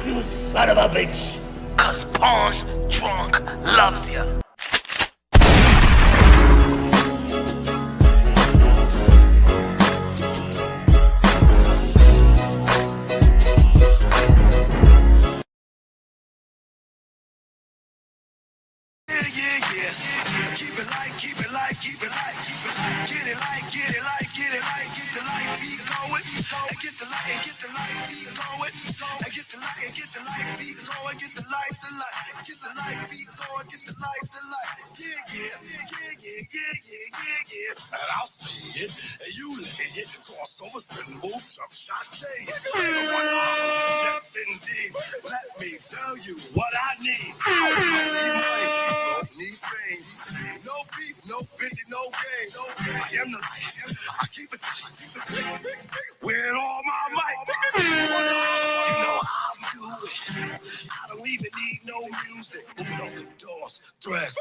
You son of a bitch. 'Cause Pawn's drunk loves you. And I'll say it, and you lay it, crossover, spin move, jump shot, J. Yes, indeed. Let me tell you what I need. I need money, don't need fame. No beef, no 50, no game. I am the light. I keep it tight. With all my might. You know I'm good. I don't even need no music. Uno, dos, tres.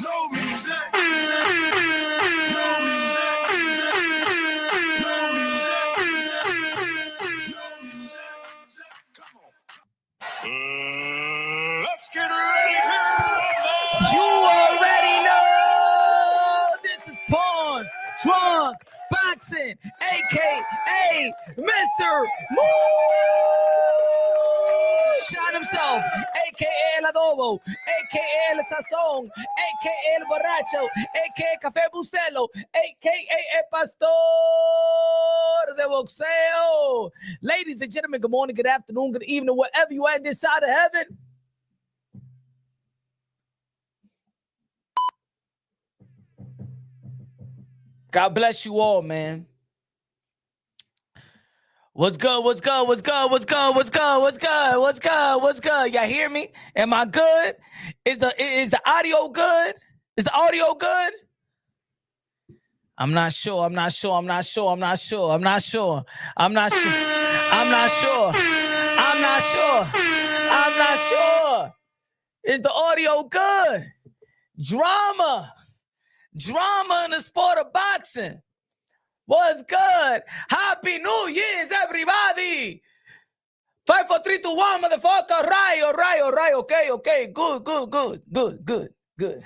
No music. No music. No music. No music. Come on. Let's get ready to rumble. You already know. This is Pawn Drunk Boxing, a.k.a. Mr. Moonshine himself, a.k.a. El Adobo, a.k.a. El Sazón, a.k.a. El Borracho, a.k.a. Café Bustelo, a.k.a. El Pastor de Boxeo. Ladies and gentlemen, good morning, good afternoon, good evening, wherever you are in this side of heaven. God bless you all, man. What's good? What's good? What's good? What's good? What's good? What's good? What's good? What's good? Y'all hear me? Am I good? Is the audio good? Is the audio good? I'm not sure. I'm not sure. I'm not sure. I'm not sure. I'm not sure. I'm not sure. I'm not sure. I'm not sure. I'm not sure. Is the audio good? Drama in the sport of boxing. What's good? Happy New Year's, everybody. 5, 4, 3, 2, 1, motherfucker. All right. Okay. Good.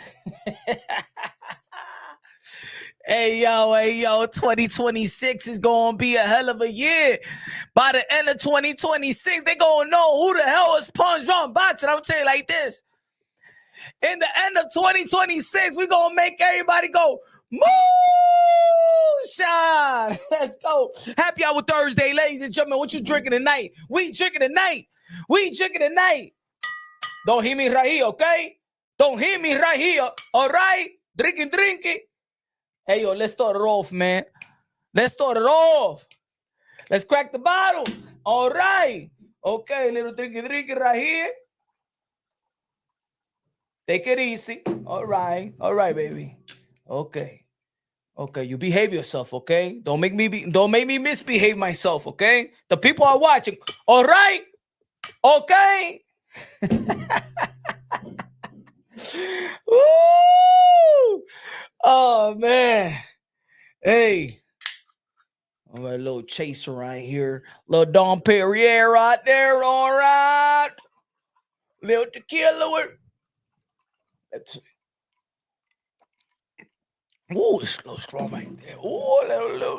Hey, yo, 2026 is going to be a hell of a year. By the end of 2026, they're going to know who the hell is Pawn Drunk Boxing. I'm going to tell you like this. In the end of 2026, we're going to make everybody go, moonshine. Let's go. Happy Hour Thursday, ladies and gentlemen. What you drinking tonight? We drinking tonight. Don't hear me right here, okay? Don't hear me right here, all right? Drinking. Hey, yo, let's start it off, man. Let's crack the bottle. All right. Okay, little drinky right here. Take it easy. All right, baby. Okay, you behave yourself, okay? Don't make me misbehave myself, okay? The people are watching. All right? Okay. Woo! Oh man. Hey. All right, little chaser right here. Little Dom Perrier right there. All right. Little tequila. Ooh, it's a little strong right there. Ooh, a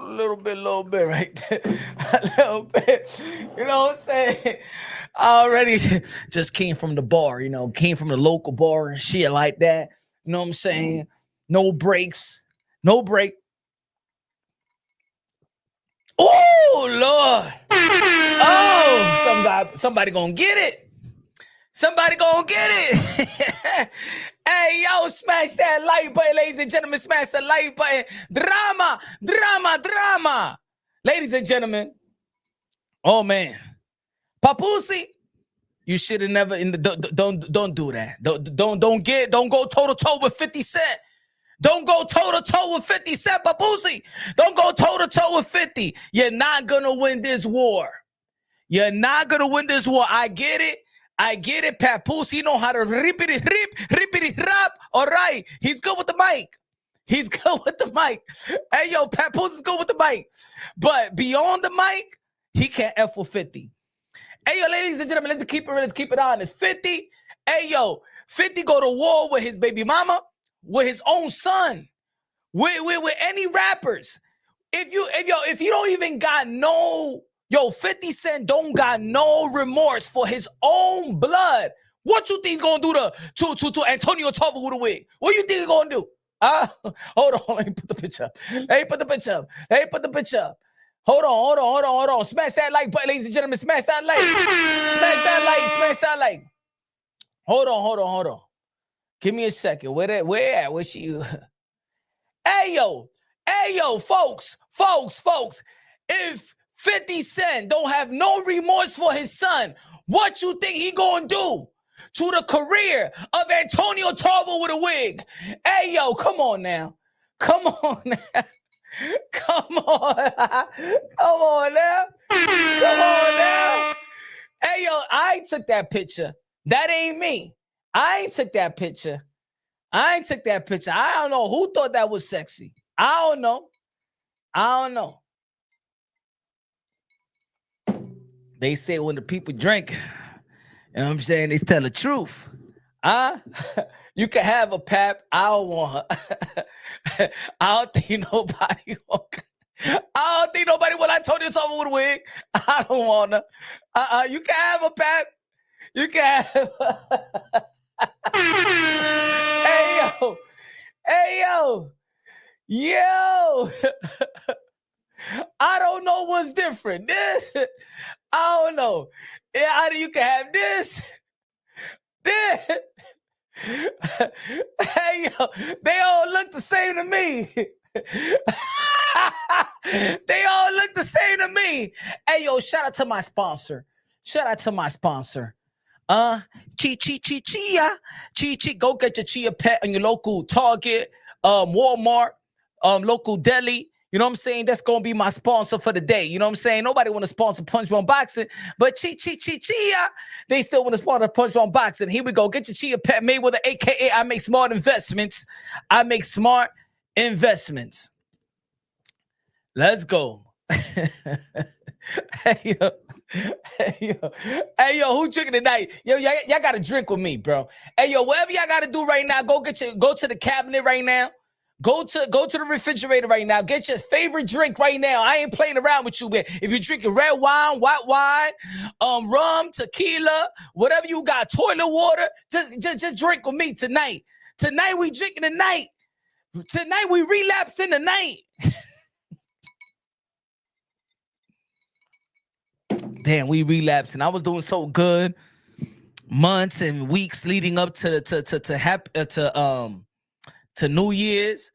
little bit right there. A little bit. You know what I'm saying? I already just came from the bar, came from the local bar and shit like that. You know what I'm saying? No breaks. No break. Oh, Lord. Oh, somebody gonna get it. Somebody gonna get it. Hey, yo, smash that like button, ladies and gentlemen. Smash the like button. Drama. Ladies and gentlemen. Oh, man. Papoose, you should have never, don't do that. Don't go toe-to-toe with 50 Cent. Don't go toe-to-toe with 50 Cent, Papoose. Don't go toe-to-toe with 50. You're not going to win this war. I get it. Papoose, he know how to rip. All right. He's good with the mic. Hey, yo, Papoose is good with the mic. But beyond the mic, he can't F with 50. Hey, yo, ladies and gentlemen, let's keep it real. Let's keep it honest. 50, hey, yo, 50 go to war with his baby mama, with his own son, with any rappers. If you don't even got no, 50 Cent don't got no remorse for his own blood. What you think he's gonna do to Antonio Tarver with a wig? What you think he's gonna do? Hold on, let me put the picture up. Hold on. Smash that like button, ladies and gentlemen. Smash that like. Smash that like. Hold on. Give me a second. Where at? Where she? Hey yo, folks. If 50 Cent don't have no remorse for his son, what you think he gonna do to the career of Antonio Tarver with a wig? Hey yo, come on now. Come on now. Hey yo, I ain't took that picture. That ain't me. I ain't took that picture. I don't know who thought that was sexy. I don't know. They say when the people drink, you know what I'm saying, they tell the truth. You can have a pap. I don't want her. I don't think nobody when I told you something with a wig. I don't want her. You can have a pap. You can have Hey yo. I don't know what's different. This, I don't know. Yeah, you can have this. Hey yo, they all look the same to me. They all look the same to me. Hey yo, shout out to my sponsor. Chia. Go get your Chia Pet on your local Target, Walmart, local deli. You know what I'm saying? That's going to be my sponsor for the day. You know what I'm saying? Nobody want to sponsor Punch Drunk Boxing, but Chia, they still want to sponsor Punch Drunk Boxing. Here we go. Get your Chia Pet made with an AKA I make smart investments. Let's go. Hey, yo, who drinking tonight? Yo, y'all got to drink with me, bro. Hey, yo, whatever y'all got to do right now, go to the cabinet right now. Go to the refrigerator right now. Get your favorite drink right now. I ain't playing around with you, man. If you're drinking red wine, white wine, rum, tequila, whatever you got, toilet water, just drink with me tonight. Tonight we drinking tonight. Tonight we relapsing tonight. Damn, we relapsing. I was doing so good months and weeks leading up to New Year's.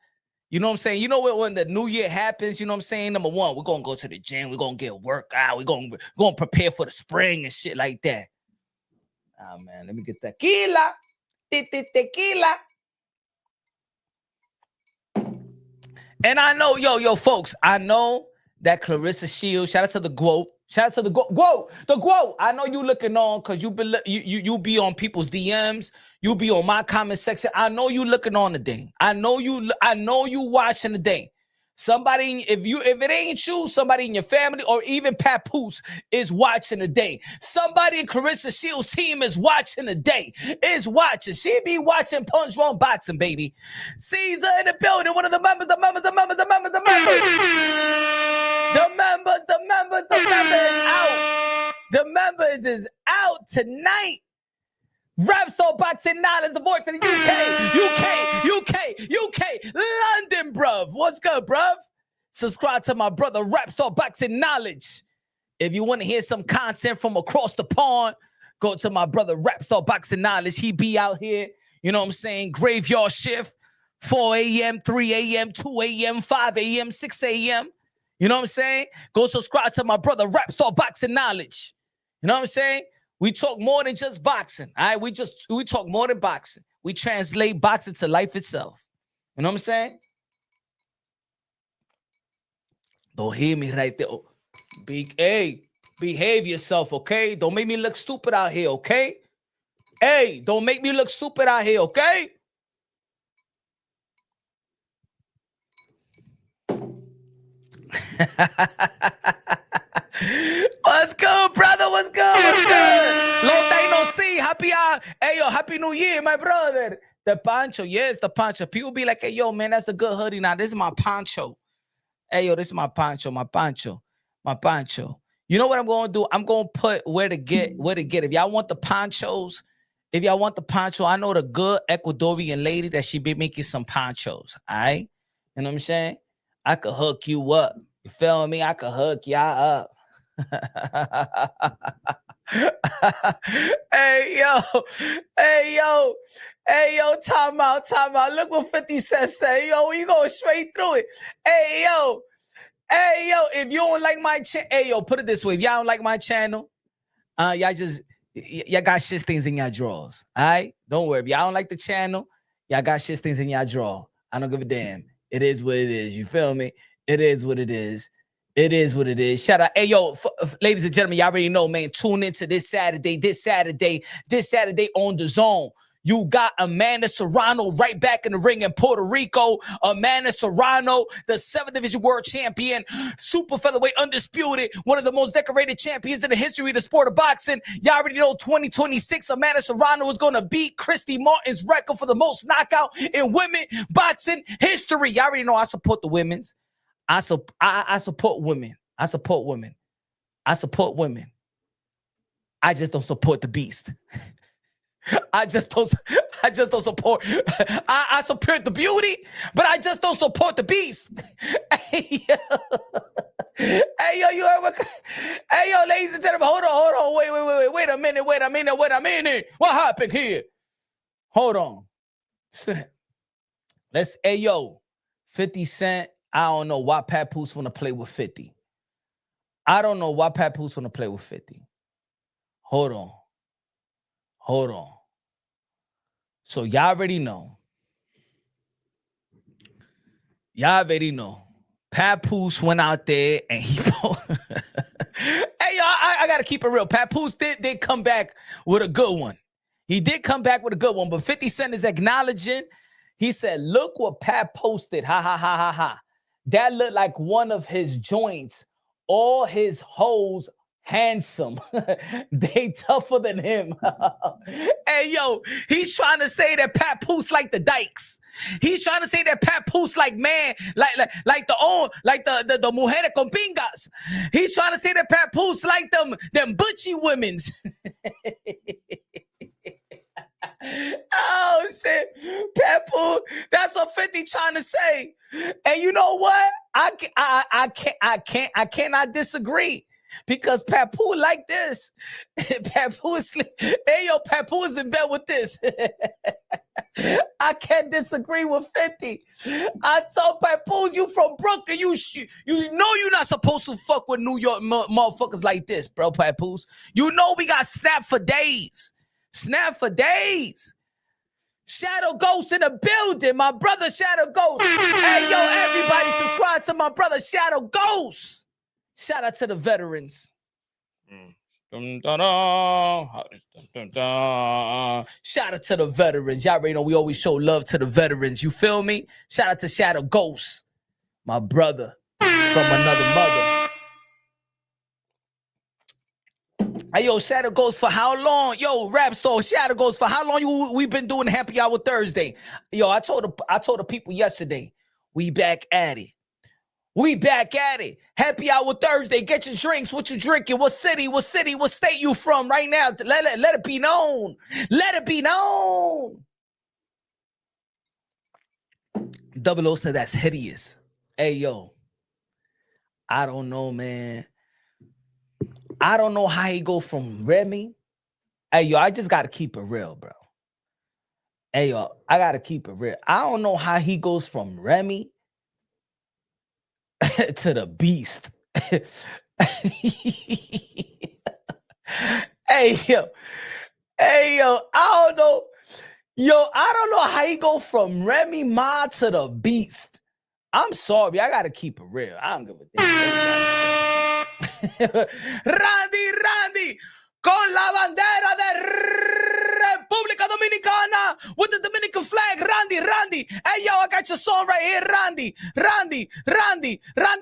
You know what I'm saying? You know what, when the New Year happens, you know what I'm saying? Number one, we're gonna go to the gym, we're gonna get workout, we're gonna prepare for the spring and shit like that. Oh man, let me get tequila. Tequila. And I know, yo, folks, I know that Claressa Shields, shout out to the GWO. The GWO. I know you looking on because you be on people's DMs. You be on my comment section. I know you looking on the day. I know you watching the day. Somebody, if it ain't you, somebody in your family or even Papoose is watching the day. Somebody in Claressa Shields' team is watching the day. Is watching. She be watching Punch Drunk Boxing, baby. Caesar in the building. One of the members. The members is out. The members is out tonight. Rapstar Boxing Knowledge, the voice of the UK, London, bruv. What's good, bruv? Subscribe to my brother, Rapstar Boxing Knowledge. If you want to hear some content from across the pond, go to my brother, Rapstar Boxing Knowledge. He be out here, you know what I'm saying, graveyard shift, 4 a.m., 3 a.m., 2 a.m., 5 a.m., 6 a.m., you know what I'm saying? Go subscribe to my brother, Rapstar Boxing Knowledge. You know what I'm saying? We talk more than just boxing. All right, we talk more than boxing. We translate boxing to life itself. You know what I'm saying? Don't hear me right there. Oh, behave yourself, okay? Don't make me look stupid out here, okay? Hey, don't make me look stupid out here, okay? What's good, brother? What's good? What's good? Long time no see. Happy New Year, my brother. The poncho, yes, the poncho. People be like, hey, yo, man, that's a good hoodie. Now, this is my poncho. Hey, yo, this is my poncho. You know what I'm going to do? I'm going to put where to get. If y'all want the ponchos, I know the good Ecuadorian lady that she be making some ponchos. All right? You know what I'm saying? I could hook you up. You feel me? I could hook y'all up. Hey, yo, time out. Look what 50 Cent say. Yo, we going straight through it. Hey, yo, if you don't like my channel, hey, yo, put it this way. If y'all don't like my channel, y'all got shit things in your drawers. All right? Don't worry. If y'all don't like the channel, y'all got shit things in your drawer. I don't give a damn. It is what it is. You feel me? It is what it is. Shout out. Hey, yo, ladies and gentlemen, y'all already know, man. Tune into this Saturday on The Zone. You got Amanda Serrano right back in the ring in Puerto Rico. Amanda Serrano, the 7th Division World Champion, super featherweight, undisputed, one of the most decorated champions in the history of the sport of boxing. Y'all already know 2026, Amanda Serrano is going to beat Christy Martin's record for the most knockout in women boxing history. Y'all already know I support the women's. I support women. I support women. I just don't support the beast. I just don't support. I support the beauty, but I just don't support the beast. Hey, yo, you ever? Hey, yo, ladies and gentlemen, hold on. Wait a minute. What happened here? Hold on. Hey, yo, 50 Cent. I don't know why Papoose want to play with 50. I don't know why Papoose want to play with 50. Hold on. So y'all already know. Papoose went out there and he... Hey, y'all, I got to keep it real. Papoose did come back with a good one. He did come back with a good one, but 50 Cent is acknowledging. He said, look what Pat posted. Ha, ha, ha, ha, ha. That looked like one of his joints. All his hoes handsome. They tougher than him. Hey, yo, he's trying to say that Papoose like the dykes. He's trying to say that Papoose like man, like the mujeres con pingas. He's trying to say that Papoose like them butchy women's. Oh shit, Papoose. That's what 50 trying to say. And you know what? I cannot disagree. Because Papoose like this. Papoose, hey yo, Papoose in bed with this. I can't disagree with 50. I told Papoose, you from Brooklyn, you know you're not supposed to fuck with New York motherfuckers like this, bro, Papoose. You know we got snap for days. Shadow Ghost in the building, my brother Shadow Ghost. Hey yo, everybody subscribe to my brother Shadow Ghost. Shout out to the veterans. Shout out to the veterans. Y'all already know we always show love to the veterans. You feel me? Shout out to Shadow Ghost, my brother from another mother. Hey, yo, Shadow Ghost for how long? Yo, Rap Store, Shadow Ghost for how long we been doing Happy Hour Thursday? Yo, I told the people yesterday, we back at it. Happy Hour Thursday. Get your drinks. What you drinking? What city? What state you from right now? Let it be known. Double O said that's hideous. Hey, yo. I don't know, man. I don't know how he go from Remy. Hey, yo, I just got to keep it real, bro. Hey, yo, I got to keep it real. I don't know how he goes from Remy to the beast. Hey yo, I don't know. Yo, I don't know how he go from Remy Ma to the beast. I'm sorry, I gotta keep it real. I don't give a damn. Randy, con la bandera de República Dominicana with the Dominican flag, Randy. Hey, yo, I got your song right here, Randy,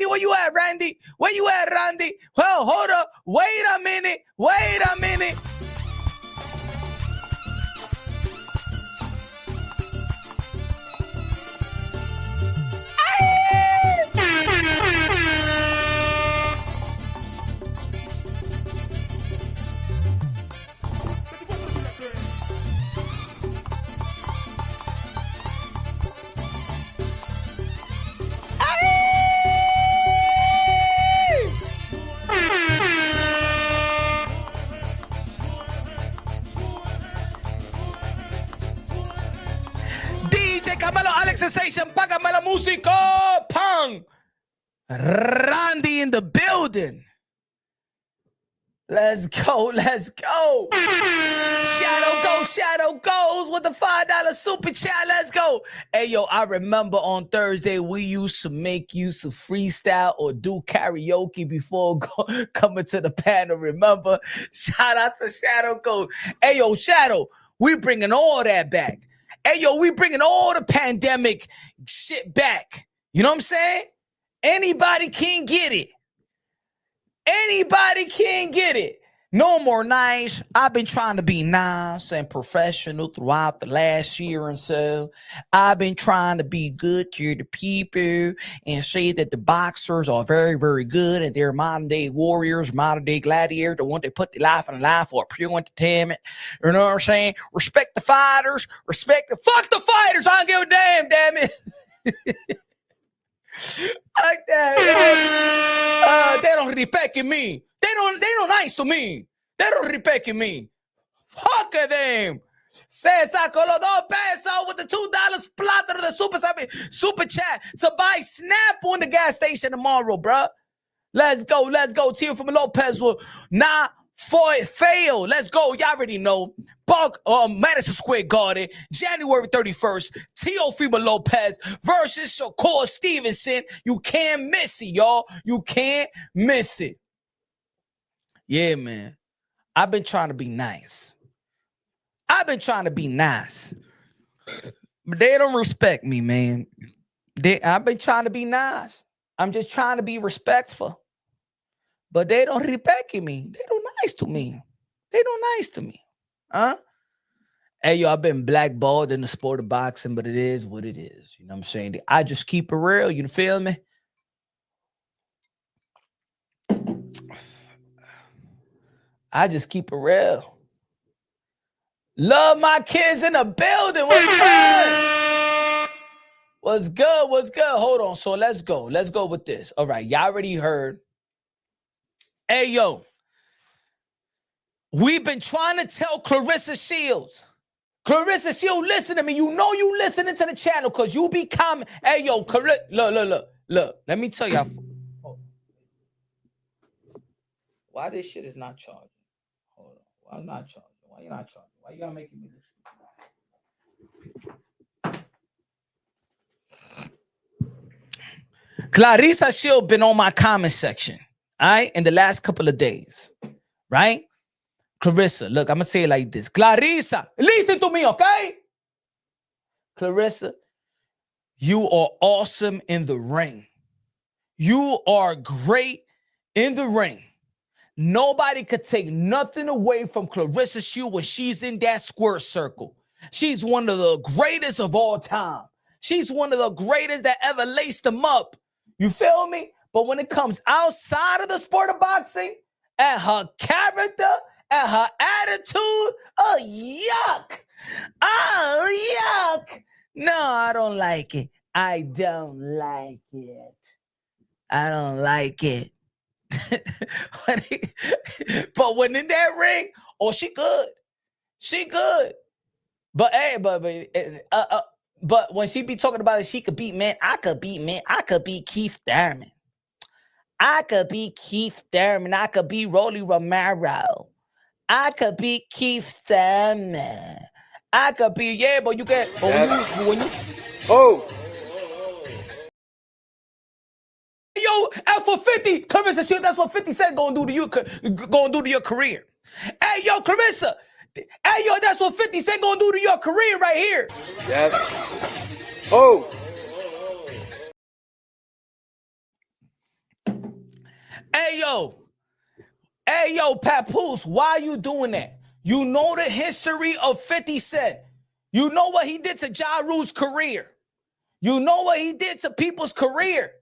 where you at, Randy? Where you at, Randy? Well, hold up, wait a minute. DJ Camelo, Alex Sensation, págame la música, pang. Randy in the building. Let's go. Shadow goes with the $5 super chat. Let's go. Hey, yo, I remember on Thursday we used to make use of freestyle or do karaoke before coming to the panel. Remember? Shout out to Shadow Goes. Hey, yo, Shadow, we bringing all that back. Hey, yo, we bringing all the pandemic shit back. You know what I'm saying? Anybody can get it. No more nice. I've been trying to be nice and professional throughout the last year and so. I've been trying to be good to the people and say that the boxers are very, very good and they're modern day warriors, modern day gladiators, the one that put their life in the line for a pure entertainment. You know what I'm saying? Respect the fighters. Fuck the fighters. I don't give a damn it. Like that. They don't respect me. They don't nice to me. They don't respect me. Fuck them. Cesar con los $2 with the $2 splatter of the super chat to buy Snap on the gas station tomorrow, bruh. Let's go. Teal from Lopez will not fail. Let's go. Y'all already know. Madison Square Garden, January 31st. Teofimo Lopez versus Shakur Stevenson. You can't miss it, y'all. You can't miss it. Yeah, man. I've been trying to be nice. But they don't respect me, man. I've been trying to be nice. I'm just trying to be respectful. But they don't respect me. They don't nice to me. Huh? Hey, yo, I've been blackballed in the sport of boxing, but it is what it is. You know what I'm saying? I just keep it real. You feel me? I just keep it real. Love my kids in the building. What's good? Hold on. So let's go with this. All right. Y'all already heard. Hey, yo. We've been trying to tell Claressa Shields. Listen to me. You know you listening to the channel because you be coming. Hey, yo, look. Let me tell y'all. Why this shit is not charging? Hold on. Why I'm not charging? Why you not charging? Why you gotta make me this? Claressa Shields been on my comment section, all right, in the last couple of days, right? Claressa, look, I'm gonna say it like this. Claressa, listen to me, okay? Claressa, you are awesome in the ring. You are great in the ring. Nobody could take nothing away from Claressa Shields when she's in that square circle. She's one of the greatest of all time. She's one of the greatest that ever laced them up. You feel me? But when it comes outside of the sport of boxing, and her character, and her attitude, oh, yuck. No, I don't like it. But when in that ring, oh, she good. But hey, but when she be talking about it, she could beat man. I could beat Keith Thurman. I could beat Rolly Romero. I could beat Keith Thurman. I could be, yeah, but you get, but when you yo, and for 50, Claressa Shields, that's what 50 Cent gonna do to you, gonna do to your career. Hey, yo, Claressa, Hey, yo, that's what 50 Cent gonna do to your career right here. Yeah. Oh. Hey, yo, Papoose, why you doing that? You know the history of 50 Cent. You know what he did to Ja Rule's career. You know what he did to people's career.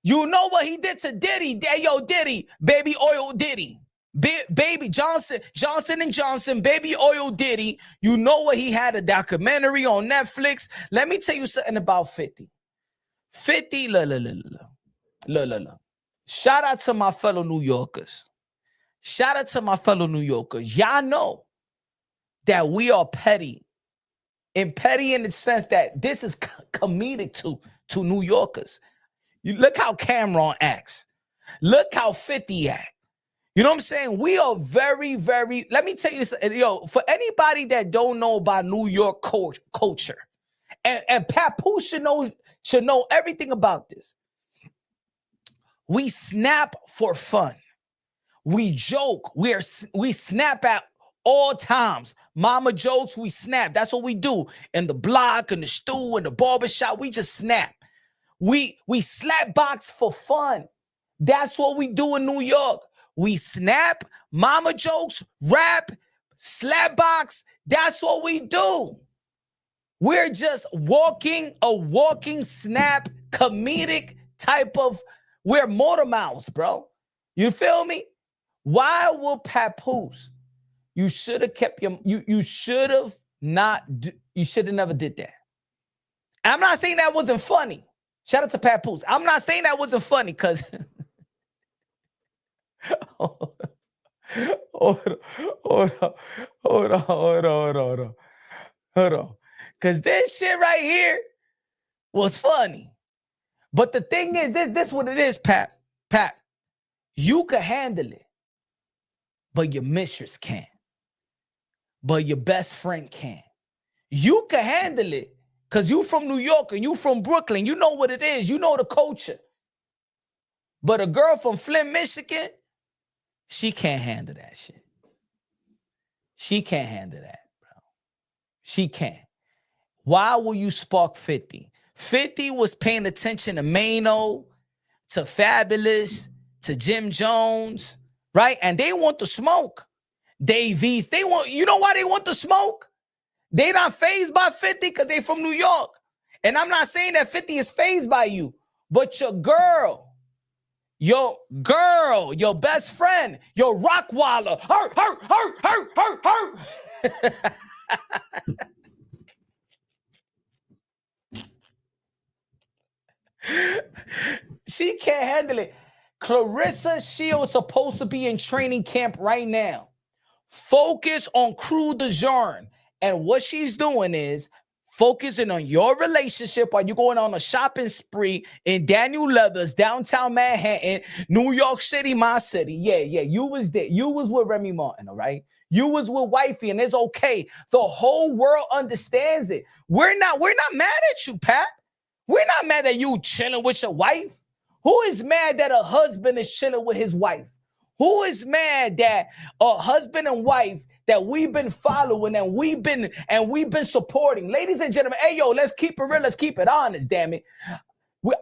You know what he did to Diddy. Hey, yo, Diddy, baby oil Diddy. Baby Johnson and Johnson, baby oil Diddy. You know what he had, a documentary on Netflix. Let me tell you something about 50. 50, look. Shout out to my fellow New Yorkers. Y'all know that we are petty. And petty in the sense that this is comedic to New Yorkers. You look how Cameron acts. Look how 50 act. You know what I'm saying? We are very, very, let me tell you this, yo, for anybody that don't know about New York culture, and Papoose should know everything about this. We snap for fun. We joke. We snap at all times. Mama jokes, we snap. That's what we do. In the block, in the stool, in the barbershop, we just snap. We slap box for fun. That's what we do in New York. We snap, mama jokes, rap, slap box. That's what we do. We're just a walking snap, comedic type of, we're motor mouths, bro. You feel me? Why will Papoose? You should have kept you should have never did that. I'm not saying that wasn't funny. Shout out to Papoose. I'm not saying that wasn't funny because hold on. Because this shit right here was funny. But the thing is, this what it is, Pat. You can handle it, but your mistress can't. But your best friend can't. You can handle it because you from New York and you from Brooklyn. You know what it is. You know the culture. But a girl from Flint, Michigan, she can't handle that shit. She can't handle that, bro. She can't. Why will you spark 50? 50 was paying attention to Mano, to Fabulous, to Jim Jones, right? And they want the smoke. Davies, you know why they want the smoke? They not fazed by 50 because they from New York. And I'm not saying that 50 is fazed by you, but your best friend, your Rockwaller, her. She can't handle it. Claressa, she was supposed to be in training camp right now. Focus on Crew de Jour. And what she's doing is focusing on your relationship while you're going on a shopping spree in Daniel Leathers, downtown Manhattan, New York City, my city. Yeah, you was there. You was with Remy Martin, all right? You was with wifey, and it's okay. The whole world understands it. We're not mad at you, Pat. We're not mad at you chilling with your wife. Who is mad that a husband is chilling with his wife? Who is mad that a husband and wife that we've been following and we've been supporting? Ladies and gentlemen, hey yo, let's keep it real, let's keep it honest, damn it.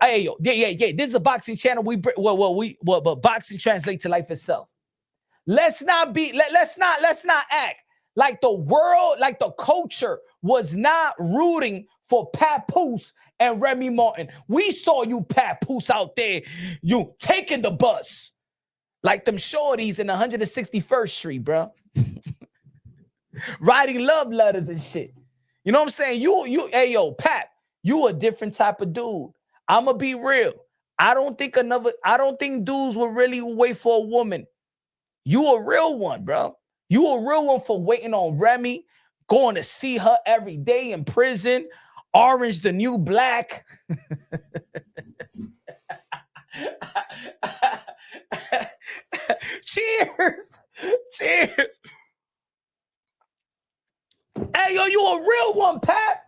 Hey yo, yeah. This is a boxing channel. But boxing translates to life itself. Let's not act like the world, like the culture was not rooting for Papoose and Remy Martin. We saw you, Papoose, out there, you taking the bus. Like them shorties in 161st Street, bro. Writing love letters and shit. You know what I'm saying? Hey, yo, Pat, you a different type of dude. I'ma be real. I don't think dudes will really wait for a woman. You a real one, bro. You a real one for waiting on Remy, going to see her every day in prison. Orange the New Black. Cheers. Hey, yo, you a real one, Pat.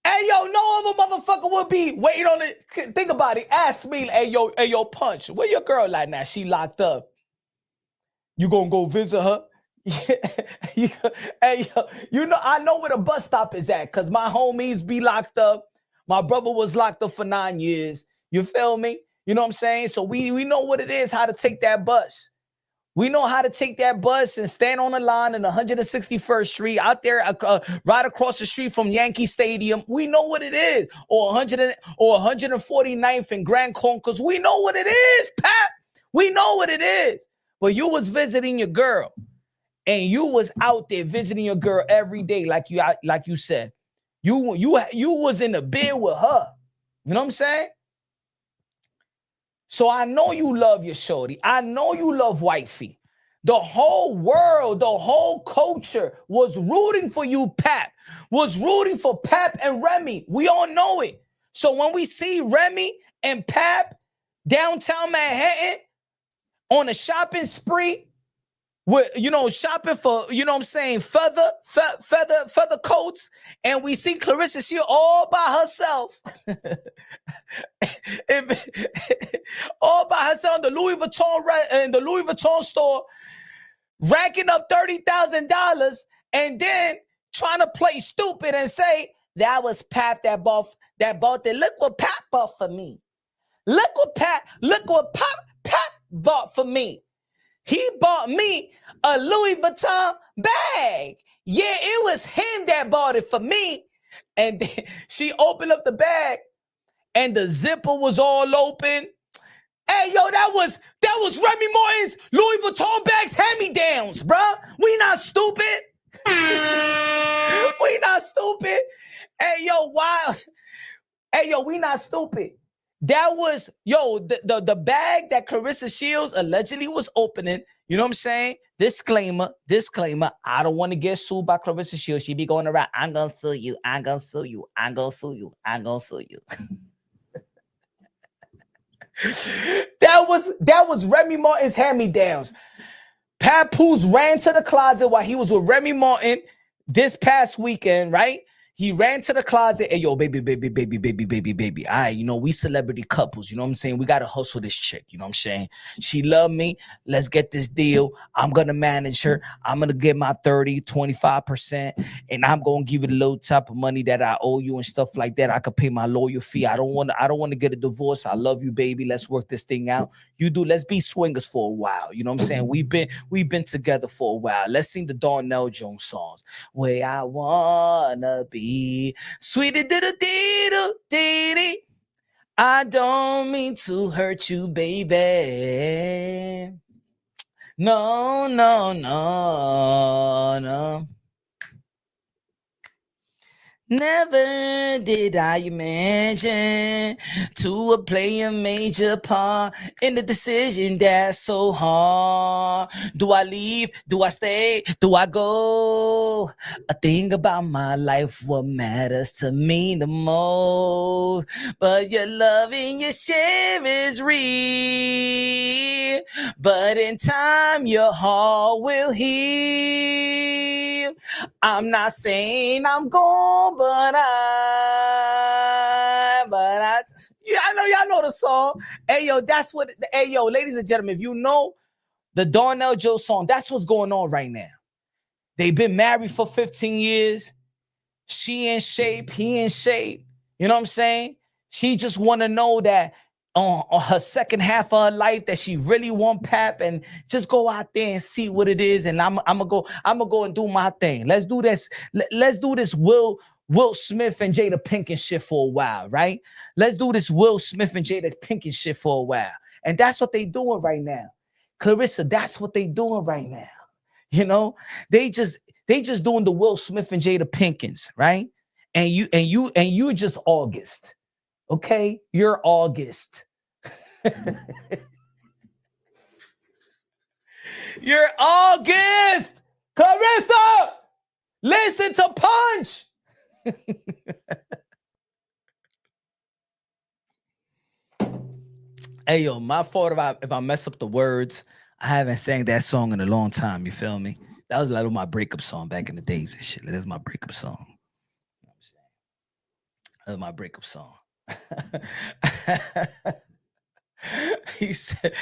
Hey, yo, no other motherfucker would be waiting on it. Think about it. Ask me, hey, yo, Punch, where your girl like now? She locked up. You gonna go visit her? you, hey, yo, I know where the bus stop is at because my homies be locked up. My brother was locked up for 9 years. You feel me? You know what I'm saying? So we know what it is, how to take that bus. We know how to take that bus and stand on the line in 161st Street out there, right across the street from Yankee Stadium. We know what it is, or 149th and Grand Concourse. We know what it is, Pat. We know what it is. But you was visiting your girl, and you was out there visiting your girl every day, like you said. You was in the bed with her. You know what I'm saying? So I know you love your shorty. I know you love wifey. The whole world, the whole culture was rooting for you, Pap. Was rooting for Pap and Remy. We all know it. So when we see Remy and Pap downtown Manhattan on a shopping spree, with, shopping for, feather coats, and we see Claressa, she all by herself. All by herself in the Louis Vuitton store, racking up $30,000, and then trying to play stupid and say that was Pap that bought that. Look what Pap bought for me. Look what Pap bought for me. He bought me a Louis Vuitton bag. Yeah, it was him that bought it for me. And then she opened up the bag, and the zipper was all open. Hey, yo, that was Remy Martin's Louis Vuitton bags hand-me-downs, bruh. We not stupid. We not stupid. Hey, yo, why? Hey, yo, we not stupid. That was, the bag that Claressa Shields allegedly was opening. You know what I'm saying? Disclaimer. I don't want to get sued by Claressa Shields. She be going around, I'm going to sue you. That was Remy Martin's hand-me-downs. Papoose ran to the closet while he was with Remy Martin this past weekend, right? He ran to the closet and yo, baby. All right, we celebrity couples. You know what I'm saying? We got to hustle this chick. You know what I'm saying? She love me. Let's get this deal. I'm going to manage her. I'm going to get my 25%. And I'm going to give you the little type of money that I owe you and stuff like that. I could pay my lawyer fee. I don't want to get a divorce. I love you, baby. Let's work this thing out. You do. Let's be swingers for a while. You know what I'm saying? We've been together for a while. Let's sing the Darnell Jones songs. Where I wanna be. Sweetie diddle dee. I don't mean to hurt you, baby. No. Never did I imagine to play a major part in the decision that's so hard. Do I leave? Do I stay? Do I go? A thing about my life, what matters to me the most. But your love and your share is real. But in time, your heart will heal. I'm not saying I'm gone, but I know y'all know the song. Hey, yo, ladies and gentlemen, if you know the Darnell Jones song, that's what's going on right now. They've been married for 15 years. She in shape, he in shape. You know what I'm saying? She just want to know that on her second half of her life that she really want Pap, and just go out there and see what it is. And I'm gonna go and do my thing. Let's do this. Let's do this Will Smith and Jada Pinkett shit for a while, right? Let's do this Will Smith and Jada Pinkett shit for a while. And that's what they doing right now. Claressa, that's what they doing right now. They just doing the Will Smith and Jada Pinkins, right? And you're just August. Okay, you're August. You're August. Claressa, listen to Punch. Hey, yo, my fault if I mess up the words. I haven't sang that song in a long time. You feel me? That was like my breakup song back in the days and shit. That's my breakup song. You know what I'm saying? That's my breakup song. He said,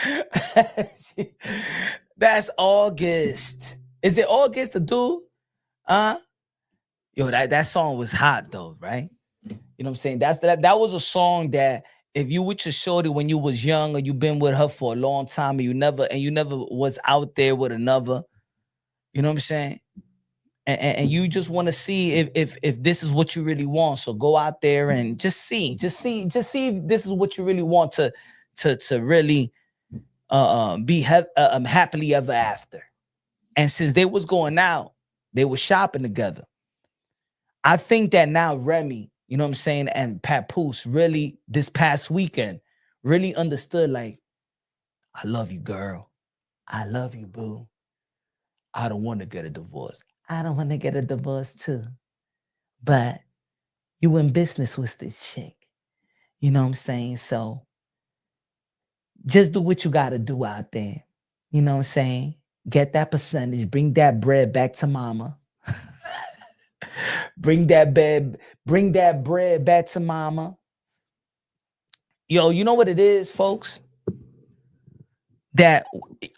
that's August. Is it all against the dude? Yo, that song was hot though, right? You know what I'm saying? That was a song that if you with your shorty when you was young or you been with her for a long time and you never was out there with another, you know what I'm saying? And you just want to see if this is what you really want. So go out there and just see if this is what you really want to really be happily ever after. And since they was going out, they were shopping together. I think that now Remy, you know what I'm saying, and Papoose really this past weekend really understood like, I love you, girl. I love you, boo. I don't want to get a divorce. I don't want to get a divorce too. But you in business with this chick. You know what I'm saying? So just do what you got to do out there. You know what I'm saying? Get that percentage. Bring that bread back to mama. Bring that bread back to mama. Yo, you know what it is, folks? That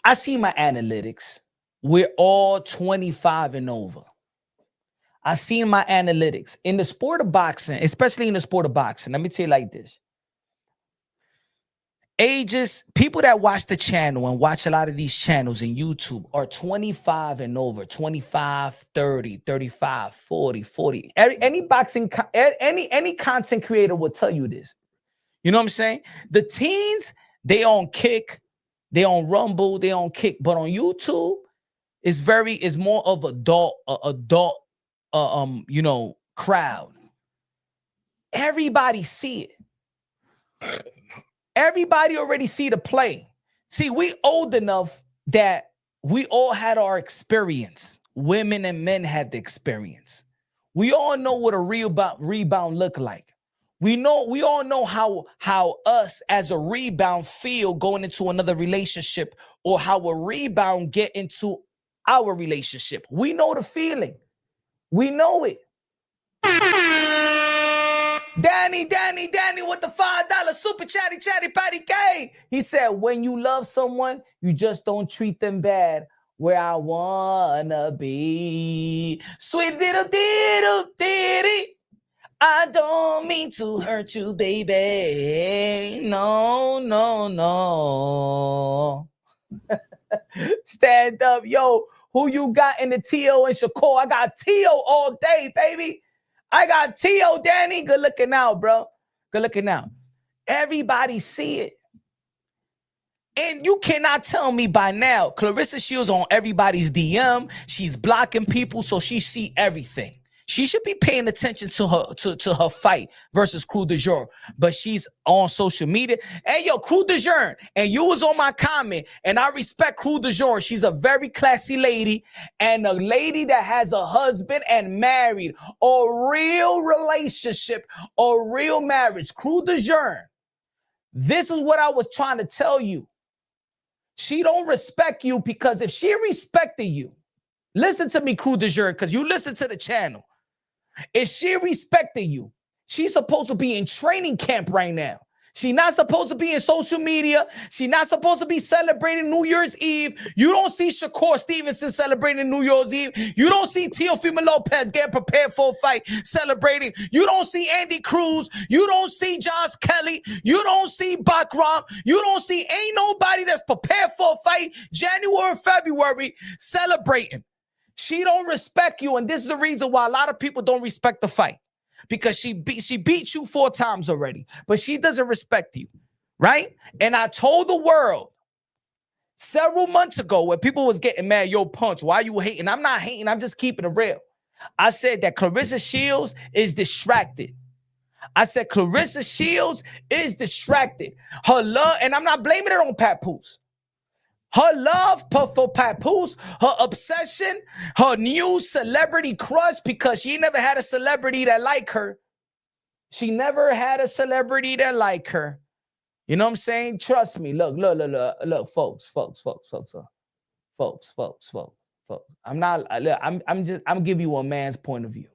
I see my analytics. We're all 25 and over. I seen my analytics in the sport of boxing, especially in the sport of boxing. Let me tell you like this. Ages, people that watch the channel and watch a lot of these channels in YouTube are 25 and over, 25, 30, 35, 40, 40. Any boxing, any content creator will tell you this. You know what I'm saying? The teens, they on Kick, they on Rumble, they on Kick, but on YouTube, it's more of adult, crowd. Everybody see it. Everybody already see the play. See, we old enough that we all had our experience. Women and men had the experience. We all know what a rebound look like. We all know how us as a rebound feel going into another relationship or how a rebound get into our relationship. We know the feeling. We know it. Danny with the $5 super chatty patty K. He said, when you love someone, you just don't treat them bad. Where I wanna be. Sweet diddle diddy. I don't mean to hurt you, baby. No. Stand up, yo. Who you got in the T.O. and Shakur? I got T.O. all day, baby. I got T.O. Danny. Good looking out, bro. Good looking out. Everybody see it. And you cannot tell me by now, Claressa Shields on everybody's DM. She's blocking people, so she see everything. She should be paying attention to her fight versus Crew de Jour. But she's on social media. Hey, yo, Crew de Jour. And you was on my comment. And I respect Crew de Jour. She's a very classy lady. And a lady that has a husband and married. A real relationship. A real marriage. Crew de Jour. This is what I was trying to tell you. She don't respect you because if she respected you, listen to me, Crew de Jour, because you listen to the channel. If she respected you, she's supposed to be in training camp right now. She's not supposed to be in social media. She's not supposed to be celebrating New Year's Eve. You don't see Shakur Stevenson celebrating New Year's Eve. You don't see Teofimo Lopez getting prepared for a fight celebrating. You don't see Andy Cruz. You don't see Josh Kelly. You don't see Bakram. You don't see ain't nobody that's prepared for a fight January, February celebrating. She don't respect you, and this is the reason why a lot of people don't respect the fight. Because she beat you 4 times already, but she doesn't respect you, right? And I told the world several months ago when people was getting mad, yo, Punch, why you hating? I'm not hating, I'm just keeping it real. I said that Claressa Shields is distracted. I said Claressa Shields is distracted. Her love, and I'm not blaming it on Papoose. Her love for Papoose, her obsession, her new celebrity crush, because she never had a celebrity that like her. She never had a celebrity that like her. You know what I'm saying? Trust me. Look, folks. I'm giving you a man's point of view.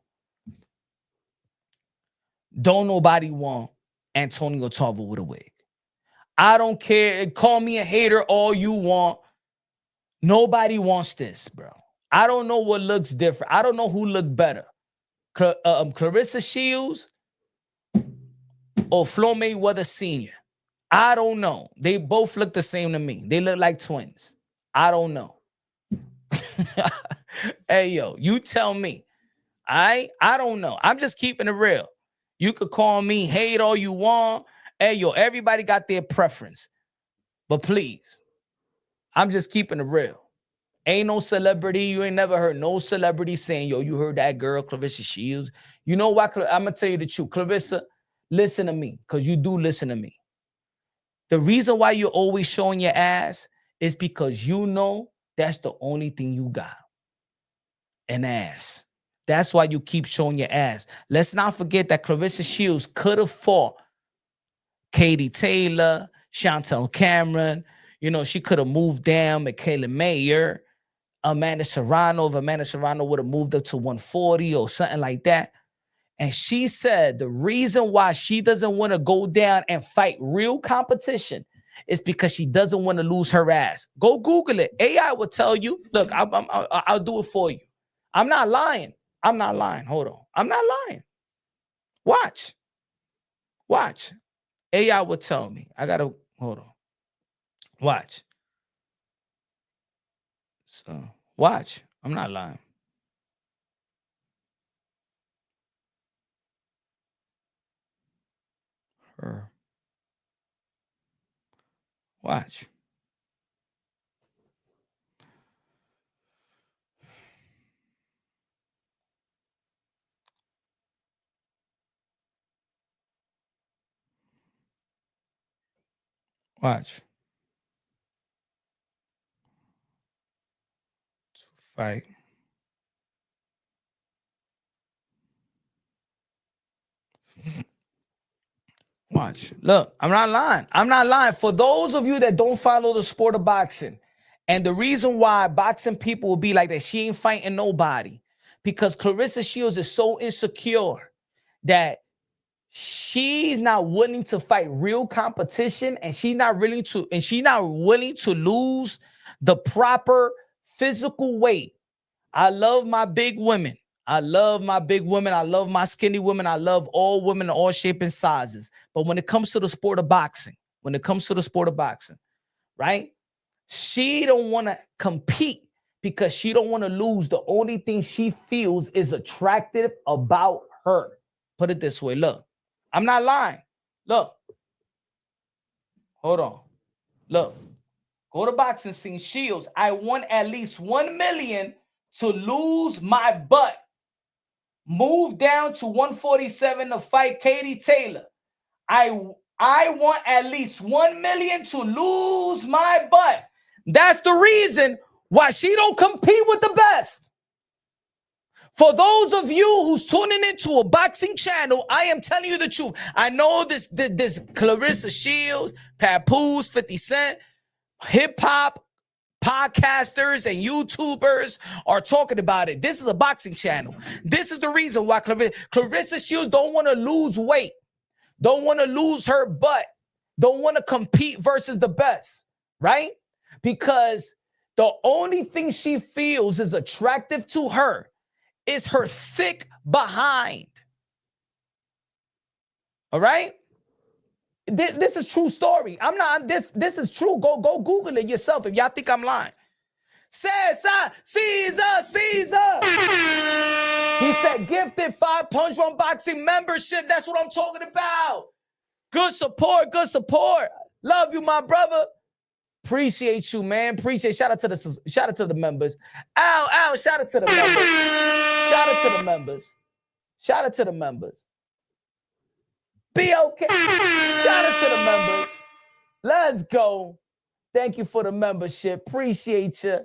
Don't nobody want Antonio Tarver with a wig. I don't care. Call me a hater all you want. Nobody wants this, bro. I don't know what looks different. I don't know who looked better. Claressa Shields or Floyd Mayweather Sr. I don't know. They both look the same to me. They look like twins. I don't know. Hey, yo, you tell me. I don't know. I'm just keeping it real. You could call me hate all you want. Hey, yo, everybody got their preference. But please, I'm just keeping it real. Ain't no celebrity. You ain't never heard no celebrity saying, yo, you heard that girl, Claressa Shields. You know why? I'm going to tell you the truth. Claressa, listen to me, because you do listen to me. The reason why you're always showing your ass is because you know that's the only thing you got. An ass. That's why you keep showing your ass. Let's not forget that Claressa Shields could have fought Katie Taylor, Chantel Cameron. You know, she could have moved down Michaela Mayer, Amanda Serrano. If Amanda Serrano would have moved up to 140 or something like that. And she said the reason why she doesn't want to go down and fight real competition is because she doesn't want to lose her ass. Go Google it. AI will tell you. Look, I'll do it for you. I'm not lying. I'm not lying. Hold on. I'm not lying. Watch. Watch. AI will tell me. I got to, hold on. Watch. So, watch. I'm not lying. Her. Watch. Watch. To fight. Watch. Look, I'm not lying. I'm not lying. For those of you that don't follow the sport of boxing, and the reason why boxing people will be like that, she ain't fighting nobody. Because Claressa Shields is so insecure that she's not willing to fight real competition, and she's not willing to lose the proper physical weight. I love my big women. I love my big women. I love my skinny women. I love all women in all shapes and sizes. But when it comes to the sport of boxing, right? She don't want to compete because she don't want to lose the only thing she feels is attractive about her. Put it this way. Look, I'm not lying. Look. Hold on. Look. Go to Boxing Scene Shields. I want at least 1 million to lose my butt. Move down to 147 to fight Katie Taylor. I want at least 1 million to lose my butt. That's the reason why she don't compete with the best. For those of you who's tuning into a boxing channel, I am telling you the truth. I know this Claressa Shields, Papoose, 50 Cent, hip-hop podcasters and YouTubers are talking about it. This is a boxing channel. This is the reason why Claressa Shields don't want to lose weight, don't want to lose her butt, don't want to compete versus the best, right? Because the only thing she feels is attractive to her is her thick behind. All right? This is true story. I'm not, this is true. Go Google it yourself if y'all think I'm lying. Caesar. He said gifted 5 Punch One Boxing membership. That's what I'm talking about. Good support. Love you, my brother. Appreciate you, man. Shout out to the members. Ow, shout out to the members. Be okay. Shout out to the members. Let's go. Thank you for the membership. Appreciate you.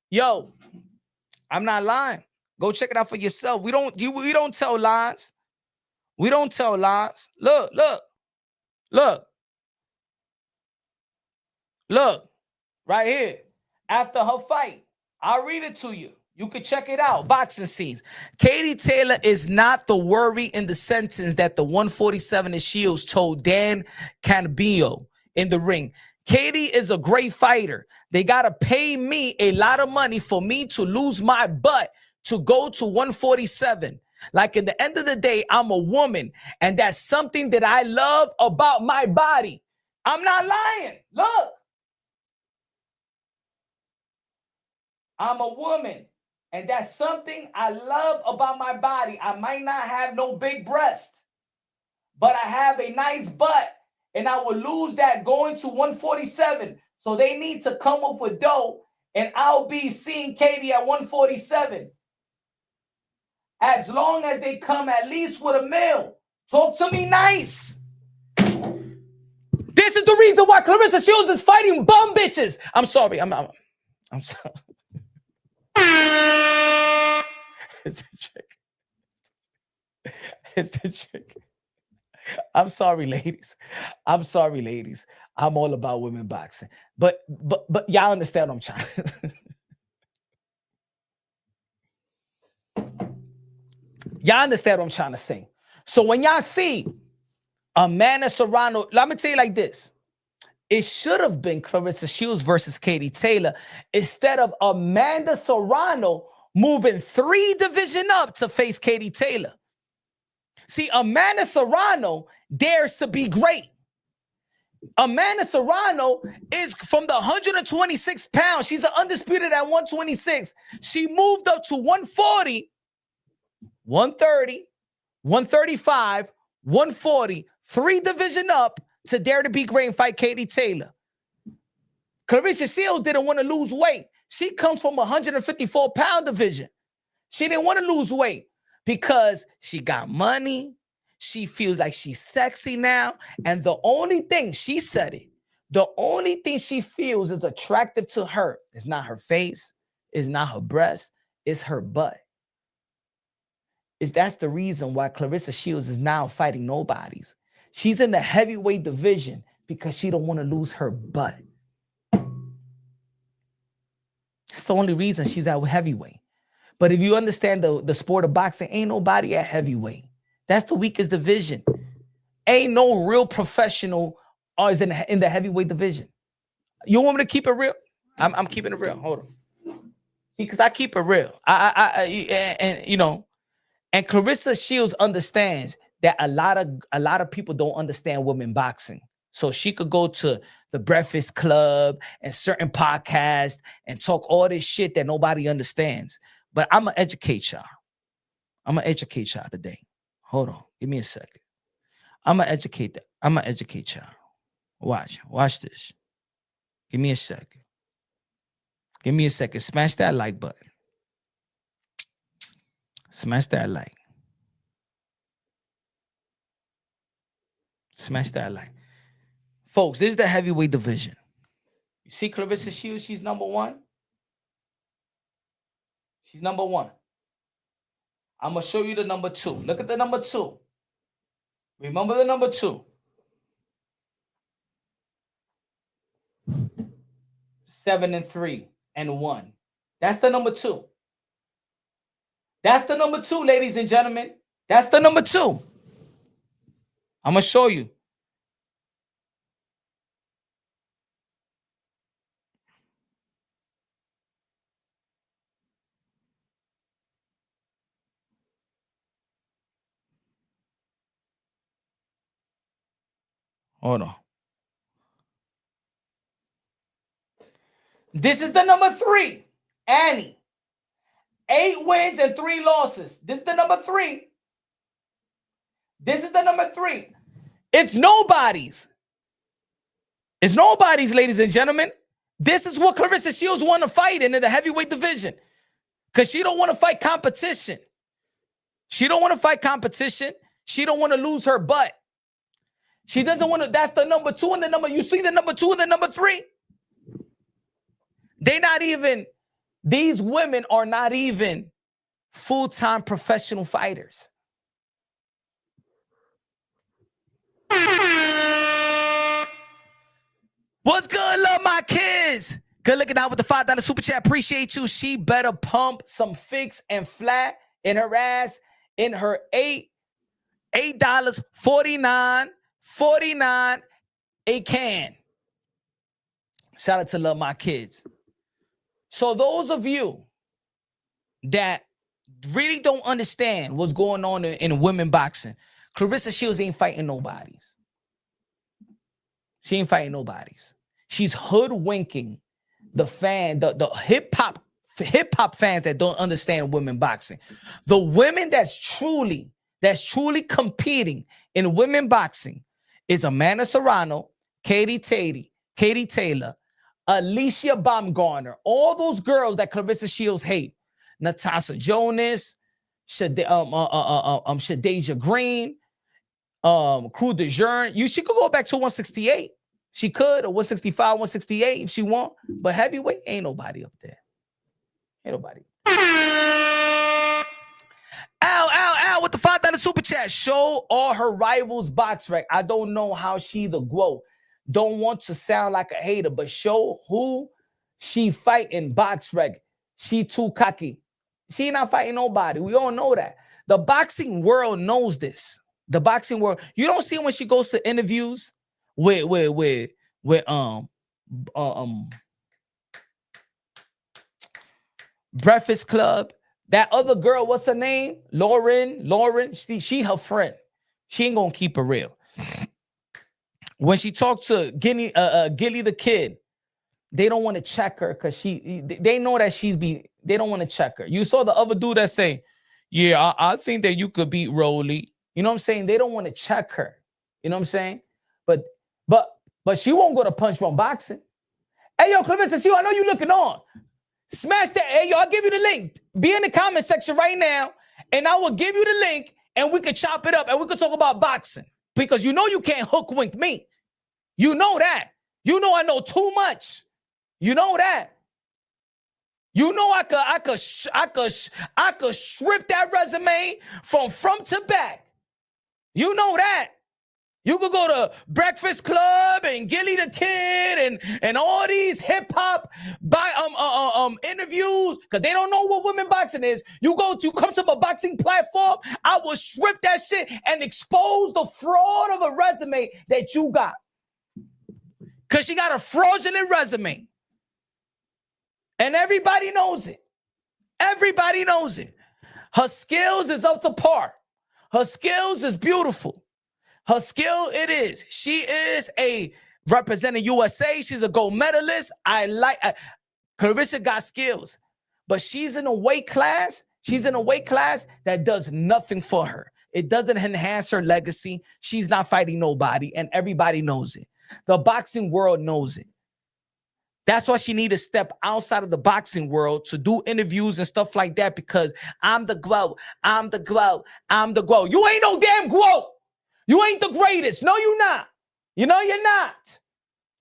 Yo, I'm not lying. Go check it out for yourself. We don't tell lies. We don't tell lies. Look. Right here. After her fight, I'll read it to you. You can check it out. Boxing Scenes. Katie Taylor is not the worry in the sentence that the 147 in Shields told Dan Canabio in the ring. Katie is a great fighter. They got to pay me a lot of money for me to lose my butt to go to 147. Like, in the end of the day, I'm a woman, and that's something that I love about my body. I'm not lying. Look. I'm a woman, and that's something I love about my body. I might not have no big breast, but I have a nice butt, and I will lose that going to 147. So they need to come up with dough, and I'll be seeing Katie at 147. As long as they come at least with a meal. Talk to me nice. This is the reason why Claressa Shields is fighting bum bitches. I'm sorry. I'm sorry. It's the chick. It's the chick. I'm sorry, ladies. I'm sorry, ladies. I'm all about women boxing. But y'all understand what I'm trying. Y'all understand what I'm trying to say. So when y'all see Amanda Serrano, let me tell you like this. It should have been Claressa Shields versus Katie Taylor instead of Amanda Serrano moving 3 divisions up to face Katie Taylor. See, Amanda Serrano dares to be great. Amanda Serrano is from the 126 pounds. She's undisputed at 126. She moved up to 140, 130, 135, 140, 3 divisions up to dare to be great and fight Katie Taylor. Claressa Shields didn't want to lose weight. She comes from a 154-pound division. She didn't want to lose weight because she got money. She feels like she's sexy now. And the only thing, she said it, the only thing she feels is attractive to her is not her face, is not her breast, it's her butt. That's the reason why Claressa Shields is now fighting nobodies. She's in the heavyweight division because she don't want to lose her butt. That's the only reason she's at heavyweight. But if you understand the sport of boxing, ain't nobody at heavyweight. That's the weakest division. Ain't no real professional is in the heavyweight division. You want me to keep it real? I'm keeping it real. Hold on. See, because I keep it real. And you know, and Claressa Shields understands that a lot of people don't understand women boxing. So she could go to the Breakfast Club and certain podcasts and talk all this shit that nobody understands. But I'm going to educate y'all. I'm going to educate y'all today. Hold on. Give me a second. I'm going to educate y'all. Watch this. Give me a second. Give me a second. Smash that like button. Smash that like. Smash that like. Folks, this is the heavyweight division. You see Claressa Shields, she's number 1. She's number 1. I'm going to show you the number 2. Look at the number 2. Remember the number 2. 7-3 and 1. That's the number 2. That's the number 2, ladies and gentlemen. That's the number 2. I'm going to show you. Hold on. This is the number 3. Annie. 8 wins and 3 losses. This is the number 3. This is the number 3. It's nobody's. It's nobody's, ladies and gentlemen. This is what Claressa Shields want to fight in the heavyweight division. Because she don't want to fight competition. She don't want to fight competition. She don't want to lose her butt. She doesn't want to. That's the number 2 and the number. You see the number 2 and the number 3? They're not even. These women are not even full-time professional fighters. What's good, love my kids? Good looking out with the $5 super chat. Appreciate you. She better pump some fix and flat in her ass in her $8.49 a can. Shout out to Love My Kids. So those of you that really don't understand what's going on in women boxing, Claressa Shields ain't fighting nobodies. She ain't fighting nobodies. She's hoodwinking the hip-hop fans that don't understand women boxing. The women that's truly competing in women boxing is Amanda Serrano, Katie Taylor, Alicia Baumgartner, all those girls that Claressa Shields hate. Natasha Jonas, Shadeja Green, Crew de Jeune. She could go back to 168. She could, or 165, 168 if she want. But heavyweight, ain't nobody up there. Ain't nobody. Ow, with the $5 super chat. Show all her rivals box rec. I don't know how she the GWO. Don't want to sound like a hater, but show who she fighting box rec. She too cocky. She not fighting nobody. We all know that. The boxing world knows this. The boxing world. You don't see when she goes to interviews with Breakfast Club. That other girl, what's her name? Lauren. She her friend. She ain't gonna keep it real. When she talked to Gilly the Kid, they don't want to check her because they know that they don't want to check her. You saw the other dude that say, yeah, I think that you could beat Rolly. You know what I'm saying? They don't want to check her. You know what I'm saying? But she won't go to Punch One Boxing. Hey, yo, Claressa, I know you looking on. Smash that. Hey, yo, I'll give you the link. Be in the comment section right now, and I will give you the link, and we could chop it up, and we could talk about boxing. Because you know you can't hook wink me. You know that. You know I know too much. You know that. You know I could strip that resume from front to back. You know that. You could go to Breakfast Club and Gilly the Kid and all these hip hop interviews because they don't know what women boxing is. You come to my boxing platform, I will strip that shit and expose the fraud of a resume that you got. Because she got a fraudulent resume. And everybody knows it. Everybody knows it. Her skills is up to par. Her skills is beautiful. Her skill, it is. She is a representing USA. She's a gold medalist. Claressa got skills. But she's in a weight class. She's in a weight class that does nothing for her. It doesn't enhance her legacy. She's not fighting nobody, and everybody knows it. The boxing world knows it. That's why she need to step outside of the boxing world to do interviews and stuff like that because I'm the GWO. I'm the GWO. I'm the GWO. You ain't no damn GWO. You ain't the greatest. No, you're not. You know you're not.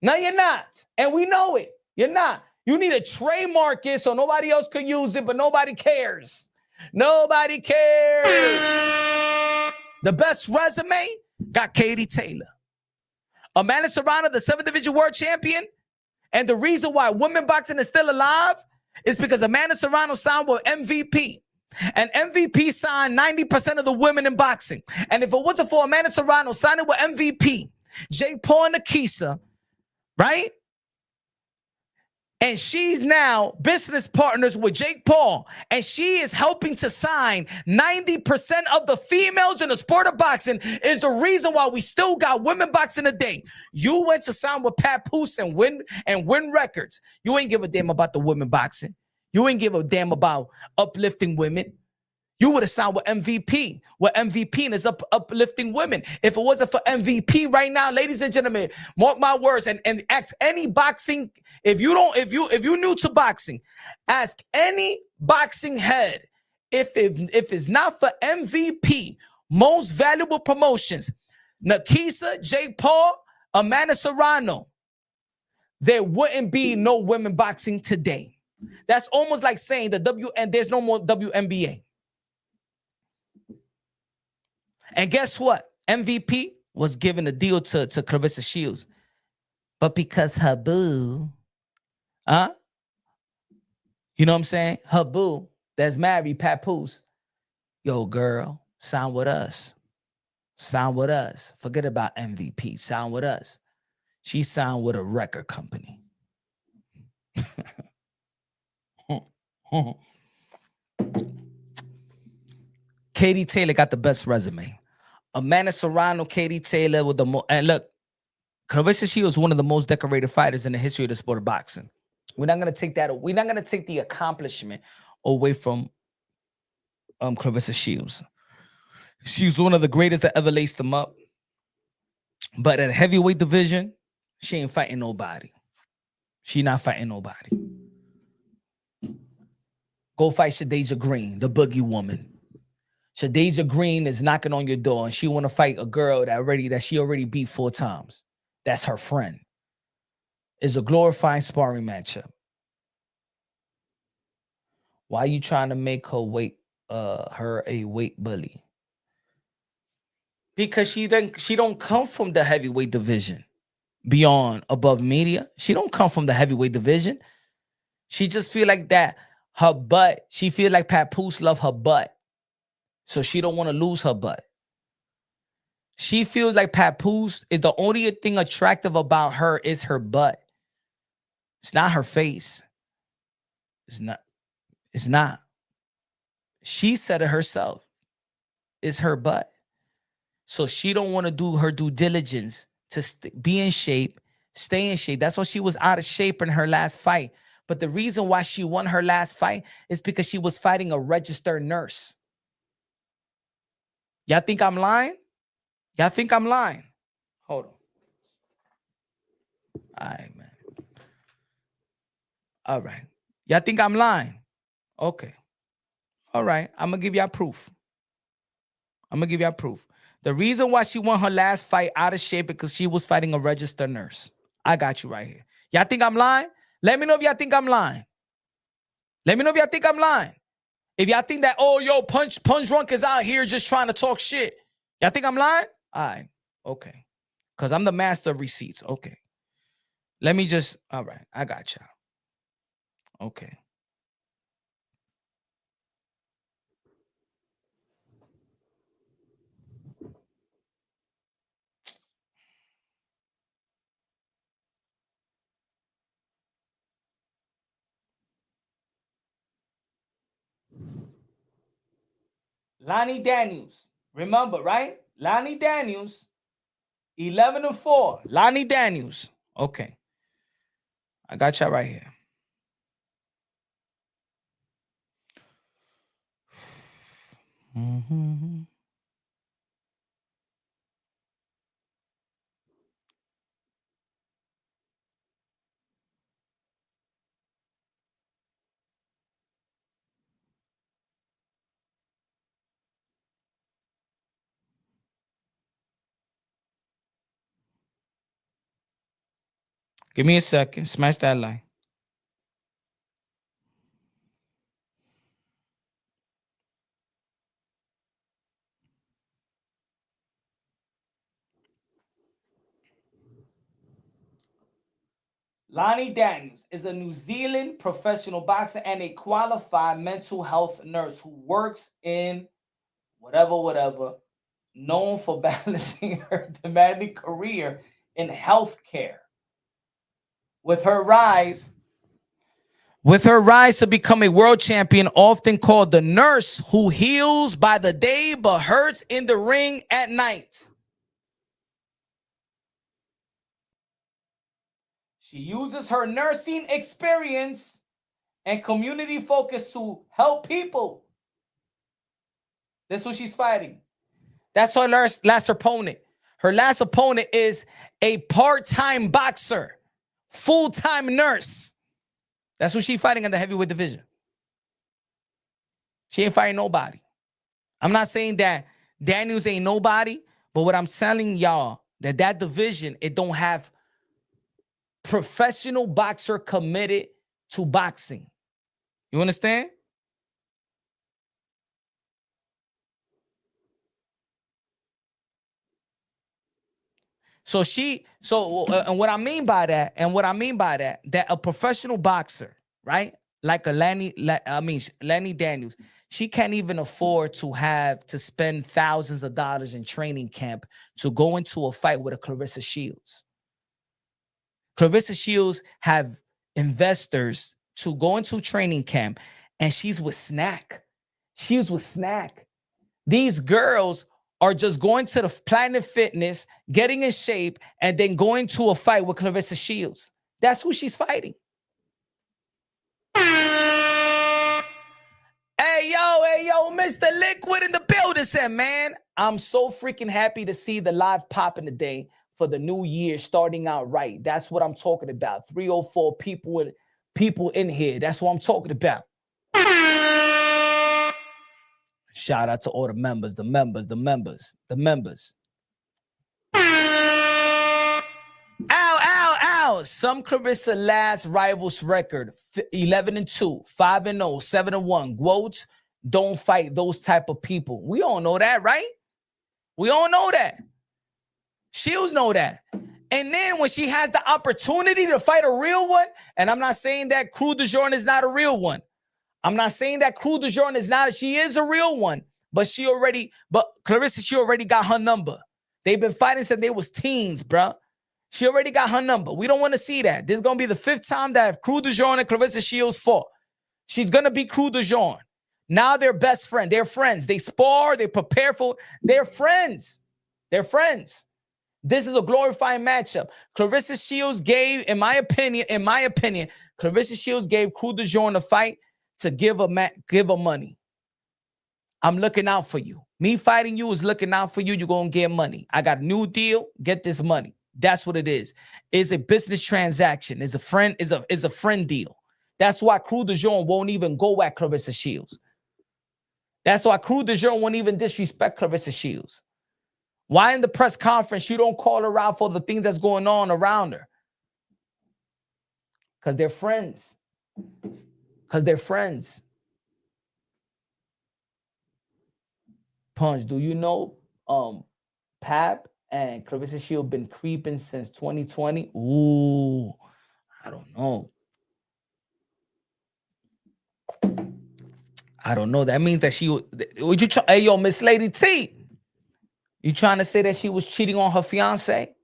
No, you're not. And we know it. You're not. You need to trademark it so nobody else could use it, but nobody cares. Nobody cares. The best resume got Katie Taylor. Amanda Serrano, the 7th Division World Champion. And the reason why women boxing is still alive is because Amanda Serrano signed with MVP. And MVP signed 90% of the women in boxing. And if it wasn't for Amanda Serrano signing with MVP, Jake Paul and Nakisa, right? And she's now business partners with Jake Paul. And she is helping to sign 90% of the females in the sport of boxing is the reason why we still got women boxing today. You went to sign with Papoose and win records. You ain't give a damn about the women boxing. You ain't give a damn about uplifting women. You would have signed with MVP. Where MVP is uplifting women. If it wasn't for MVP right now, ladies and gentlemen, mark my words and ask any boxing. If you're new to boxing, ask any boxing head. If it's not for MVP, most valuable promotions, Nakisa, Jake Paul, Amanda Serrano, there wouldn't be no women boxing today. That's almost like saying there's no more WNBA. And guess what? MVP was given a deal to Claressa Shields. But because her boo, you know what I'm saying? Her boo that's married, Papoose, yo, girl, sign with us. Sign with us. Forget about MVP. Sign with us. She signed with a record company. Katie Taylor got the best resume. Amanda Serrano, Katie Taylor with the most. And look, Claressa Shields is one of the most decorated fighters in the history of the sport of boxing. We're not gonna take that. We're not gonna take the accomplishment away from Claressa Shields. She's one of the greatest that ever laced them up. But at heavyweight division, she ain't fighting nobody. She not fighting nobody. Go fight Shadeja Green, the boogie woman. Shadeja Green is knocking on your door, and she want to fight a girl that she already beat 4 times. That's her friend. It's a glorifying sparring matchup. Why are you trying to make her a weight bully? Because she don't come from the heavyweight division. Beyond above media, she don't come from the heavyweight division. She just feel like that her butt. She feel like Papoose love her butt. So she don't want to lose her butt. She feels like Papoose is the only thing attractive about her is her butt. It's not her face. It's not. She said it herself. It's her butt. So she don't want to do her due diligence to be in shape, stay in shape. That's why she was out of shape in her last fight. But the reason why she won her last fight is because she was fighting a registered nurse. Y'all think I'm lying? Y'all think I'm lying? Hold on. All right, man. All right. Y'all think I'm lying? Okay. All right. I'm going to give y'all proof. The reason why she won her last fight out of shape because she was fighting a registered nurse. I got you right here. Y'all think I'm lying? Let me know if y'all think I'm lying. If y'all think that, oh, yo, Punch Drunk is out here just trying to talk shit. Y'all think I'm lying? All right. Okay. Because I'm the master of receipts. Okay. Let me just, all right. I got y'all. Okay. Lonnie Daniels. Remember, right? Lonnie Daniels. 11-4. Lonnie Daniels. Okay. I got y'all right here. Mm-hmm. Give me a second. Smash that like. Lonnie Daniels is a New Zealand professional boxer and a qualified mental health nurse who works in whatever, known for balancing her demanding career in healthcare. With her rise to become a world champion, often called the nurse who heals by the day but hurts in the ring at night. She uses her nursing experience and community focus to help people. That's who she's fighting. That's her last opponent. Her last opponent is a part-time boxer, full-time nurse. That's who she's fighting in the heavyweight division. She ain't fighting nobody. I'm not saying that Daniels ain't nobody, but what I'm telling y'all, that division, it don't have professional boxer committed to boxing. You understand? And what I mean by that, that a professional boxer, right? Like Lanny Daniels, she can't even afford to spend thousands of dollars in training camp to go into a fight with a Claressa Shields. Claressa Shields have investors to go into training camp and she's with Snack. She was with Snack. These girls are just going to the Planet Fitness, getting in shape, and then going to a fight with Claressa Shields. That's who she's fighting. Hey, yo, Mr. Liquid in the building said, man, I'm so freaking happy to see the live popping today for the new year starting out right. That's what I'm talking about. 304 people in here. That's what I'm talking about. Shout out to all the members. Ow. Some Claressa last rivals record 11-2, 5-0, 7-1. Quotes, don't fight those type of people. We all know that, right? We all know that. Shields know that. And then when she has the opportunity to fight a real one, and I'm not saying that Crew de Jour is not a real one. I'm not saying that Crew de Jour is not. She is a real one, but Claressa, she already got her number. They've been fighting since they was teens, bruh. She already got her number. We don't want to see that. This is going to be the 5th time that Crew de Jour and Claressa Shields fought. She's going to be Crew de Jour. Now they're best friends. They're friends. They spar. They prepare for. They're friends. They're friends. This is a glorifying matchup. Claressa Shields gave, in my opinion, Claressa Shields gave Crew de Jour a fight to give her money. I'm looking out for you. Me fighting you is looking out for you. You're going to get money. I got a new deal. Get this money. That's what it is. It's a business transaction. It's a friend deal. That's why Crew de Jour won't even go at Claressa Shields. That's why Crew de Jour won't even disrespect Claressa Shields. Why in the press conference you don't call her out for the things that's going on around her? Because they're friends. Punch, do you know Pap and Claressa Shields been creeping since 2020? Ooh, I don't know. That means that she would you try? Hey, yo, Miss Lady T, you trying to say that she was cheating on her fiance?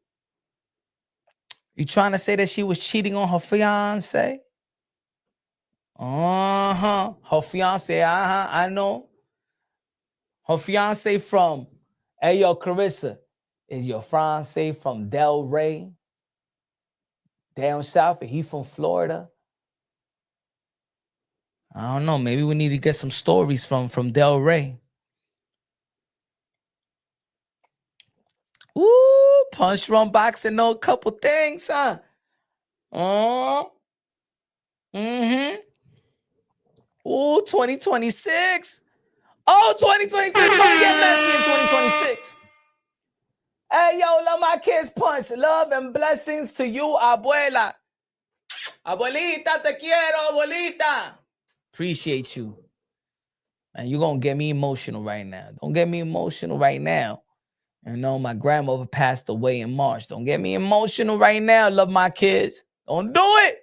You trying to say that she was cheating on her fiance? Her fiance, I know. Her fiance from, hey, yo, Claressa, is your fiance from Del Rey? Down south, and he from Florida? I don't know. Maybe we need to get some stories from Del Rey. Ooh, Punch Run Boxing know a couple things, huh? Ooh, 2026. Oh, 2026. Gonna get messy in 2026. Hey, yo, love my kids, Punch. Love and blessings to you, abuela. Abuelita, te quiero, abuelita. Appreciate you. And you're going to get me emotional right now. Don't get me emotional right now. You know, my grandmother passed away in March. Don't get me emotional right now. Love my kids. Don't do it.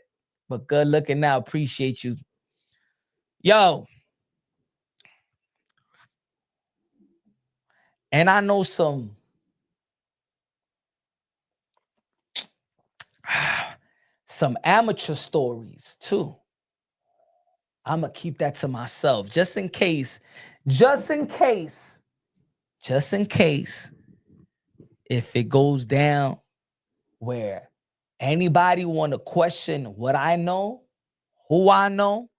But good looking now. Appreciate you. Yo. And I know some amateur stories too. I'm going to keep that to myself just in case, if it goes down where anybody want to question what I know, who I know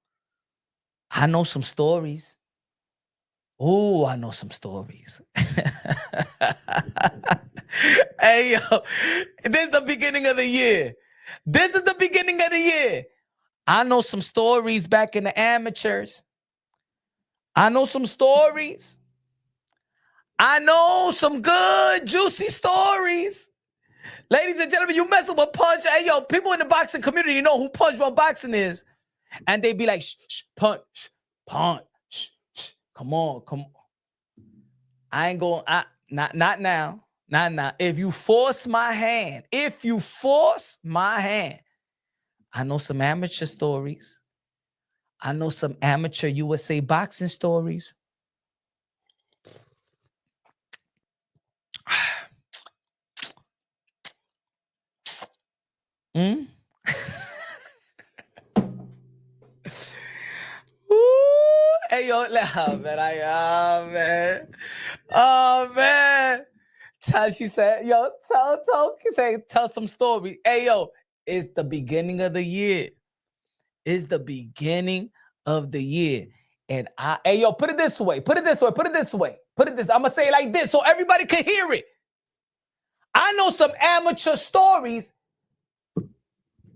some stories. Oh, I know some stories. Hey, yo, this is the beginning of the year. I know some stories back in the amateurs. I know some stories. I know some good, juicy stories. Ladies and gentlemen, you messing with Punch. Hey, yo, people in the boxing community know who Punch Run Boxing is. And they be like, shh, Punch, shh. Come on. I ain't going, not now. If you force my hand, I know some amateur stories. I know some amateur USA boxing stories. Ooh, yo, oh man. She said, yo, tell some story. Hey, yo, it's the beginning of the year. It's the beginning of the year. And hey, yo, put it this way. I'm gonna say it like this so everybody can hear it. I know some amateur stories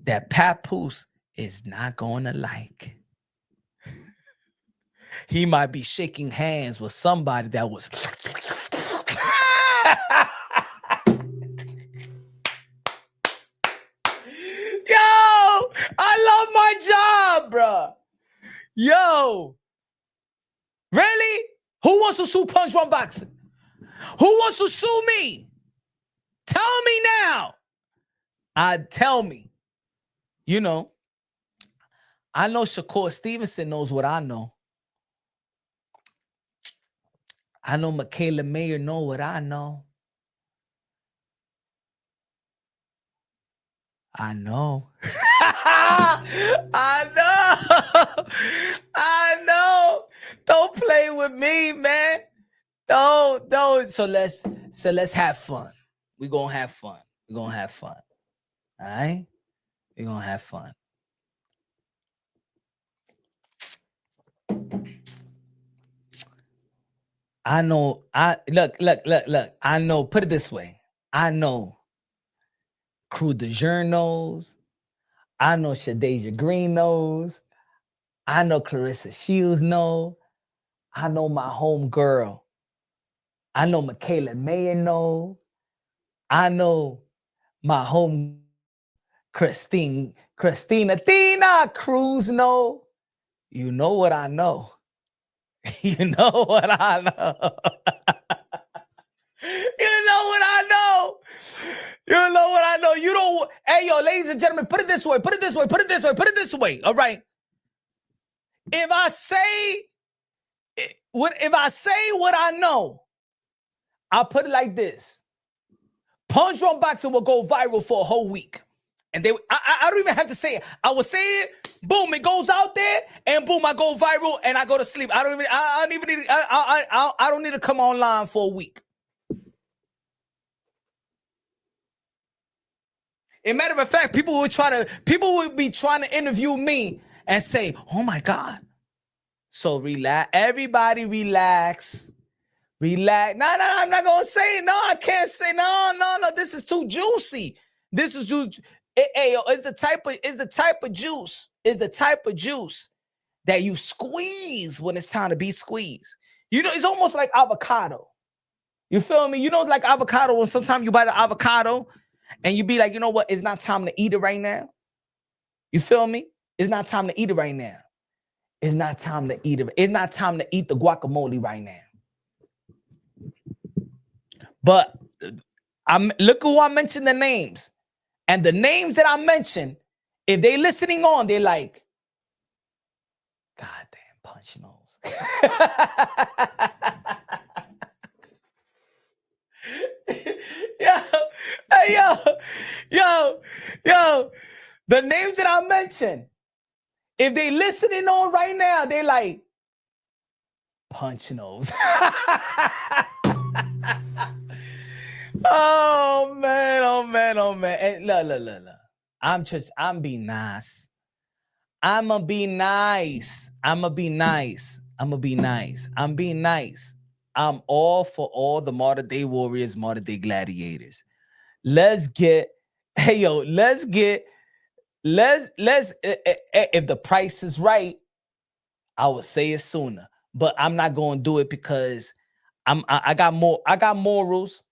that Papoose is not gonna like. He might be shaking hands with somebody that was. Yo, I love my job, bro. Yo, really? Who wants to sue Punch Run Boxing? Who wants to sue me? Tell me now. Tell me. You know, I know Shakur Stevenson knows what I know. I know Michaela Mayer know what I know. I know. I know. Don't play with me, man. Don't. So let's have fun. We're gonna have fun. All right? We're gonna have fun. I know. Look. I know. Put it this way. I know Crew de Jeune knows. I know Shadeja Green knows. I know Claressa Shields know. I know my home girl. I know Michaela Mayer know. I know my home Christina Cruz know. You know what I know. You know what I know. You know what I know. You don't. Hey, yo, ladies and gentlemen, put it this way. All right. If I say what I know, I'll put it like this. Punch Drunk Boxing will go viral for a whole week. And I don't even have to say it. I will say it, boom, it goes out there, and boom, I go viral and I go to sleep. I don't need to come online for a week. As a matter of fact, people would be trying to interview me and say, oh my God. So relax. Everybody relax. No, I'm not gonna say it. No, I can't say no. This is too juicy. This is too. It's the type of juice. It's the type of juice that you squeeze when it's time to be squeezed. You know, it's almost like avocado. You feel me? You know, like avocado. When sometimes you buy the avocado and you be like, you know what? It's not time to eat it right now. You feel me? It's not time to eat it right now. It's not time to eat it. It's not time to eat the guacamole right now. But look who I mentioned the names. And the names that I mentioned, if they listening on, they're like, goddamn Punch knows. Yo. The names that I mentioned, if they listening on right now, they like, Punch knows. Oh man. Hey, look. I'm being nice. I'ma be nice. I'm being nice. I'm all for all the modern day warriors, modern day gladiators. If the price is right, I would say it sooner. But I'm not going to do it because I got morals,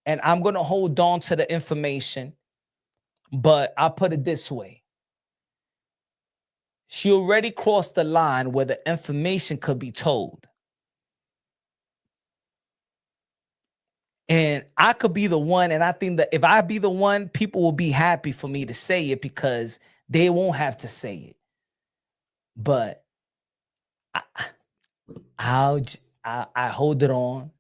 and I'm going to hold on to the information. But I'll put it this way. She already crossed the line where the information could be told. And I could be the one, and I think that if I be the one, people will be happy for me to say it because they won't have to say it. But I hold it on.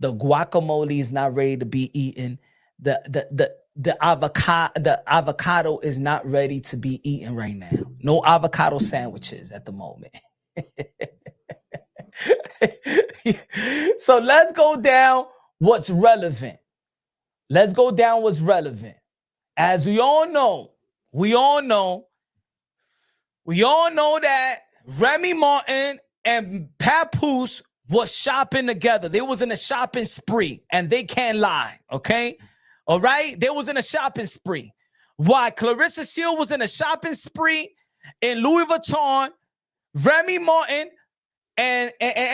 The guacamole is not ready to be eaten. The avocado is not ready to be eaten right now. No avocado sandwiches at the moment. So let's go down what's relevant. Let's go down what's relevant. As we all know that Remy Martin and Papoose was shopping together. They was in a shopping spree, and they can't lie, okay? All right? They was in a shopping spree. Why? Claressa Shields was in a shopping spree in Louis Vuitton, Remy Martin, and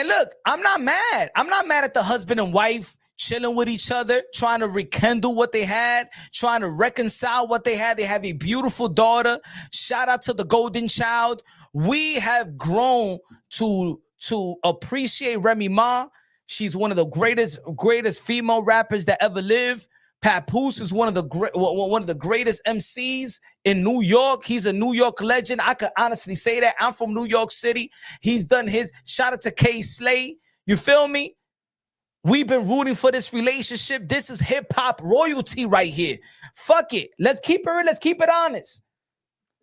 look, I'm not mad. I'm not mad at the husband and wife chilling with each other, trying to rekindle what they had, trying to reconcile what they had. They have a beautiful daughter. Shout out to the golden child. We have grown to appreciate Remy Ma. She's one of the greatest female rappers that ever lived. Papoose is one of the greatest MCs in New York. He's a New York legend. I could honestly say that. I'm from New York City. He's done his. Shout out to K Slay. You feel me? We've been rooting for this relationship. This is hip hop royalty right here. Fuck it. Let's keep it real. Let's keep it honest.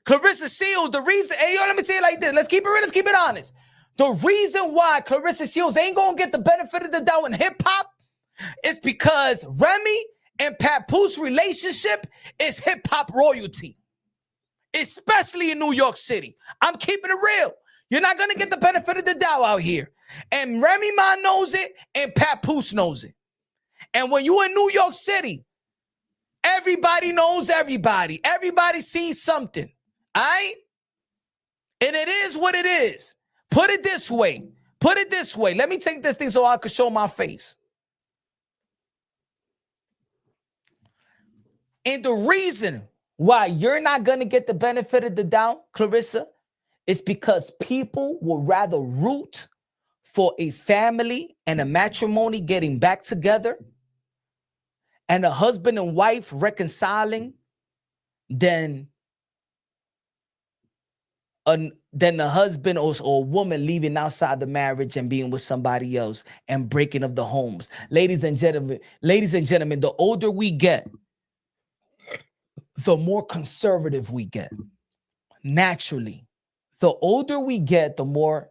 Claressa Shields, the reason, hey, yo, let me tell you like this. Let's keep it real. Let's keep it honest. The reason why Claressa Shields ain't going to get the benefit of the doubt in hip hop is because Remy and Papoose relationship is hip hop royalty, especially in New York City. I'm keeping it real. You're not going to get the benefit of the doubt out here. And Remy Ma knows it, and Papoose knows it. And when you in New York City, everybody knows everybody. Everybody sees something. All right? And it is what it is. Put it this way. Put it this way. Let me take this thing so I can show my face. And the reason why you're not going to get the benefit of the doubt, Claressa, is because people will rather root for a family and a matrimony getting back together and a husband and wife reconciling than a husband or a woman leaving outside the marriage and being with somebody else and breaking of the homes. Ladies and gentlemen, the older we get, the more conservative we get. Naturally, the older we get, the more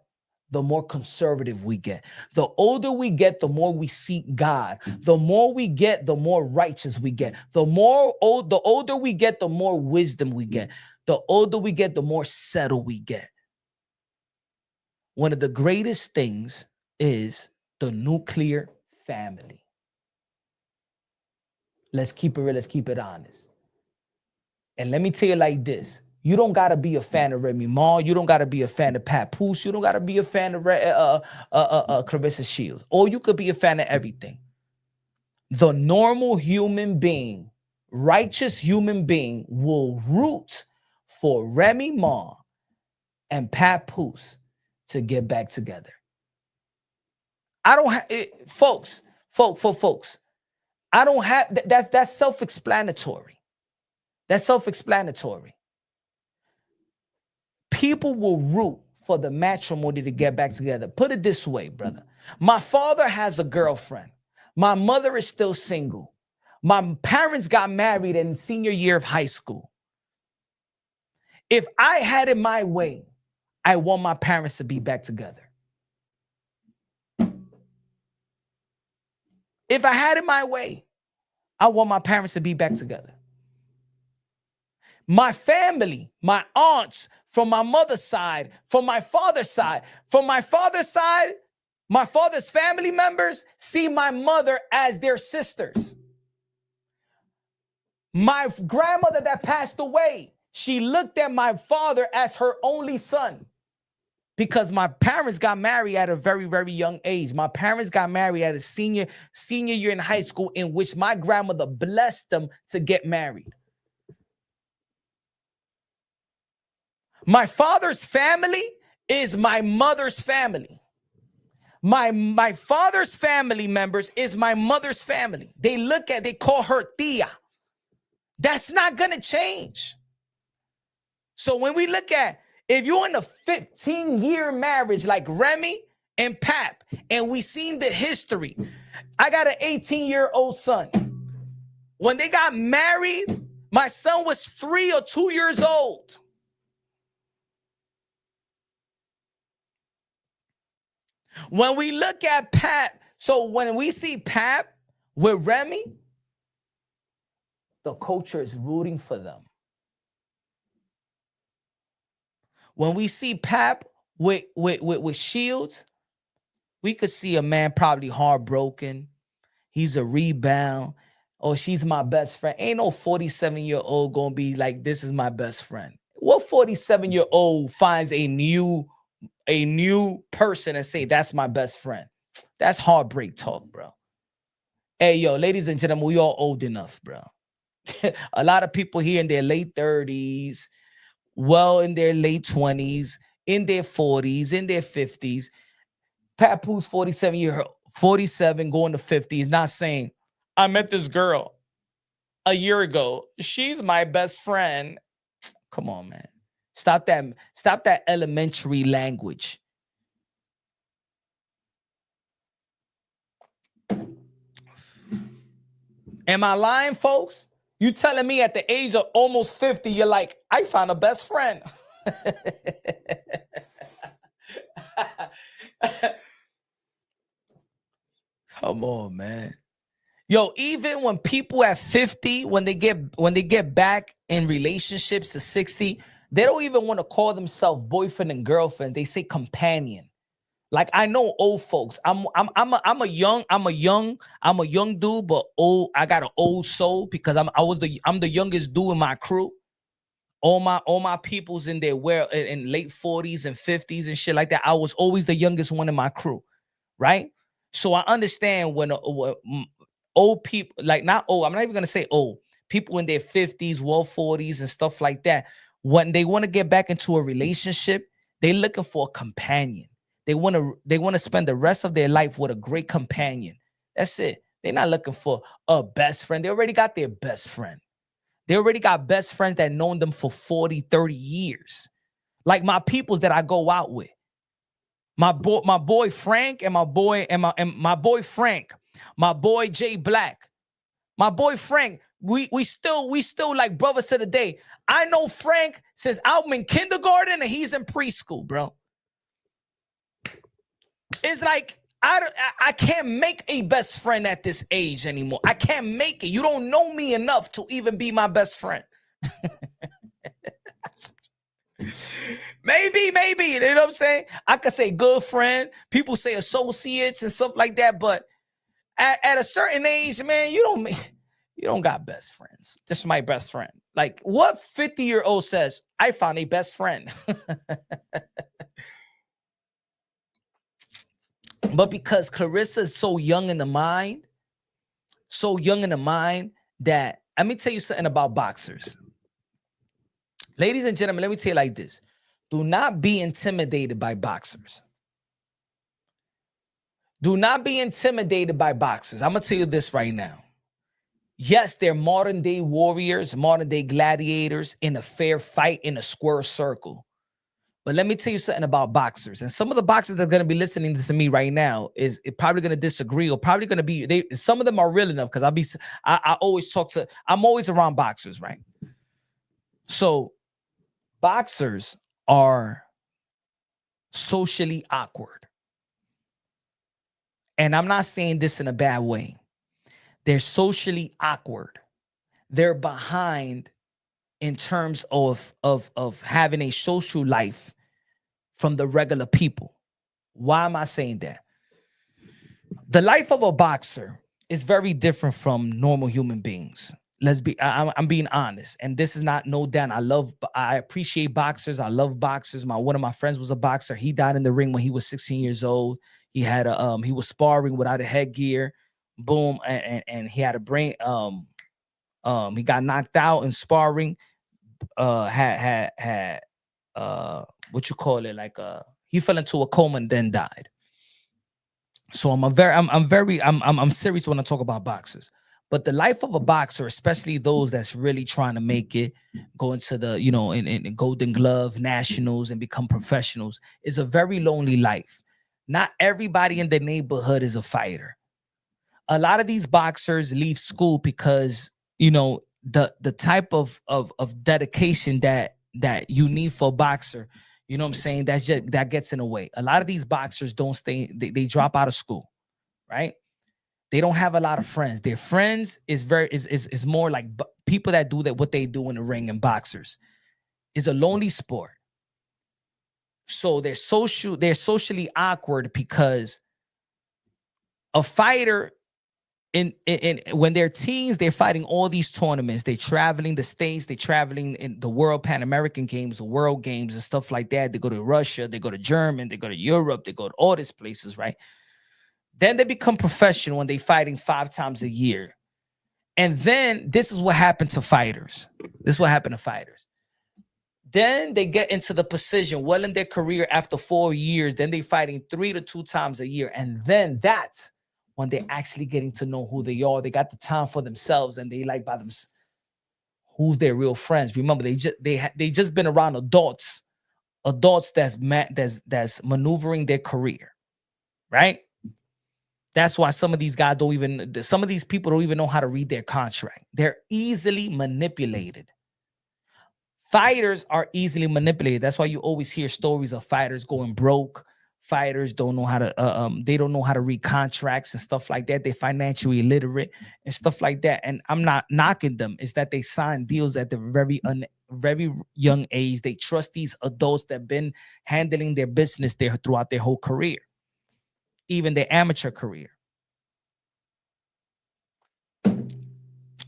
conservative we get. The older we get, the more we seek God. The more we get, the more righteous we get. The older we get, the more wisdom we get. The older we get, the more settled we get. One of the greatest things is the nuclear family. Let's keep it real. Let's keep it honest. And let me tell you like this. You don't got to be a fan of Remy Ma. You don't got to be a fan of Papoose. You don't got to be a fan of Claressa Shields. Or you could be a fan of everything. The normal human being, righteous human being, will root for Remy Ma and Papoose to get back together. I don't have folks. I don't have that's self-explanatory. That's self-explanatory. People will root for the matrimony to get back together. Put it this way, brother. My father has a girlfriend. My mother is still single. My parents got married in senior year of high school. If I had it my way, I want my parents to be back together. If I had it my way, I want my parents to be back together. My family, my aunts, from my mother's side, from my father's side, my father's family members see my mother as their sisters. My grandmother that passed away, she looked at my father as her only son because my parents got married at a very, very young age. My parents got married at a senior year in high school, in which my grandmother blessed them to get married. My father's family is my mother's family. My father's family members is my mother's family. They call her tia. That's not going to change. So when we look at, if you're in a 15-year marriage like Remy and Pap, and we seen the history, I got an 18-year-old son. When they got married, my son was 3 or 2 years old. When we look at Pap, so when we see Pap with Remy, the culture is rooting for them. When we see Pap with Shields, we could see a man probably heartbroken. He's a rebound. Or she's my best friend. Ain't no 47-year-old gonna be like, this is my best friend. What 47-year-old finds a new person and say, that's my best friend? That's heartbreak talk, bro. Hey, yo, ladies and gentlemen, we all old enough, bro. A lot of people here in their late 30s, well, in their late 20s, in their 40s, in their 50s. Papoose, 47 going to 50 is not saying, I met this girl a year ago. She's my best friend. Come on, man. Stop that elementary language. Am I lying, folks? You telling me at the age of almost 50, you're like, I found a best friend. Come on, man. Yo, even when people at 50, when they get back in relationships to 60, they don't even want to call themselves boyfriend and girlfriend. They say companion. Like, I know old folks. I'm a young dude, but old. I got an old soul because I'm the youngest dude in my crew. All my peoples in their in late 40s and 50s and shit like that. I was always the youngest one in my crew, right? So I understand when old people, like, not old, I'm not even gonna say old, people in their 50s, well, 40s and stuff like that, when they want to get back into a relationship, they're looking for a companion. They want to spend the rest of their life with a great companion. That's it. They're not looking for a best friend. They already got their best friend. They already got best friends that known them for 40, 30 years. Like my peoples that I go out with. My boy Frank and my boy Frank, my boy Jay Black, my boy Frank. We still like brothers to the day. I know Frank since I'm in kindergarten and he's in preschool, bro. It's like I can't make a best friend at this age anymore. I can't make it. You don't know me enough to even be my best friend. Maybe, you know what I'm saying? I could say good friend. People say associates and stuff like that, but at a certain age, man, you don't got best friends. This is my best friend. Like, what 50-year-old says, I found a best friend? But because Claressa is so young in the mind, that, let me tell you something about boxers. Ladies and gentlemen, let me tell you like this. Do not be intimidated by boxers. Do not be intimidated by boxers. I'm going to tell you this right now. Yes, they're modern day warriors, modern day gladiators in a fair fight in a square circle. But let me tell you something about boxers. And some of the boxers that are going to be listening to me right now is probably going to disagree, or probably going to be, some of them are real enough because I'm always around boxers, right? So boxers are socially awkward. And I'm not saying this in a bad way. They're socially awkward. They're behind in terms of having a social life from the regular people. Why am I saying that? The life of a boxer is very different from normal human beings. I'm being honest, and this is not no doubt. I appreciate boxers. I love boxers. One of my friends was a boxer. He died in the ring when he was 16 years old. He had he was sparring without a headgear. Boom, and he had a brain. He got knocked out in sparring. Had what you call it, like he fell into a coma and then died. So I'm serious when I talk about boxers. But the life of a boxer, especially those that's really trying to make it, go into the, in Golden Glove, nationals, and become professionals, is a very lonely life. Not everybody in the neighborhood is a fighter. A lot of these boxers leave school because, the type of dedication that you need for a boxer. You know what I'm saying? That gets in the way. A lot of these boxers don't stay, they drop out of school, right? They don't have a lot of friends. Their friends is more like people that do that what they do in the ring, and boxers is a lonely sport. So they're socially awkward because a fighter in when they're teens, they're fighting all these tournaments. They're traveling the states, they're traveling in the world Pan American games, the world games and stuff like that. They go to Russia, they go to Germany, they go to Europe, they go to all these places, right? Then they become professional when they're fighting 5 times a year. And then this is what happened to fighters. This is what happened to fighters. Then they get into the position well in their career after 4 years. Then they fighting 3 to 2 times a year. And then that's when they're actually getting to know who they are. They got the time for themselves, and they like by themselves who's their real friends. Remember, they just been around adults that's maneuvering their career, right? That's why some of these people don't even know how to read their contract. They're easily manipulated. Fighters are easily manipulated. That's why you always hear stories of fighters going broke. Fighters don't know how to they don't know how to read contracts and stuff like that. They're financially illiterate and stuff like that. And I'm not knocking them. It's that they sign deals at the very young age. They trust these adults that have been handling their business there throughout their whole career, even their amateur career.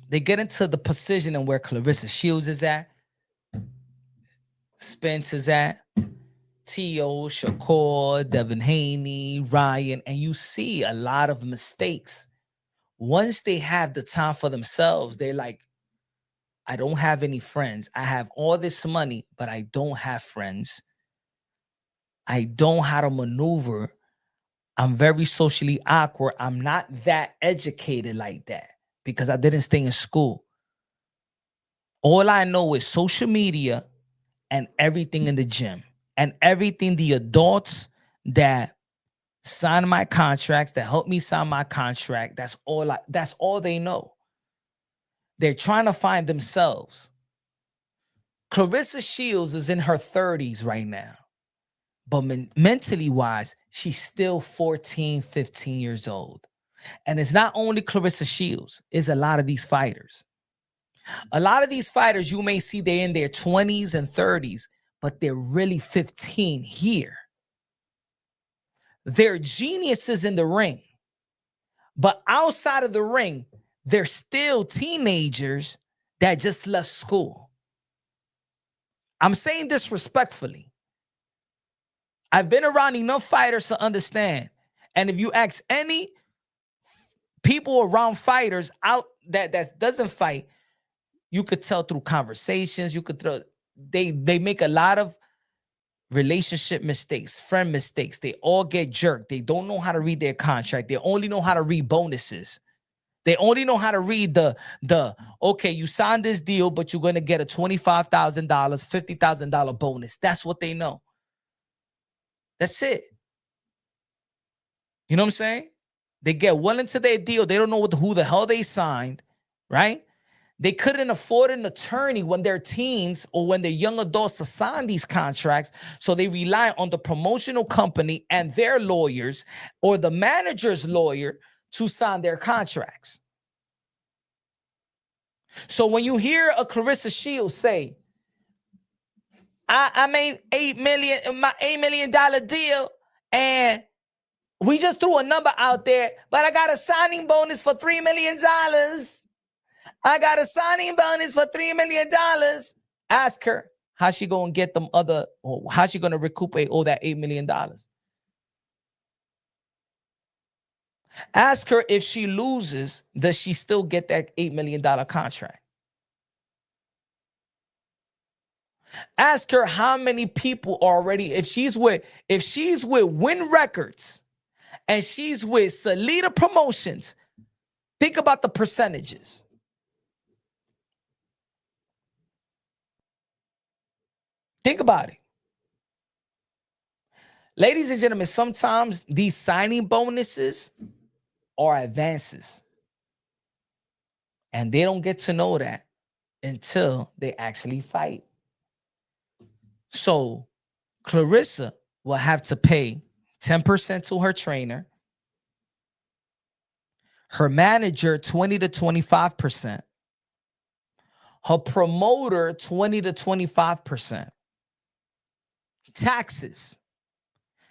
They get into the position and where Claressa Shields is at, Spence is at, T.O., Shakur, Devin Haney, Ryan, and you see a lot of mistakes. Once they have the time for themselves, they're like, I don't have any friends. I have all this money, but I don't have friends. I don't know how to maneuver. I'm very socially awkward. I'm not that educated like that because I didn't stay in school. All I know is social media and everything in the gym and everything the adults that sign my contracts, that help me sign my contract, that's all they know. They're trying to find themselves. Claressa Shields is in her 30s right now. But mentally wise, she's still 14, 15 years old. And it's not only Claressa Shields, it's a lot of these fighters. A lot of these fighters, you may see they're in their 20s and 30s, but they're really 15 here. They're geniuses in the ring. But outside of the ring, they're still teenagers that just left school. I'm saying this respectfully. I've been around enough fighters to understand. And if you ask any people around fighters out that doesn't fight, you could tell through conversations. You could tell they make a lot of relationship mistakes, friend mistakes. They all get jerked. They don't know how to read their contract. They only know how to read bonuses. They only know how to read the okay, you signed this deal, but you're going to get a $25,000, $50,000 bonus. That's what they know. That's it. You know what I'm saying? They get well into their deal. They don't know who the hell they signed, right? They couldn't afford an attorney when they're teens or when they're young adults to sign these contracts. So they rely on the promotional company and their lawyers or the manager's lawyer to sign their contracts. So when you hear a Claressa Shields say, I made my $8 million deal, and we just threw a number out there, but I got a signing bonus for $3 million. I got a signing bonus for $3 million. Ask her how she gonna get them how she gonna recuperate all that $8 million. Ask her if she loses, does she still get that $8 million contract? Ask her how many people already, if she's with Win Records and she's with Salida Promotions, think about the percentages. Think about it. Ladies and gentlemen, sometimes these signing bonuses are advances. And they don't get to know that until they actually fight. So Claressa will have to pay 10% to her trainer, her manager 20 to 25%, her promoter 20 to 25%. Taxes.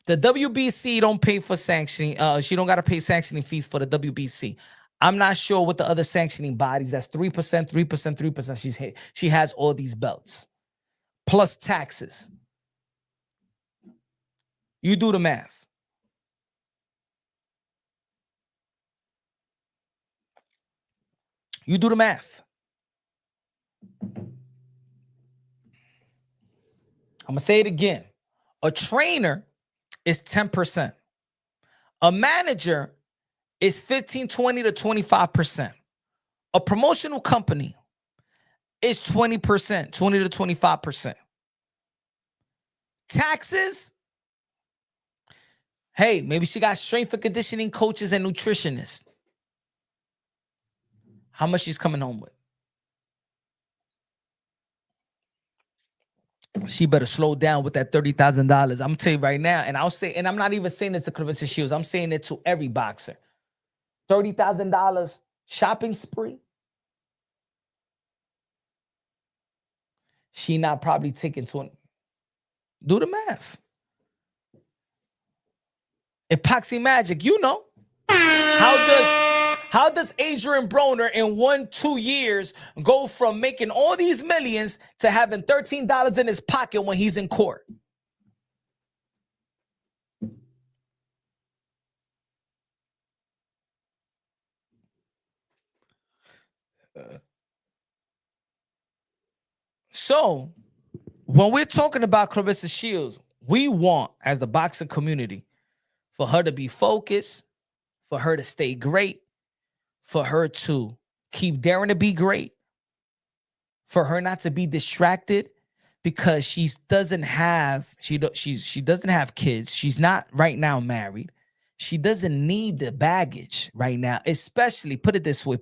The WBC don't pay for sanctioning. She don't got to pay sanctioning fees for the WBC. I'm not sure what the other sanctioning bodies. That's 3%, 3%, 3%. She has all these belts. Plus taxes. You do the math. You do the math. I'm going to say it again. A trainer is 10%. A manager is 15, 20 to 25%. A promotional company is 20%, 20 to 25%. Taxes, hey, maybe she got strength and conditioning coaches and nutritionists. How much she's coming home with? She better slow down with that $30,000. I'm gonna tell you right now, and I'll say, and I'm not even saying it to Claressa Shields. I'm saying it to every boxer. $30,000 shopping spree. She not probably taking 20. Do the math. Epoxy Magic, you know. How does Adrian Broner in 1-2 years go from making all these millions to having $13 in his pocket when he's in court? So when we're talking about Claressa Shields, we want, as the boxing community, for her to be focused, for her to stay great, for her to keep daring to be great, for her not to be distracted because she doesn't have kids. She's not right now married. She doesn't need the baggage right now, especially put it this way.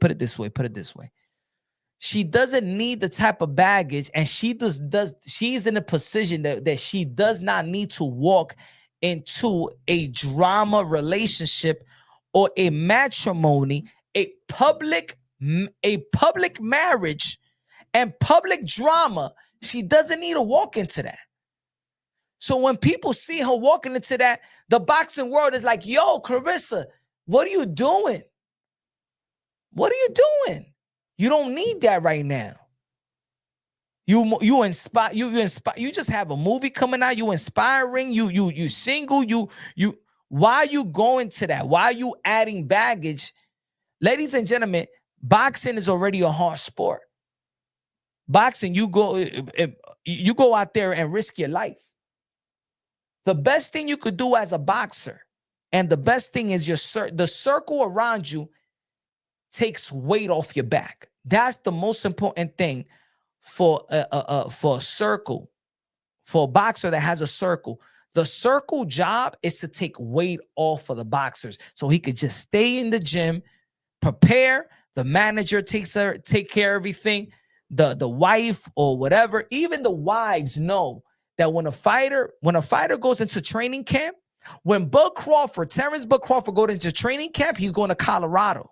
She doesn't need the type of baggage, and she's in a position that she does not need to walk into a drama relationship or a matrimony, a public marriage and public drama. She doesn't need to walk into that. So when people see her walking into that, the boxing world is like, yo, Claressa, what are you doing? What are you doing? You don't need that right now. You inspire. You just have a movie coming out. You inspiring. You single. You. Why are you going to that? Why are you adding baggage? Ladies and gentlemen, boxing is already a hard sport. Boxing, you go out there and risk your life. The best thing you could do as a boxer, and the best thing is the circle around you takes weight off your back. That's the most important thing for a circle, for a boxer that has a circle. The circle job is to take weight off of the boxers so he could just stay in the gym, prepare. The manager take care of everything. The wife or whatever, even the wives know that when a fighter goes into training camp, when Terrence Bud Crawford goes into training camp, he's going to Colorado.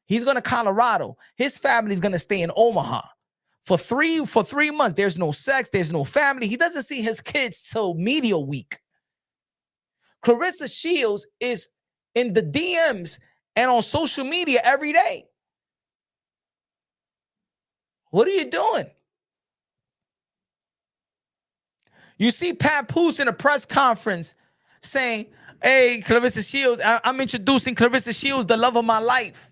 His family's going to stay in Omaha for 3 months. There's no sex. There's no family. He doesn't see his kids till media week. Claressa Shields is in the DMs and on social media every day. What are you doing? You see Papoose in a press conference saying, hey, Claressa Shields, I'm introducing Claressa Shields, the love of my life.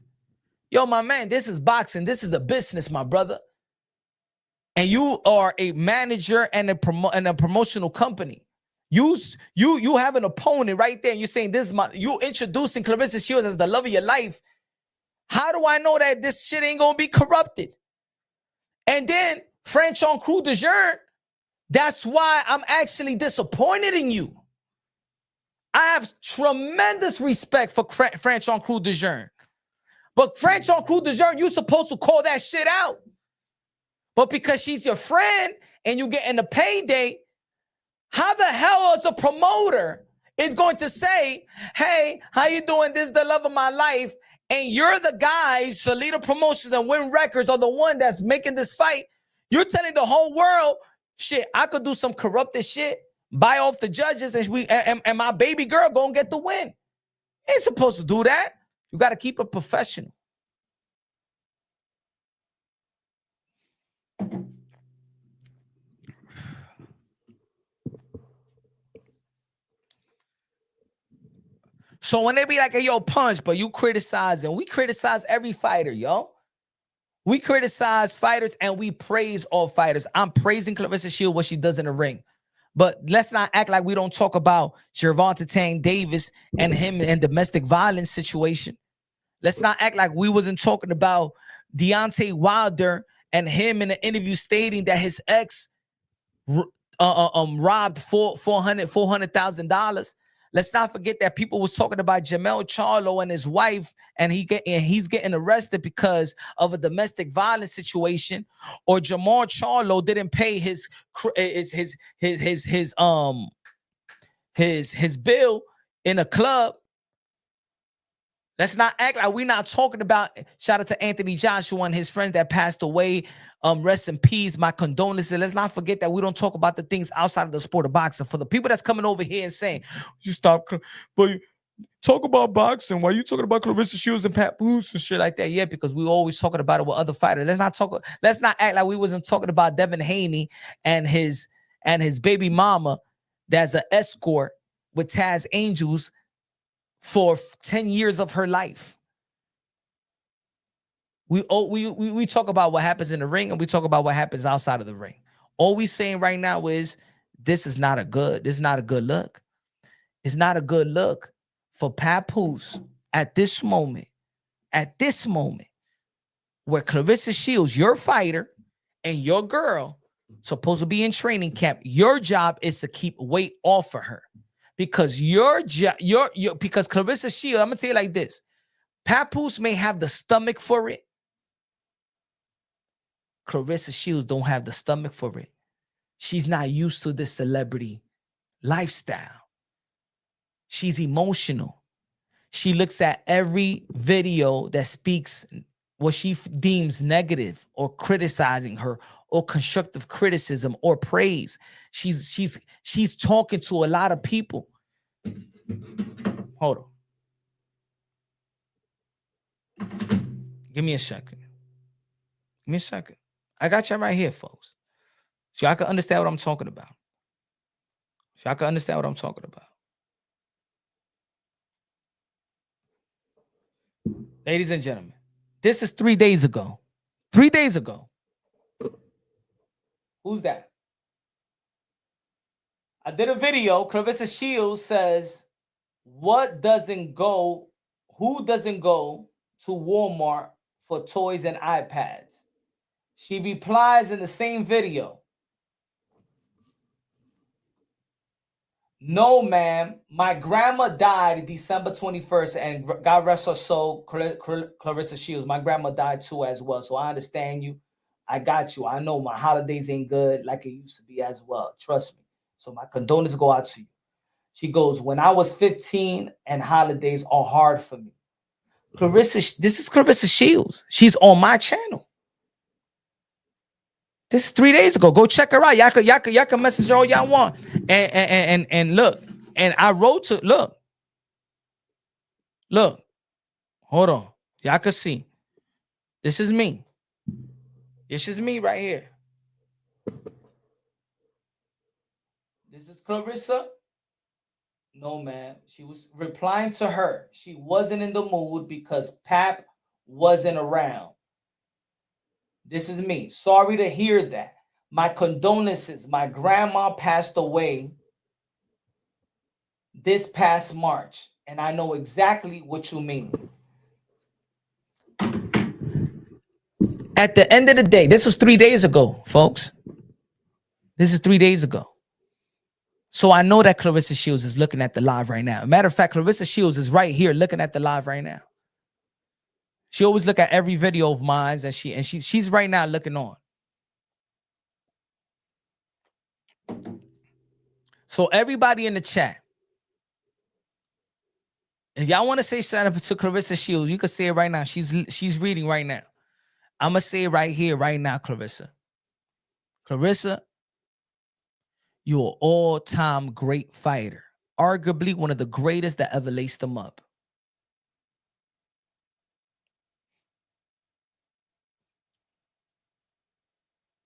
Yo, my man, this is boxing. This is a business, my brother. And you are a manager and a promotional company. You have an opponent right there. And you're saying you introducing Claressa Shields as the love of your life. How do I know that this shit ain't gonna be corrupted? And then Franchon Crew de Jean, that's why I'm actually disappointed in you. I have tremendous respect for Franchon Crew de Jean. But Franchon Crew de Jean, you're supposed to call that shit out. But because she's your friend and you getting a payday, How the hell is a promoter is going to say, hey, how you doing? This is the love of my life. And you're the guys, Salida Promotions and Win Records are the one that's making this fight. You're telling the whole world, shit, I could do some corrupted shit, buy off the judges, and my baby girl gonna get the win. Ain't supposed to do that. You got to keep it professional. So when they be like, hey, yo, Punch, but you criticize, and we criticize every fighter, yo. We criticize fighters and we praise all fighters. I'm praising Claressa Shields, what she does in the ring. But let's not act like we don't talk about Gervonta Tank Davis and him and domestic violence situation. Let's not act like we wasn't talking about Deontay Wilder and him in an interview stating that his ex robbed $400,000. Let's not forget that people was talking about Jamel Charlo and his wife, and he's getting arrested because of a domestic violence situation, or Jamal Charlo didn't pay his bill in a club. Let's not act like we're not talking about. Shout out to Anthony Joshua and his friends that passed away. Rest in peace. My condolences. Let's not forget that we don't talk about the things outside of the sport of boxing. For the people that's coming over here and saying, you stop, but you talk about boxing. Why are you talking about Claressa Shields and Papoose and shit like that? Yeah, because we always talking about it with other fighters. Let's not act like we wasn't talking about Devin Haney and his baby mama that's an escort with Taz Angels for 10 years of her life. We talk about what happens in the ring, and we talk about what happens outside of the ring. All we saying right now is this is not a good look. It's not a good look for Papoose at this moment, where Claressa Shields, your fighter, and your girl supposed to be in training camp. Your job is to keep weight off of her. Because because Claressa Shields, I'm gonna tell you like this: Papoose may have the stomach for it. Claressa Shields don't have the stomach for it. She's not used to this celebrity lifestyle. She's emotional. She looks at every video that speaks what she deems negative or criticizing her or constructive criticism or praise. She's talking to a lot of people. Hold on. Give me a second. I got you right here, folks. So y'all can understand what I'm talking about. Ladies and gentlemen, this is 3 days ago. 3 days ago. Who's that? I did a video. Claressa Shields says, who doesn't go to Walmart for toys and iPads? She replies in the same video, no, ma'am. My grandma died December 21st, and God rest her soul, Claressa Shields. My grandma died too as well, so I understand you. I got you. I know my holidays ain't good like it used to be as well. Trust me. So my condolences go out to you. She goes, when I was 15 and holidays are hard for me. This is Claressa Shields. She's on my channel. This is 3 days ago. Go check her out. Y'all can message her all y'all want. And look. And I wrote to look. Hold on. Y'all can see. This is me. This is me right here. This is Claressa. No, man. She was replying to her. She wasn't in the mood because Pap wasn't around. This is me. Sorry to hear that. My condolences. My grandma passed away this past March, and I know exactly what you mean. At the end of the day, this was 3 days ago, folks. This is 3 days ago. So I know that Claressa Shields is looking at the live right now. Matter of fact, Claressa Shields is right here looking at the live right now. She always look at every video of mine, and she's right now looking on. So everybody in the chat, if y'all want to say something to Claressa Shields, you can say it right now. She's reading right now. I'm going to say it right here, right now, Claressa. Claressa, you're an all-time great fighter. Arguably one of the greatest that ever laced them up.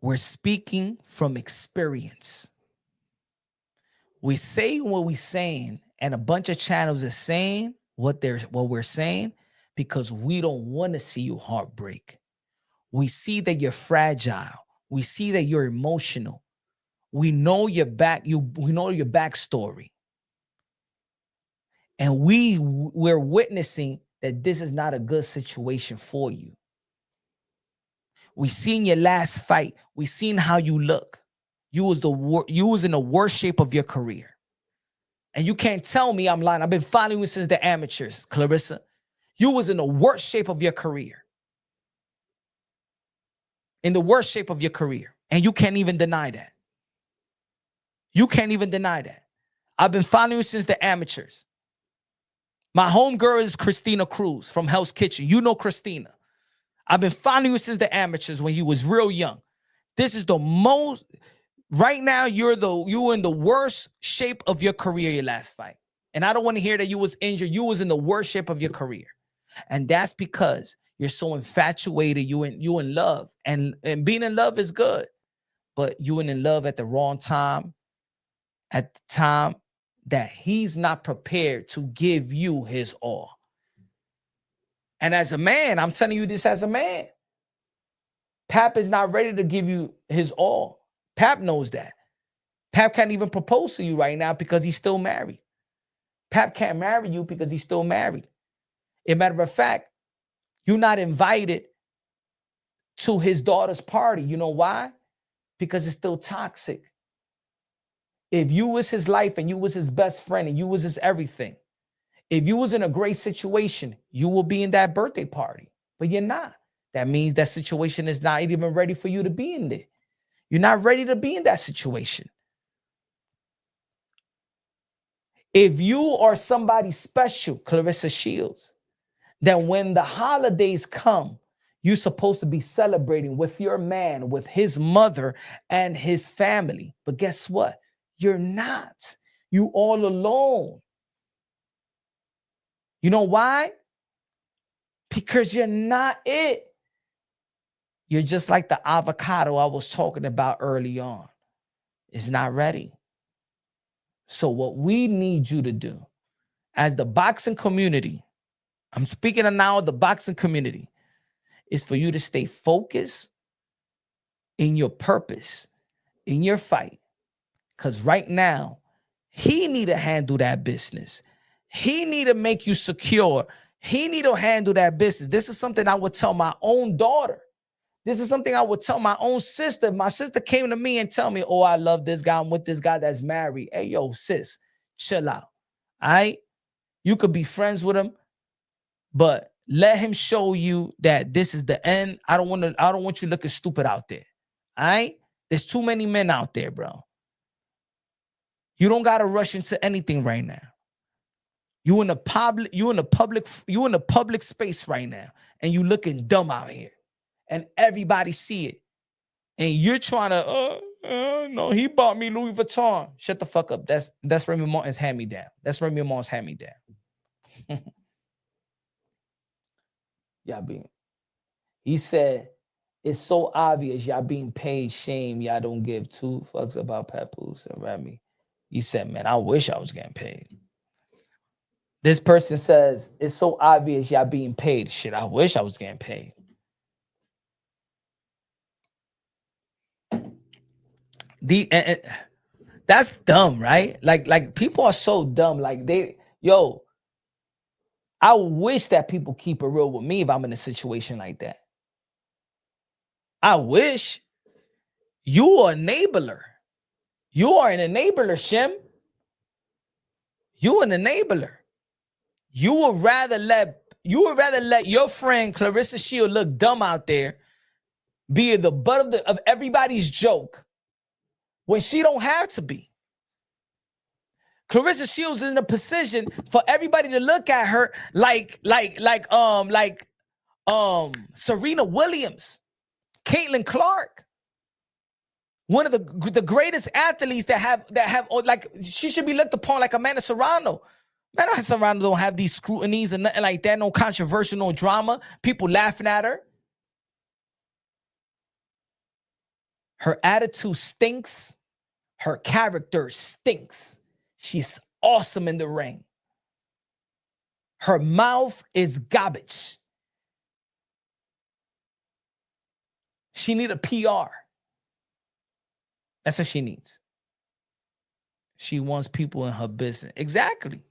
We're speaking from experience. We say what we're saying, and a bunch of channels are saying what we're saying because we don't want to see you heartbreak. We see that you're fragile. We see that you're emotional. We know your backstory. And we're witnessing that this is not a good situation for you. We seen your last fight. We seen how you look. You was in the worst shape of your career. And you can't tell me I'm lying. I've been following you since the amateurs, Claressa. You was in the worst shape of your career. In the worst shape of your career. And you can't even deny that. You can't even deny that. I've been following you since the amateurs. My homegirl is Christina Cruz from Hell's Kitchen. You know Christina. I've been following you since the amateurs when you was real young. This is the most... Right now, you in the worst shape of your career, your last fight. And I don't want to hear that you was injured. You was in the worst shape of your career. And that's because you're so infatuated. You in love. And being in love is good. But you in love at the wrong time. At the time that he's not prepared to give you his all. And as a man, I'm telling you this as a man. Pap is not ready to give you his all. Pap knows that. Pap can't even propose to you right now because he's still married. Pap can't marry you because he's still married. As a matter of fact, you're not invited to his daughter's party. You know why? Because it's still toxic. If you was his life and you was his best friend and you was his everything, if you was in a great situation, you will be in that birthday party, but you're not. That means that situation is not even ready for you to be in there. You're not ready to be in that situation. If you are somebody special, Claressa Shields, then when the holidays come, you're supposed to be celebrating with your man, with his mother and his family. But guess what? You're not. You all alone. You know why? Because you're not it. You're just like the avocado I was talking about early on. It's not ready. So what we need you to do as the boxing community, I'm speaking of now the boxing community, is for you to stay focused in your purpose, in your fight. Because right now, he need to handle that business. He need to make you secure. He need to handle that business. This is something I would tell my own daughter. This is something I would tell my own sister. If my sister came to me and tell me, oh, I love this guy. I'm with this guy that's married. Hey, yo, sis, chill out. All right? You could be friends with him, but let him show you that this is the end. I don't want you looking stupid out there. All right? There's too many men out there, bro. You don't got to rush into anything right now. You in a public space right now, and you looking dumb out here. And everybody see it. And you're trying to, no, he bought me Louis Vuitton. Shut the fuck up. That's Remy Martin's hand-me-down. That's Remy Martin's hand-me-down. He said, it's so obvious y'all being paid shame. Y'all don't give two fucks about Papoose and Remy. He said, man, I wish I was getting paid. This person says, it's so obvious y'all being paid. Shit, I wish I was getting paid. That's dumb, right? Like people are so dumb. Like I wish that people keep it real with me if I'm in a situation like that. I wish. You are an enabler. You are an enabler, Shem. You an enabler. You would rather let your friend Claressa Shields look dumb out there, be the butt of everybody's joke, when she don't have to be. Claressa Shields is in a position for everybody to look at her like Serena Williams, Caitlin Clark, one of the greatest athletes that have like, she should be looked upon like Amanda Serrano. Amanda Serrano don't have these scrutinies and nothing like that, no controversial, no drama, people laughing at her. Her attitude stinks. Her character stinks. She's awesome in the ring. Her mouth is garbage. She need a PR. That's what she needs. She wants people in her business. Exactly.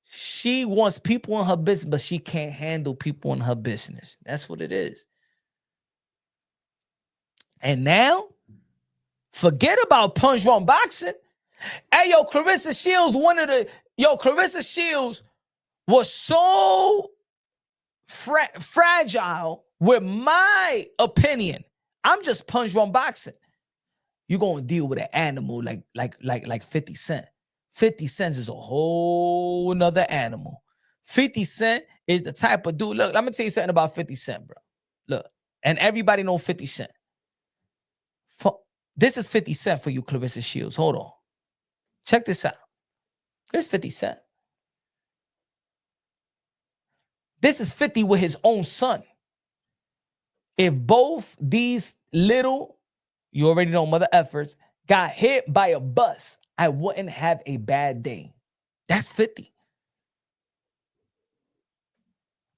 She wants people in her business, but she can't handle people in her business. That's what it is. And now, forget about punch wrong boxing. Hey, yo, Claressa Shields, Claressa Shields was so fragile with my opinion. I'm just punch wrong boxing. You're gonna deal with an animal like 50 Cent. 50 Cent is a whole nother animal. 50 Cent is the type of dude. Look, let me tell you something about 50 Cent, bro. Look, and everybody know 50 Cent. This is 50 Cent for you, Claressa Shields. Hold on. Check this out. This is 50 Cent. This is 50 with his own son. If both these little, you already know, mother effers, got hit by a bus, I wouldn't have a bad day. That's 50.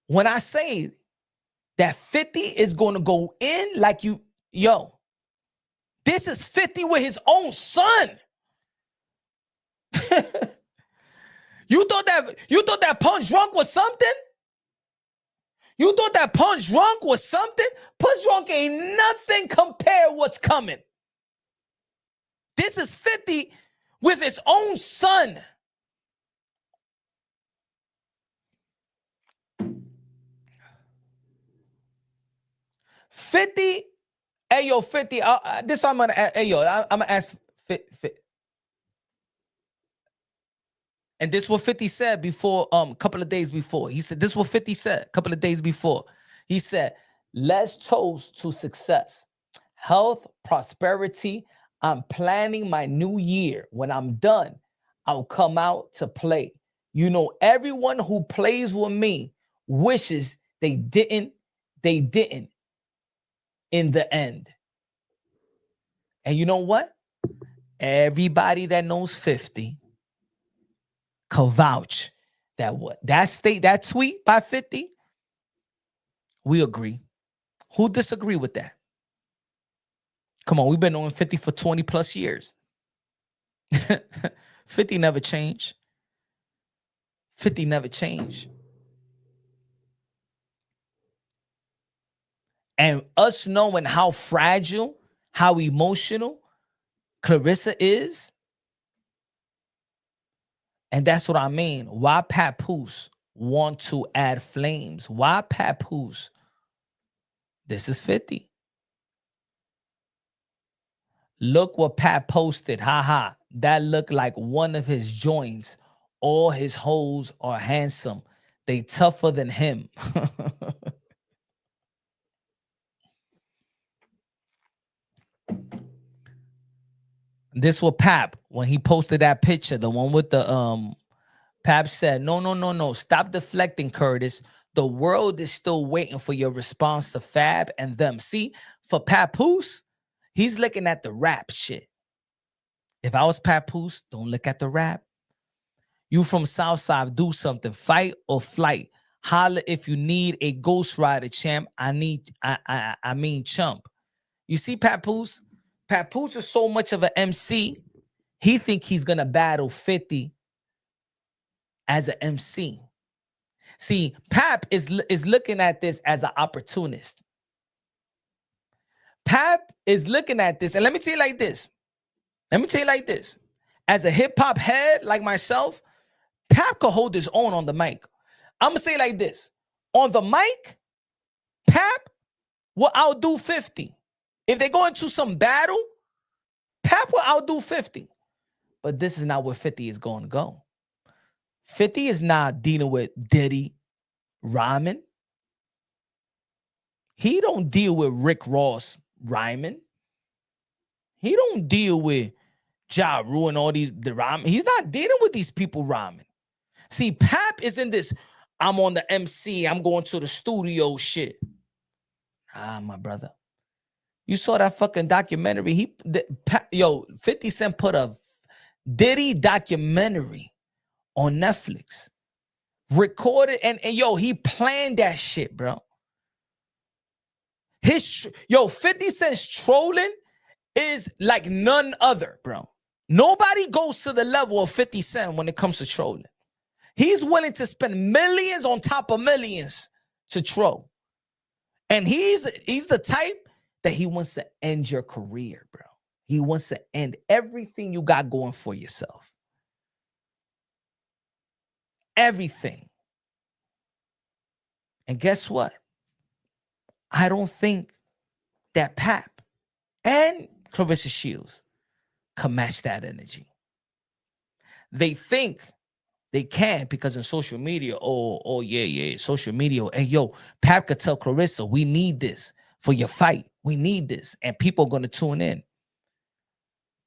When I say that 50 is going to go in like this is 50 with his own son. You thought that Punch Drunk was something? You thought that Punch Drunk was something? Punch Drunk ain't nothing compared what's coming. This is 50 with his own son. Hey, yo, 50. This I'm gonna. Hey, yo, I'm gonna ask 50. And this is what 50 said before. A couple of days before, he said. This is what 50 said. A couple of days before, he said, "Let's toast to success, health, prosperity. I'm planning my new year. When I'm done, I'll come out to play. You know, everyone who plays with me wishes they didn't. They didn't." In the end. And you know what? Everybody that knows 50 can vouch that tweet by 50, we agree. Who disagree with that? Come on, we've been knowing 50 for 20 plus years. 50 never changed. 50 never changed. And us knowing how fragile, how emotional Claressa is, and that's what I mean. Why Papoose want to add flames? Why Papoose? This is 50. Look what Pat posted. Haha. That looked like one of his joints. All his hoes are handsome. They tougher than him. This was Pap when he posted that picture, the one with the Pap said, no, stop deflecting, Curtis. The world is still waiting for your response to Fab and them. See, for Papoose, he's looking at the rap shit. If I was Papoose, don't look at the rap. You from Southside, do something. Fight or flight. Holla if you need a Ghost Rider, champ. I mean chump. You see, Papoose? Papoose is so much of an MC. He think he's gonna battle 50 as an MC. See, Pap is looking at this as an opportunist. Pap is looking at this, and let me tell you like this. As a hip-hop head like myself, Pap could hold his own on the mic. I'm gonna say it like this. On the mic, Pap will outdo 50. If they go into some battle, Pap will outdo 50. But this is not where 50 is going to go. 50 is not dealing with Diddy rhyming. He don't deal with Rick Ross rhyming. He don't deal with Ja Rule and all the rhyming. He's not dealing with these people rhyming. See, Pap is in this, I'm on the MC, I'm going to the studio shit. My brother. You saw that fucking documentary. 50 Cent put a Diddy documentary on Netflix. Recorded and he planned that shit, bro. 50 Cent's trolling is like none other, bro. Nobody goes to the level of 50 Cent when it comes to trolling. He's willing to spend millions on top of millions to troll. And he's the type that he wants to end your career, bro. He wants to end everything you got going for yourself. Everything. And guess what? I don't think that Pap and Claressa Shields can match that energy. They think they can because in social media, social media. Hey, Pap could tell Claressa, we need this for your fight. We need this. And people are going to tune in.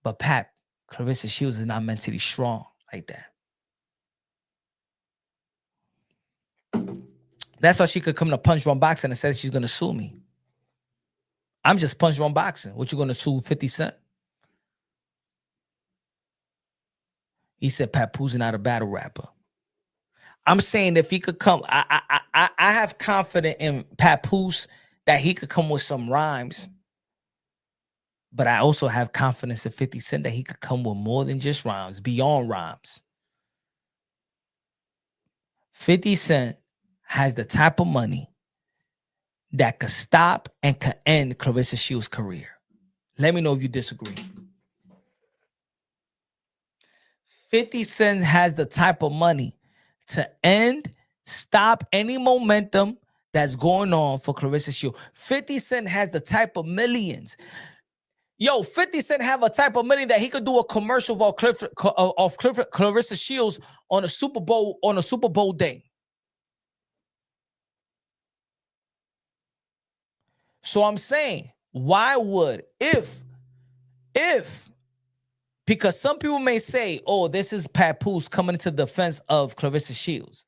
But Pap, Claressa Shields is not mentally strong like that. That's why she could come to Punch Drunk Boxing and say she's going to sue me. I'm just Punch Drunk Boxing. What you going to sue 50 Cent? He said Papoose is not a battle rapper. I'm saying if he could come, I have confidence in Papoose that he could come with some rhymes. But I also have confidence in 50 Cent that he could come with more than just rhymes, beyond rhymes. 50 Cent has the type of money that could stop and could end Claressa Shields' career. Let me know if you disagree. 50 Cent has the type of money to stop any momentum that's going on for Claressa Shields. 50 Cent has the type of millions. 50 Cent have a type of million that he could do a commercial of Claressa Shields on a Super Bowl day. So I'm saying, why would, if, because some people may say, oh, this is Papoose coming into defense of Claressa Shields.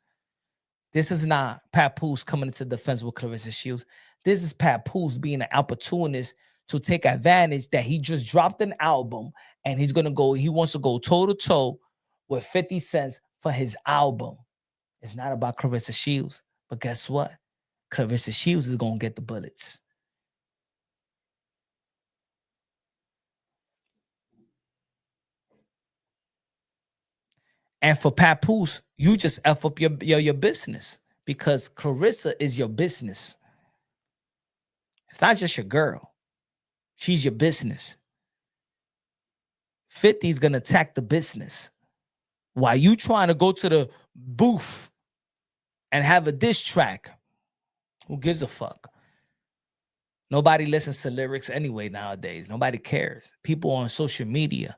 This is not Papoose coming into defense with Claressa Shields. This is Papoose being an opportunist to take advantage that he just dropped an album and he wants to go toe-to-toe with 50 Cent for his album. It's not about Claressa Shields, but guess what? Claressa Shields is going to get the bullets. And for Papoose, you just F up your business because Claressa is your business. It's not just your girl. She's your business. 50 is going to attack the business. While you trying to go to the booth and have a diss track, who gives a fuck? Nobody listens to lyrics anyway nowadays. Nobody cares. People on social media.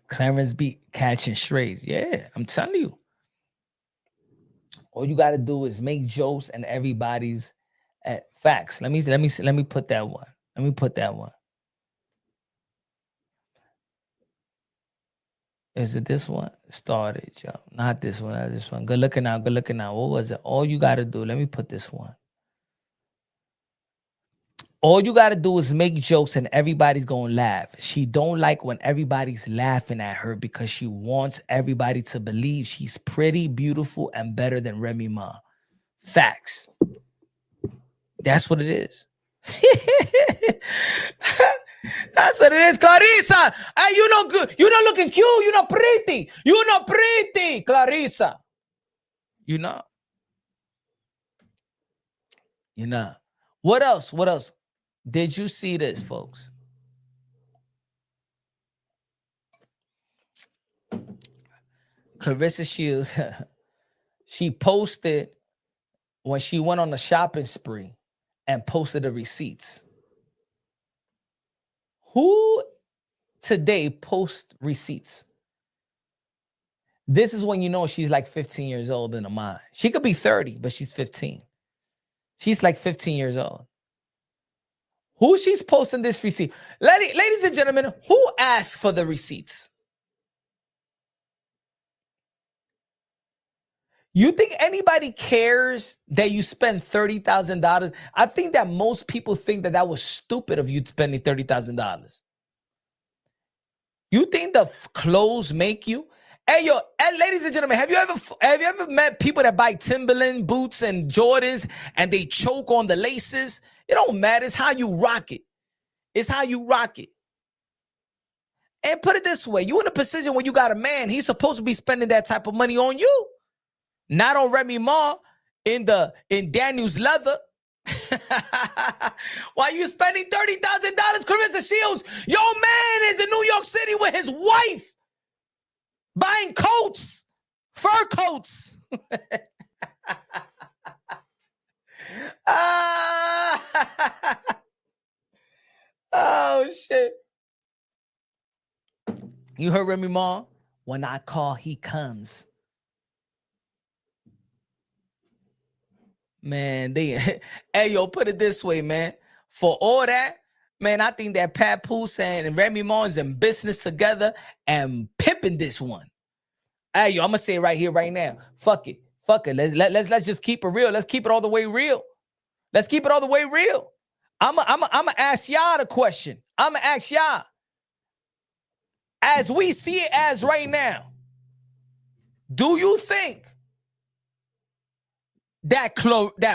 Clarence be catching strays. Yeah, I'm telling you. All you got to do is make jokes and everybody's at facts. Let me put that one. Let me put that one. Is it this one? Started, yo. Not this one. Not this one. Good looking out. Good looking out. What was it? All you got to do. Let me put this one. All you got to do is make jokes and everybody's going to laugh. She don't like when everybody's laughing at her because she wants everybody to believe she's pretty, beautiful, and better than Remy Ma. Facts. That's what it is. That's what it is, Claressa. Hey, you know good. You not looking cute. You not pretty. You not pretty, Claressa. You not. You not. What else? What else? Did you see this, folks? Claressa Shields, she posted when she went on a shopping spree and posted the receipts. Who today posts receipts? This is when you know she's like 15 years old in her mind. She could be 30, but she's 15. She's like 15 years old. Who she's posting this receipt? Ladies and gentlemen, who asked for the receipts? You think anybody cares that you spend $30,000? I think that most people think that was stupid of you spending $30,000. You think the clothes make you? Hey, yo, ladies and gentlemen, have you ever met people that buy Timberland boots and Jordans and they choke on the laces? It don't matter. It's how you rock it. It's how you rock it. And put it this way, you in a position where you got a man, he's supposed to be spending that type of money on you. Not on Remy Ma in Daniel's leather. Why you spending $30,000, Claressa Shields? Your man is in New York City with his wife buying coats, fur coats. Oh, shit. You heard Remy Ma? When I call, he comes. Man, hey, yo, put it this way, man. For all that, man, I think that Papoose and Remy Ma is in business together and pimping this one. Hey, yo, I'm gonna say it right here, right now. Fuck it. Let's just keep it real. Let's keep it all the way real. Let's keep it all the way real. I'ma ask y'all the question. I'ma ask y'all. As we see it as right now, do you think that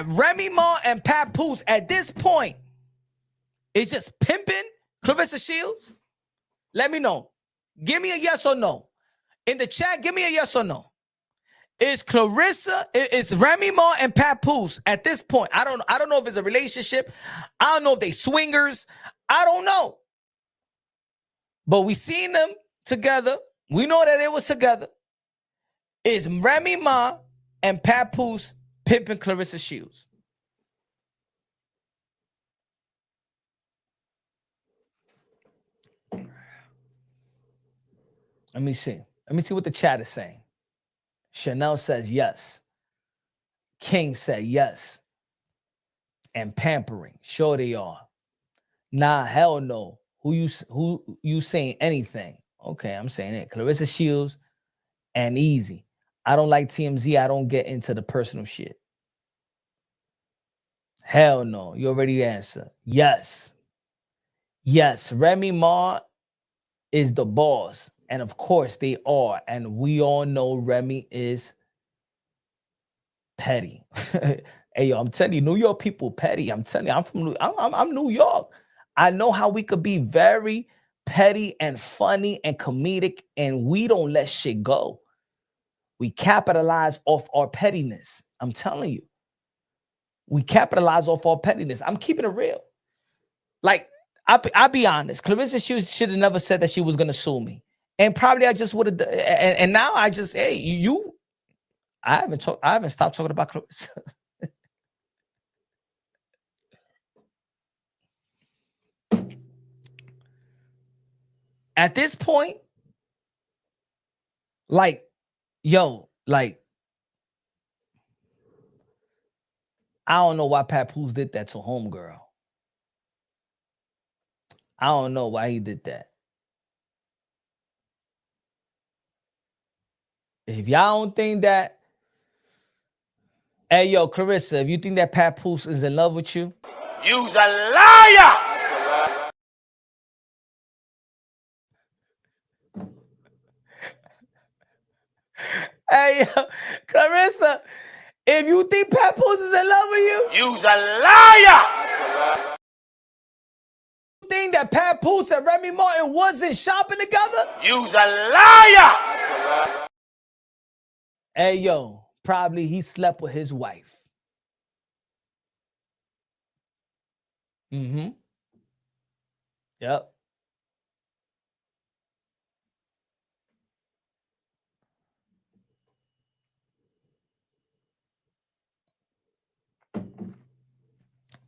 Remy Ma and Papoose at this point is just pimping Claressa Shields? Let me know. Give me a yes or no. In the chat, give me a yes or no. Is Remy Ma and Papoose at this point? I don't know if it's a relationship. I don't know if they swingers. I don't know. But we seen them together. We know that it was together. Is Remy Ma and Papoose pimping Claressa Shields? Let me see. Let me see what the chat is saying. Chanel says yes. King said yes. And pampering. Sure they are. Nah, hell no. Who you saying anything? Okay, I'm saying it. Claressa Shields and Easy. I don't like TMZ. I don't get into the personal shit. Hell no. You already answered. Yes. Yes. Remy Ma is the boss. And of course they are. And we all know Remy is petty. Hey, yo, I'm telling you, New York people petty. I'm telling you, I'm New York. I know how we could be very petty and funny and comedic, and we don't let shit go. We capitalize off our pettiness. I'm telling you. We capitalize off our pettiness. I'm keeping it real. Like, I'll be honest. Claressa should have never said that she was going to sue me. And probably I just would have. And now I just, hey, I haven't stopped talking about Claressa. At this point, like, yo, like, I don't know why Papoose did that to homegirl. I don't know why he did that. If y'all don't think that, hey, yo, Claressa, if you think that Papoose is in love with you, You's a liar! hey, yo, Claressa, if you think Papoose is in love with you, You's a liar! you think that Papoose and Remy Martin wasn't shopping together? You's a liar! Hey, yo, probably he slept with his wife. Mm-hmm. Yep.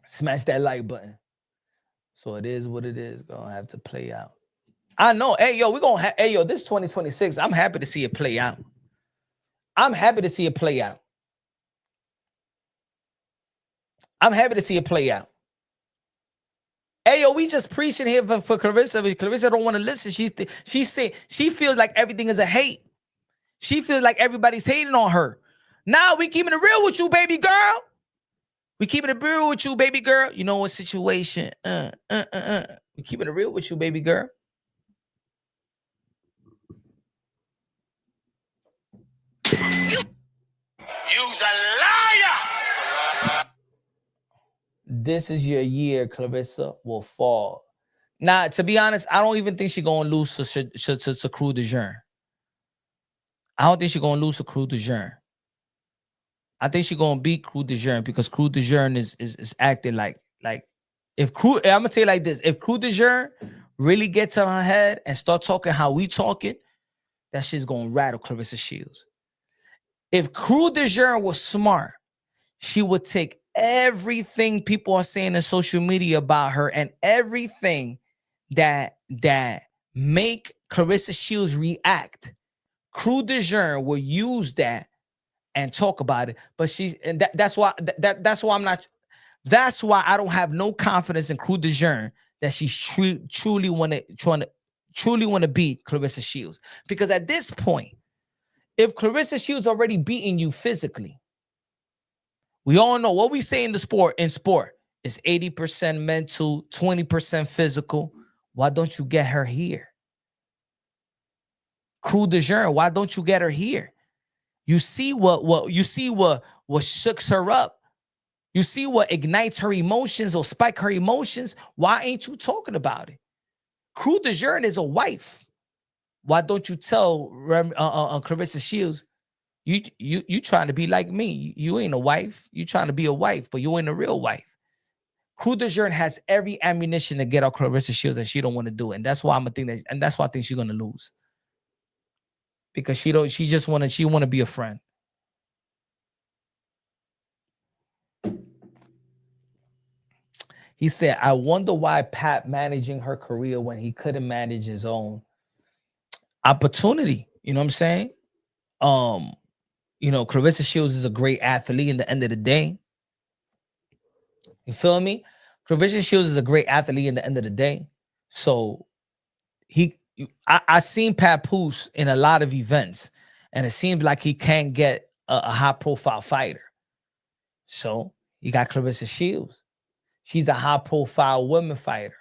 Smash that like button. So it is what it is. Gonna have to play out. I know. Hey, yo, we're gonna hey yo, this 2026. I'm happy to see it play out. I'm happy to see it play out. I'm happy to see it play out. Hey, yo, we just preaching here for Claressa. Claressa don't want to listen. She feels like everything is a hate. She feels like everybody's hating on her. Now we keeping it real with you, baby girl. We keeping it real with you, baby girl. You know what situation? We keeping it real with you, baby girl. You's a liar. This is your year, Claressa will fall. Now, to be honest, I don't even think she's gonna lose to Crew de Jeune. I don't think she's gonna lose to Crew de Jeune. I think she's gonna beat Crew de Jeune because Crew de Jeune is acting like if Crew. I'm gonna tell you like this: if Crew de Jeune really gets on her head and start talking how we talking, that shit's gonna rattle Claressa Shields. If Crew de Jeune was smart, she would take everything people are saying in social media about her and everything that make Claressa Shields react. Crew de Jeune will use that and talk about it, but that's why I'm not. That's why I don't have no confidence in Crew de Jeune that she truly want to beat Claressa Shields, because at this point, if Claressa Shields already beating you physically, we all know what we say in the sport. In sport, it's 80% mental, 20% physical. Why don't you get her here? Crew de Jeune, why don't you get her here? You see what shooks her up. You see what ignites her emotions or spike her emotions. Why ain't you talking about it? Crew de Jeune is a wife. Why don't you tell Claressa Shields, you trying to be like me? You ain't a wife. You trying to be a wife, but you ain't a real wife. Crew de Jeune has every ammunition to get out Claressa Shields, and she don't want to do it. And that's why that's why I think she's gonna lose. Because she want to be a friend. He said, I wonder why Pat managing her career when he couldn't manage his own. Opportunity. You know what I'm saying? Claressa Shields is a great athlete in the end of the day. You feel me? Claressa Shields is a great athlete in the end of the day. So I seen Papoose in a lot of events, and it seems like he can't get a high-profile fighter. So he got Claressa Shields. She's a high-profile women fighter.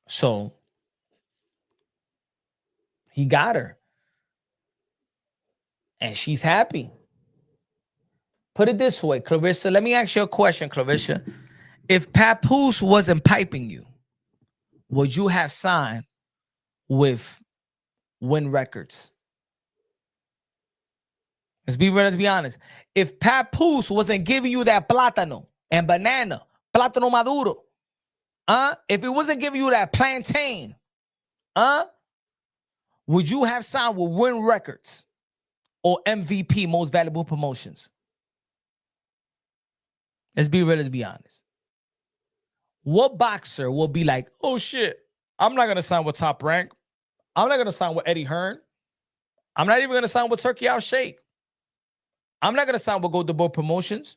So he got her. And she's happy. Put it this way, Claressa. Let me ask you a question, Claressa. If Papoose wasn't piping you, would you have signed with Win Records? Let's be real, let's be honest. If Papoose wasn't giving you that plátano and banana, plátano maduro, if it wasn't giving you that plantain, would you have signed with Win Records or MVP, Most Valuable Promotions? Let's be real, let's be honest. What boxer will be like, oh shit, I'm not going to sign with Top Rank. I'm not going to sign with Eddie Hearn. I'm not even going to sign with Turkey Al Sheikh. I'm not going to sign with Go the Board Promotions.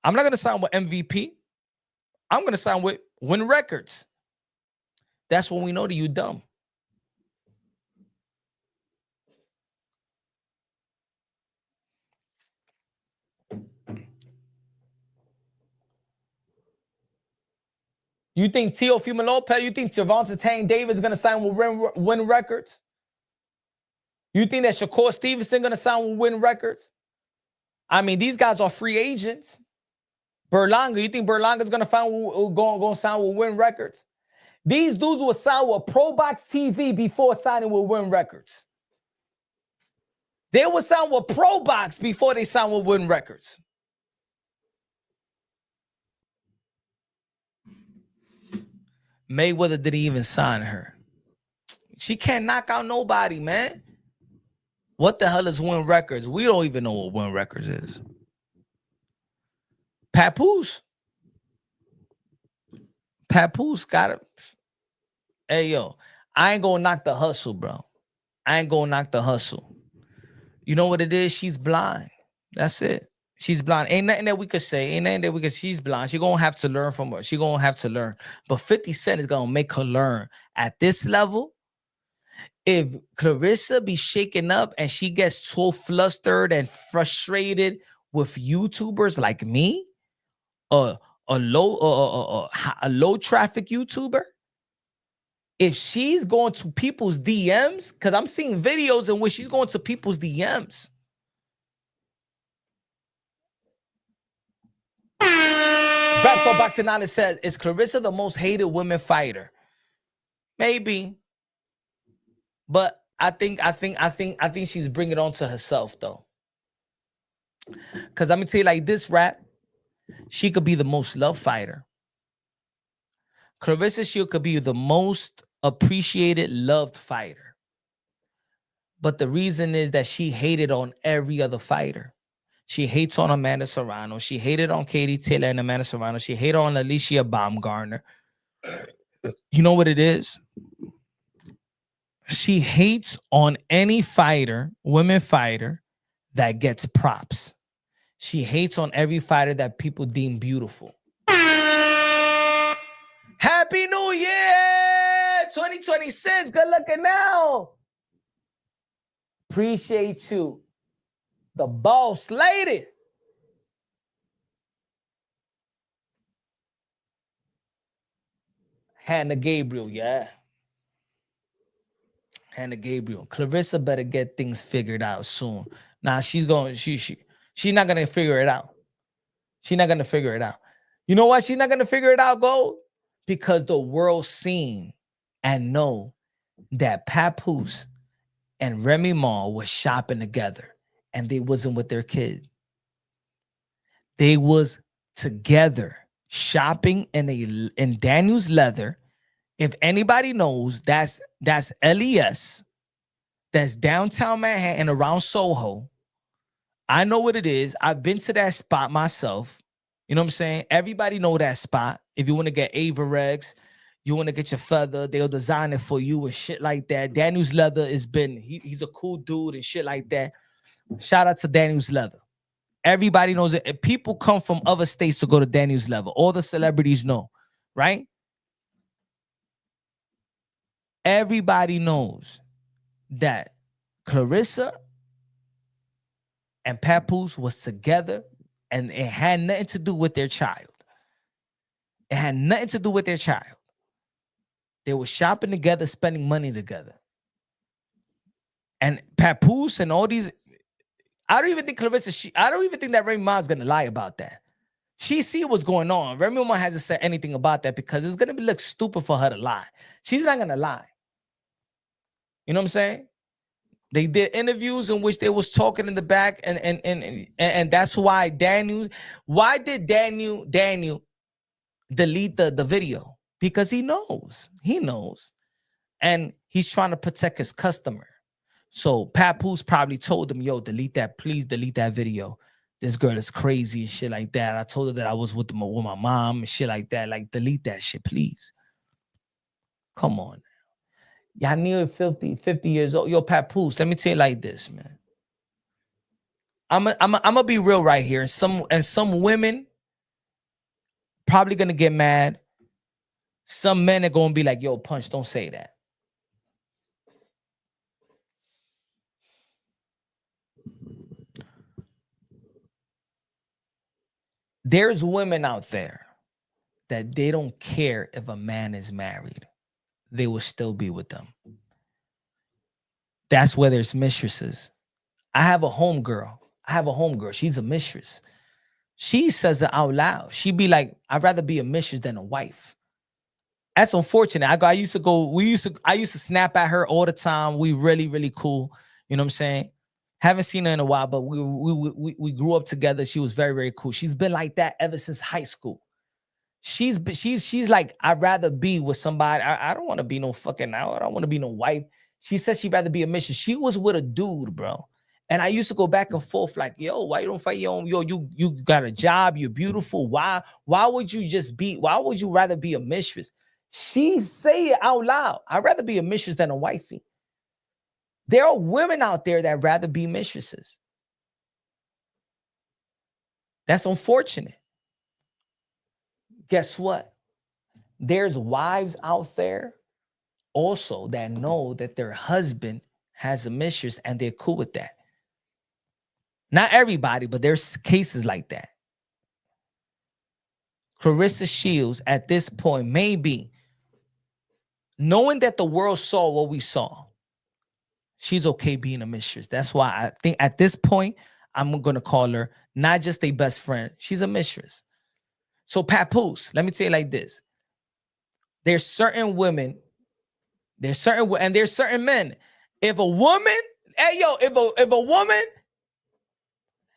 I'm not going to sign with MVP. I'm going to sign with Win Records. That's when we know that you dumb. You think Teofimo Lopez, you think Gervonta Tank Davis is going to sign with Win Records? You think that Shakur Stevenson going to sign with Win Records? I mean, these guys are free agents. Berlanga, you think Berlanga is going to sign with Win Records? These dudes will sign with ProBox TV before signing with Win Records. They will sign with ProBox before they sign with Win Records. Mayweather didn't even sign her. She can't knock out nobody, man. What the hell is Win Records? We don't even know what Win Records is. Papoose. Papoose got it. Hey, yo, I ain't gonna knock the hustle, bro. I ain't gonna knock the hustle. You know what it is? She's blind. That's it. She's blind. Ain't nothing that we could say. Ain't nothing that we could. She's blind. She gonna have to learn from her. She gonna have to learn. But 50 Cent is gonna make her learn. At this level, if Claressa be shaken up and she gets so flustered and frustrated with YouTubers like me, a low traffic YouTuber, if she's going to people's DMs, because I'm seeing videos in which she's going to people's DMs. Rap for Boxing Honest says, is Claressa the most hated women fighter? Maybe. But I think she's bringing it on to herself, though. Because I'm going to tell you like this, Rap, she could be the most loved fighter. Claressa Shield could be the most appreciated, loved fighter. But the reason is that she hated on every other fighter. She hates on Amanda Serrano. She hated on Katie Taylor and Amanda Serrano. She hated on Alicia Baumgartner. You know what it is? She hates on any fighter, women fighter, that gets props. She hates on every fighter that people deem beautiful. Happy New Year! 2026. Good looking now. Appreciate you. The boss lady. Hannah Gabriel, yeah. Hannah Gabriel. Claressa better get things figured out soon. Nah, she's not gonna figure it out. She's not gonna figure it out. You know why she's not gonna figure it out, Gold? Because the world seen and know that Papoose and Remy Ma was shopping together and they wasn't with their kid. They was together shopping in Daniel's Leather. If anybody knows, that's LES. That's downtown Manhattan around Soho. I know what it is. I've been to that spot myself. You know what I'm saying? Everybody know that spot. If you want to get Avarex, you want to get your feather, they'll design it for you and shit like that. Daniel's Leather has been, he's a cool dude and shit like that. Shout out to Daniel's Leather. Everybody knows it. And people come from other states to go to Daniel's Leather. All the celebrities know, right? Everybody knows that Claressa and Papoose was together and it had nothing to do with their child. It had nothing to do with their child. They were shopping together, spending money together. And Papoose and all these, I don't even think Claressa, I don't even think that Remy Ma's going to lie about that. She see what's going on. Remy Ma hasn't said anything about that because it's going to look stupid for her to lie. She's not going to lie. You know what I'm saying? They did interviews in which they was talking in the back, and that's why why did Daniel delete the video? Because he knows. And he's trying to protect his customer. So Papoose probably told him, yo, delete that, please delete that video. This girl is crazy and shit like that. I told her that I was with my mom and shit like that. Like, delete that shit, please. Come on. Y'all nearly 50 years old. Yo, Papoose, let me tell you like this, man. I'm gonna be real right here. And some women probably gonna get mad. Some men are gonna be like, yo, Punch, don't say that. There's women out there that they don't care if a man is married. They will still be with them. That's where there's mistresses. I have a homegirl. She's a mistress. She says it out loud. She be like, I'd rather be a mistress than a wife. That's unfortunate. I used to snap at her all the time. We really, really cool. You know what I'm saying? Haven't seen her in a while, but we grew up together. She was very, very cool. She's been like that ever since high school. She's like, I'd rather be with somebody. I don't want to be no fucking, I don't want to be no wife. She says she'd rather be a mistress. She was with a dude, bro. And I used to go back and forth like, yo, why you don't fight your own? Yo, you got a job, you're beautiful. Why would you rather be a mistress? She say it out loud. I'd rather be a mistress than a wifey. There are women out there that rather be mistresses. That's unfortunate. Guess what? There's wives out there also that know that their husband has a mistress and they're cool with that. Not everybody, but there's cases like that. Claressa Shields at this point, maybe knowing that the world saw what we saw, she's okay being a mistress. That's why I think at this point, I'm going to call her not just a best friend. She's a mistress. So Papoose, let me tell you like this. There's certain women, there's certain men. If a woman, hey yo, if a woman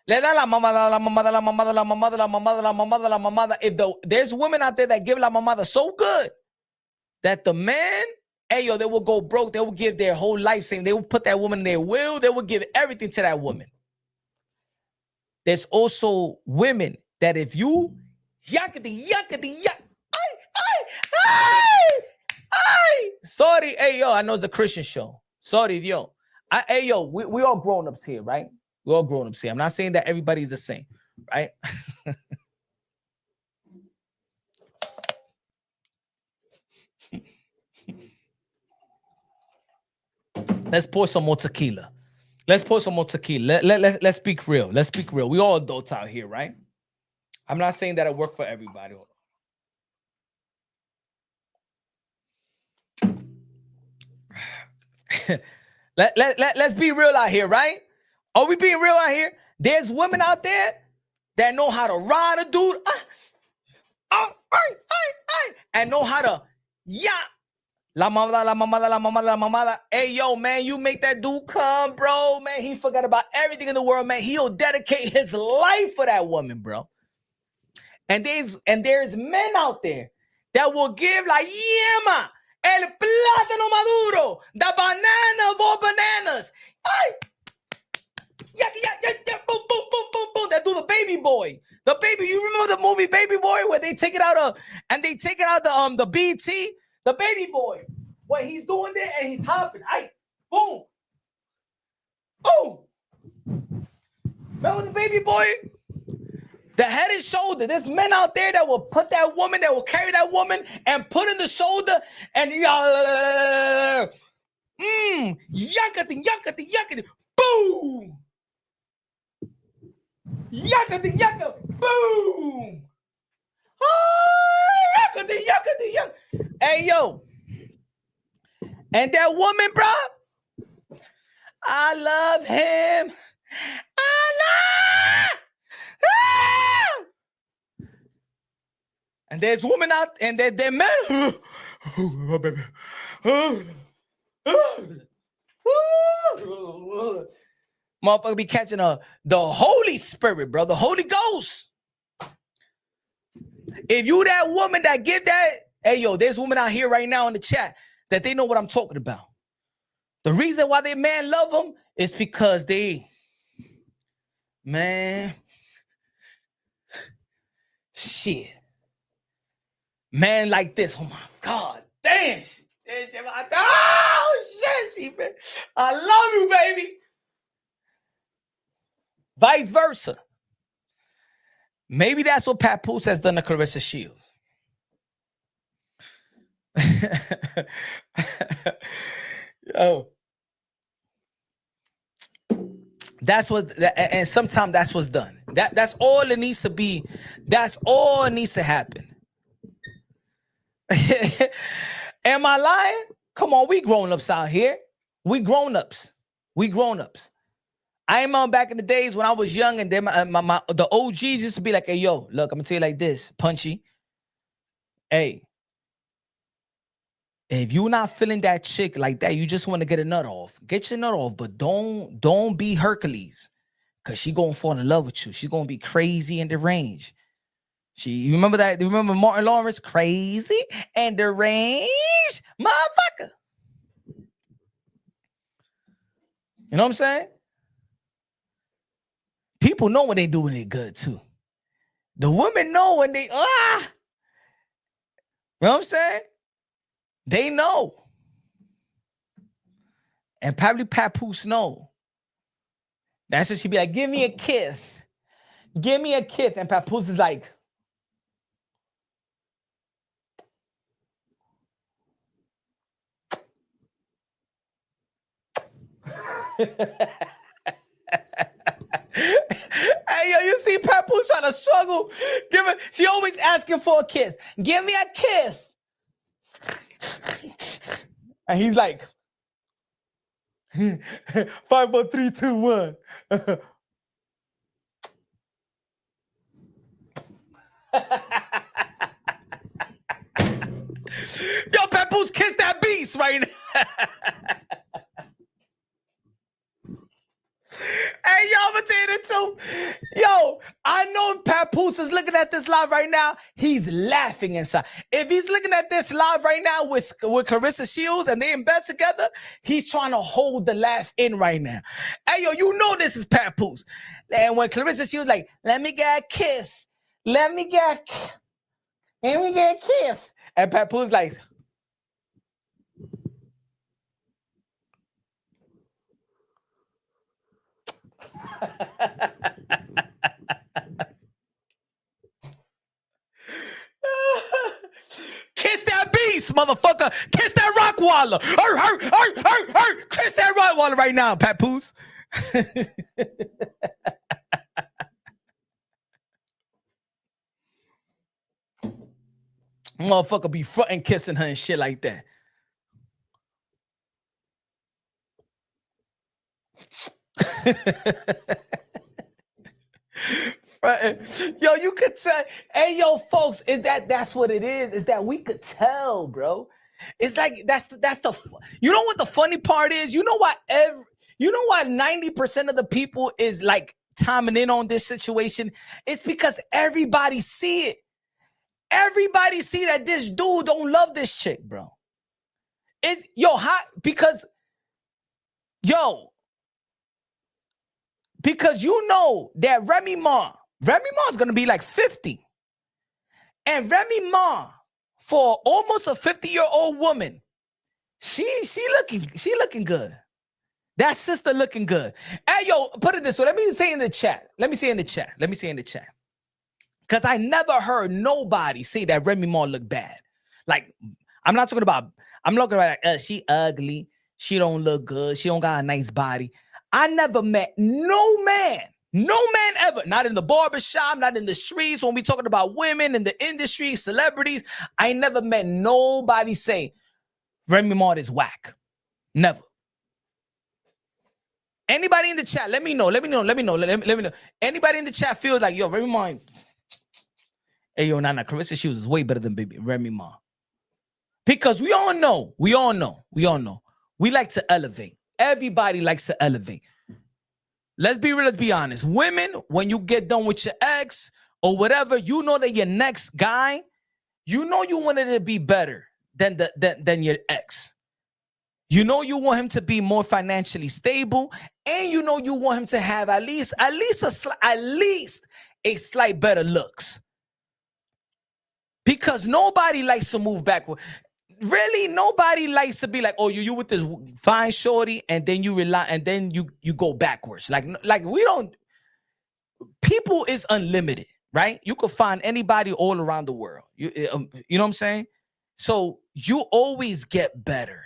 le da la mamada, la mamada, la mamada, la mamada, la mamada, la mamada, la mamada. There's women out there that give la mamada so good that the man, hey yo, they will go broke. They will give their whole life saying they will put that woman in their will. They will give everything to that woman. There's also women that if you yakety, sorry, hey yo, I know it's a Christian show. Sorry, yo. Hey yo, we all grown-ups here, right? We're all grown-ups here. I'm not saying that everybody's the same, right? Let's pour some more tequila. Let's speak real. Let's speak real. We all adults out here, right? I'm not saying that it worked for everybody. Let's be real out here, right? Are we being real out here? There's women out there that know how to ride a dude and know how to la mamada, la mamada, la mamada, la mamada. Hey, yo, man, you make that dude come, bro. Man, he forgot about everything in the world, man. He'll dedicate his life for that woman, bro. And there's men out there that will give like, yeah, ma, el plátano maduro, the banana of all bananas. Ay! Boom, boom, boom, boom, boom. That do the baby boy. The baby, you remember the movie Baby Boy where they take it out the BT? The baby boy. When he's doing that and he's hopping. Ay, boom. Oh. Remember the baby boy? The head and shoulder. There's men out there that will put that woman, that will carry that woman and put in the shoulder and yakati, boom. Yakati, boom. Oh, yakati. Hey, yo. And that woman, bro, I love him. And there's women out, and they're men. Oh, baby. Motherfucker be catching the Holy Spirit, bro, the Holy Ghost. If you that woman that give that, hey, yo, there's women out here right now in the chat that they know what I'm talking about. The reason why their man love them is because man, shit. Man like this, oh my God, damn. Oh, shit, I love you, baby. Vice versa. Maybe that's what Papoose has done to Claressa Shields. Yo. That's what, and sometimes that's what's done. That's all it needs to be. That's all it needs to happen. Am I lying? Come on, we grown-ups out here. We grown-ups. I remember back in the days when I was young and then the OGs used to be like, hey, yo, look, I'm going to tell you like this, Punchy. Hey, if you're not feeling that chick like that, you just want to get a nut off. Get your nut off, but don't be Hercules because she going to fall in love with you. She going to be crazy and deranged. You remember that? You remember Martin Lawrence? Crazy and deranged motherfucker. You know what I'm saying? People know when they doing it good too. The women know when they, you know what I'm saying? They know. And probably Papoose know. That's what she be like, give me a kiss. Give me a kiss. And Papoose is like, hey, yo, you see Papoose trying to struggle? She always asking for a kiss. Give me a kiss. And he's like, 5, 4, 3, 2, 1. Yo, Papoose, kiss that beast right now. Hey, yo, I'm gonna tell you the truth. Yo, I know if Papoose is looking at this live right now, he's laughing inside. If he's looking at this live right now with Claressa Shields and they in bed together, he's trying to hold the laugh in right now. Hey, yo, you know this is Papoose. And when Claressa Shields like, let me get a kiss. Let me get a kiss. And Papoose like, kiss that beast, motherfucker. Kiss that Rockwaller. Kiss that Rockwaller right now, Papoose. Motherfucker be fronting kissing her and shit like that. Yo, you could tell. Hey, yo, folks, that's what it is? Is that we could tell, bro. It's like that's the. You know what the funny part is? You know why 90% of the people is like timing in on this situation? It's because everybody see it. Everybody see that this dude don't love this chick, bro. It's because you know that Remy Ma is gonna be like 50. And Remy Ma, for almost a 50-year-old woman, she looking good. That sister looking good. Hey, yo, put it this way. Let me say in the chat. Because I never heard nobody say that Remy Ma look bad. Like, I'm looking at she ugly. She don't look good. She don't got a nice body. I never met no man ever, not in the barbershop, not in the streets, when we talking about women in the industry, celebrities. I never met nobody say Remy Ma is whack. Never. Anybody in the chat, let me know. Anybody in the chat feels like, yo, Remy Ma. Hey, yo, Nana, Claressa Shields is way better than baby Remy Ma. Because we all know. We like to elevate. Everybody likes to elevate. Let's be real, let's be honest. Women, when you get done with your ex or whatever, you know that your next guy, you know you wanted to be better than your ex. You know you want him to be more financially stable, and you know you want him to have at least a slight better looks. Because nobody likes to move backward. Really, nobody likes to be like, oh, you with this fine shorty, and then you rely, and then you go backwards. Like we don't. People is unlimited, right? You could find anybody all around the world. You know what I'm saying? So you always get better.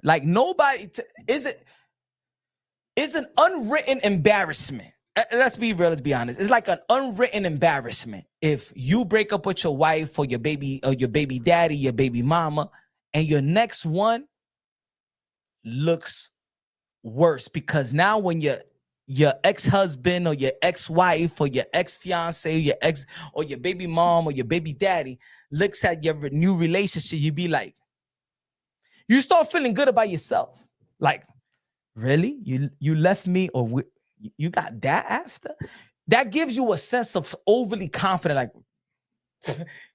Like nobody is an unwritten embarrassment. Let's be real, let's be honest. It's like an unwritten embarrassment if you break up with your wife or your baby daddy, your baby mama, and your next one looks worse, because now when your ex-husband or your ex-wife or your ex-fiance or your ex or your baby mom or your baby daddy looks at your new relationship, you be like, you start feeling good about yourself. Like, really? You left me, or you got that after? That gives you a sense of overly confident, like,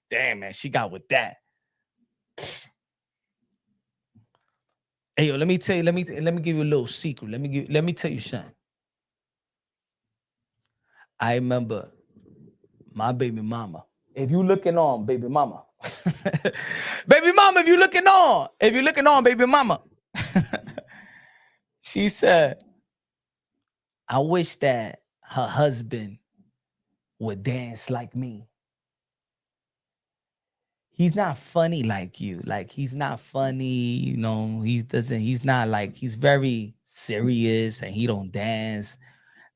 damn, man, she got with that. Hey, yo, let me give you a little secret. Let me tell you something. I remember my baby mama. If you looking on, baby mama. Baby mama, if you looking on, baby mama. She said, I wish that her husband would dance like me. He's not funny like you. Like he's not funny, you know, he's not like, he's very serious and he don't dance.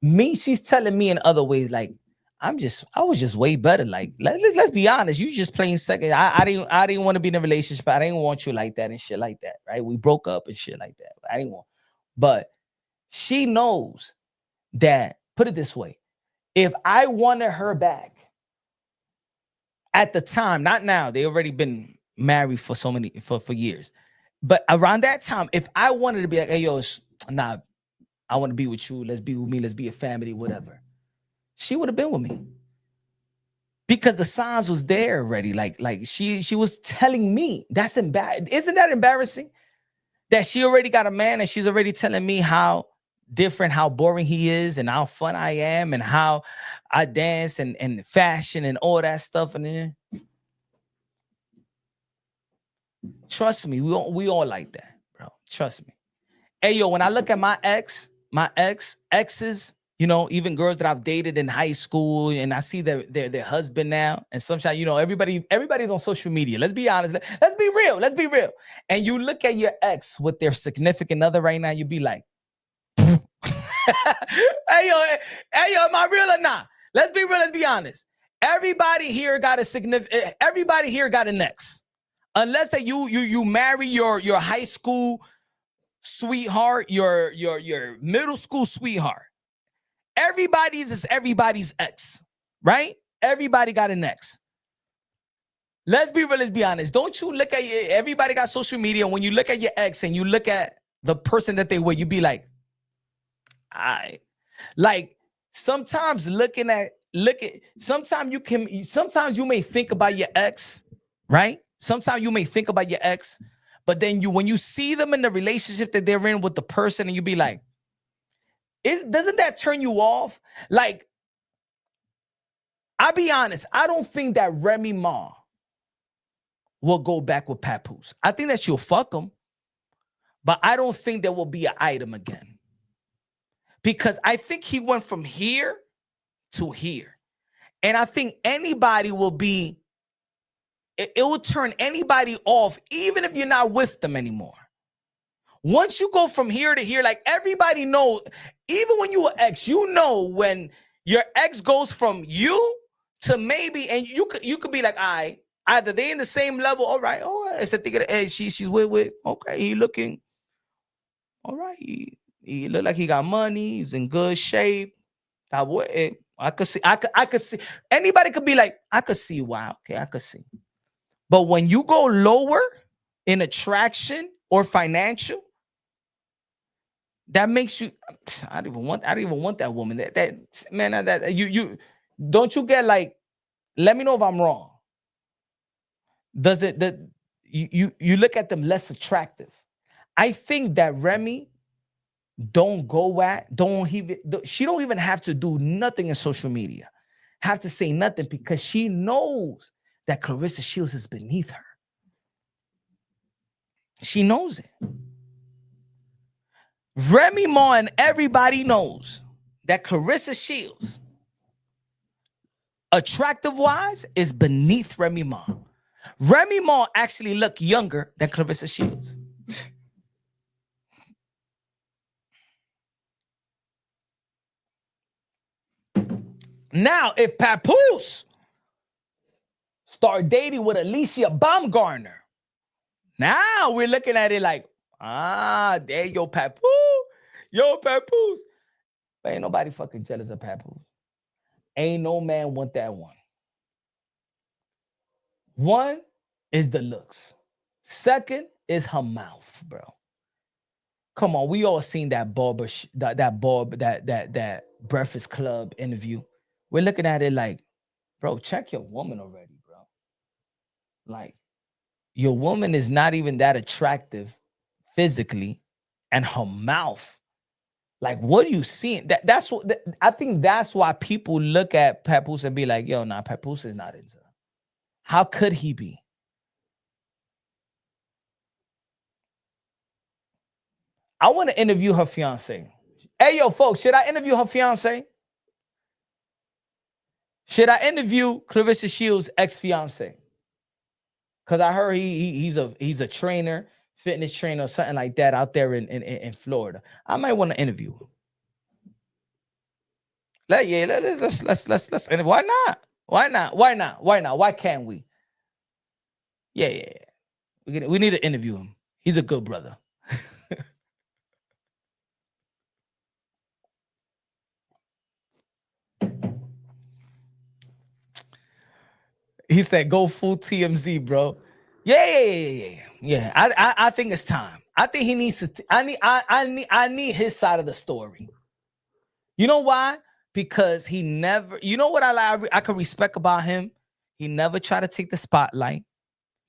Me, she's telling me in other ways, like, I was just way better. Like, let's be honest, you just playing second. I didn't want to be in a relationship. I didn't want you like that and shit like that, right? We broke up and shit like that. I didn't want, but she knows that, put it this way, if I wanted her back at the time, not now, they already been married for so many for years, but around that time, if I wanted to be like, hey yo, nah, I want to be with you, let's be with me, let's be a family, whatever, she would have been with me because the signs was there already. Like she was telling me. That's embarrassing. Isn't that embarrassing? That she already got a man and she's already telling me how different, how boring he is, and how fun I am, and how I dance and fashion and all that stuff. And then, trust me, we all like that, bro. Trust me. Hey yo, when I look at my exes, you know, even girls that I've dated in high school, and I see their husband now, and sometimes, you know, everybody's on social media. Let's be honest. Let's be real. Let's be real. And you look at your ex with their significant other right now, you be like, hey yo, am I real or not? Let's be real. Let's be honest. Everybody here got everybody here got an ex, unless that you marry your high school sweetheart, your middle school sweetheart. Everybody's is everybody's ex, right? Everybody got an ex. Let's be real, let's be honest. Don't you look at everybody got social media. When you look at your ex and you look at the person that they were, you be like, like sometimes sometimes you may think about your ex, right? Sometimes you may think about your ex, but then when you see them in the relationship that they're in with the person, and you be like, doesn't that turn you off? Like, I'll be honest, I don't think that Remy Ma will go back with Papoose. I think that she'll fuck him, but I don't think there will be an item again. Because I think he went from here to here. And I think anybody will be, it will turn anybody off, even if you're not with them anymore. Once you go from here to here, like everybody knows, even when you were ex, you know when your ex goes from you to maybe, and you could be like, either they in the same level, all right, it's a thing of the edge, she's with, okay, he looking, all right, he look like he got money, he's in good shape. I could see, anybody could be like, I could see, wow, okay, I could see. But when you go lower in attraction or financial, that makes you, I don't even want that woman. That man, that you don't you get like, let me know if I'm wrong. Does it that you look at them less attractive? I think that Remy she don't even have to do nothing in social media, have to say nothing, because she knows that Claressa Shields is beneath her. She knows it. Remy Ma and everybody knows that Claressa Shields, attractive wise, is beneath Remy Ma. Remy Ma actually look younger than Claressa Shields. Now, if Papoose start dating with Alicia Baumgartner, now we're looking at it like, there yo Papoose. But ain't nobody fucking jealous of Papoose. Ain't no man want that one. One is the looks. Second is her mouth, bro. Come on, we all seen that that Breakfast Club interview. We're looking at it like, bro, check your woman already, bro. Like, your woman is not even that attractive physically, and her mouth Like, what are you seeing? That's what I think. That's why people look at Papoose and be like, "Yo, nah, Papoose is not into her. How could he be?" I want to interview her fiance. Hey, yo, folks, should I interview her fiance? Should I interview Claressa Shields' ex-fiance? Because I heard he's a trainer, fitness trainer, or something like that out there in Florida. I might want to interview him. Let's why not? Why not? Why not? Why not? Why can't we? Yeah. We need to interview him. He's a good brother. He said, "Go full TMZ, bro." Yeah. I think it's time. I think he needs to. I need his side of the story. You know why? Because he never. You know what I could respect about him? He never tried to take the spotlight.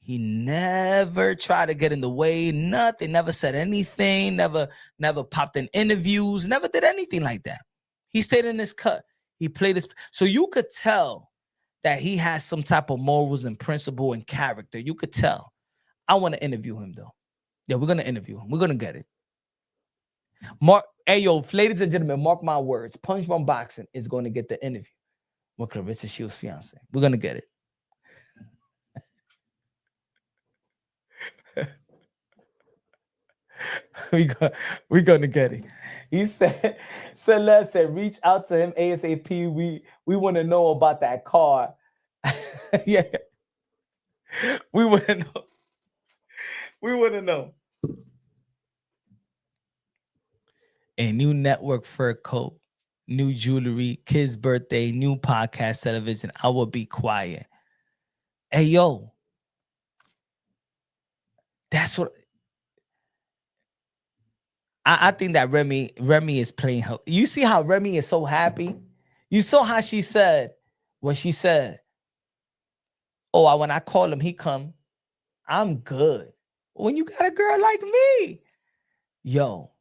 He never tried to get in the way. Nothing. Never said anything. Never popped in interviews. Never did anything like that. He stayed in his cut. He played his. So you could tell that he has some type of morals and principle and character. You could tell. I want to interview him though. Yeah, we're gonna interview him. We're gonna get it. Mark, hey yo, ladies and gentlemen, mark my words. Punch Run Boxing is going to get the interview with Claressa Shields' fiance. We're gonna get it. We're gonna get it. He said, Celeste said, reach out to him ASAP. We want to know about that car. Yeah. We want to know. We want to know. A new network fur coat, new jewelry, kid's birthday, new podcast television. I will be quiet. Hey, yo. That's what I think that Remy is playing her. You see how Remy is so happy? You saw how she said, when she said, "Oh, when I call him, he come. I'm good." When you got a girl like me, yo,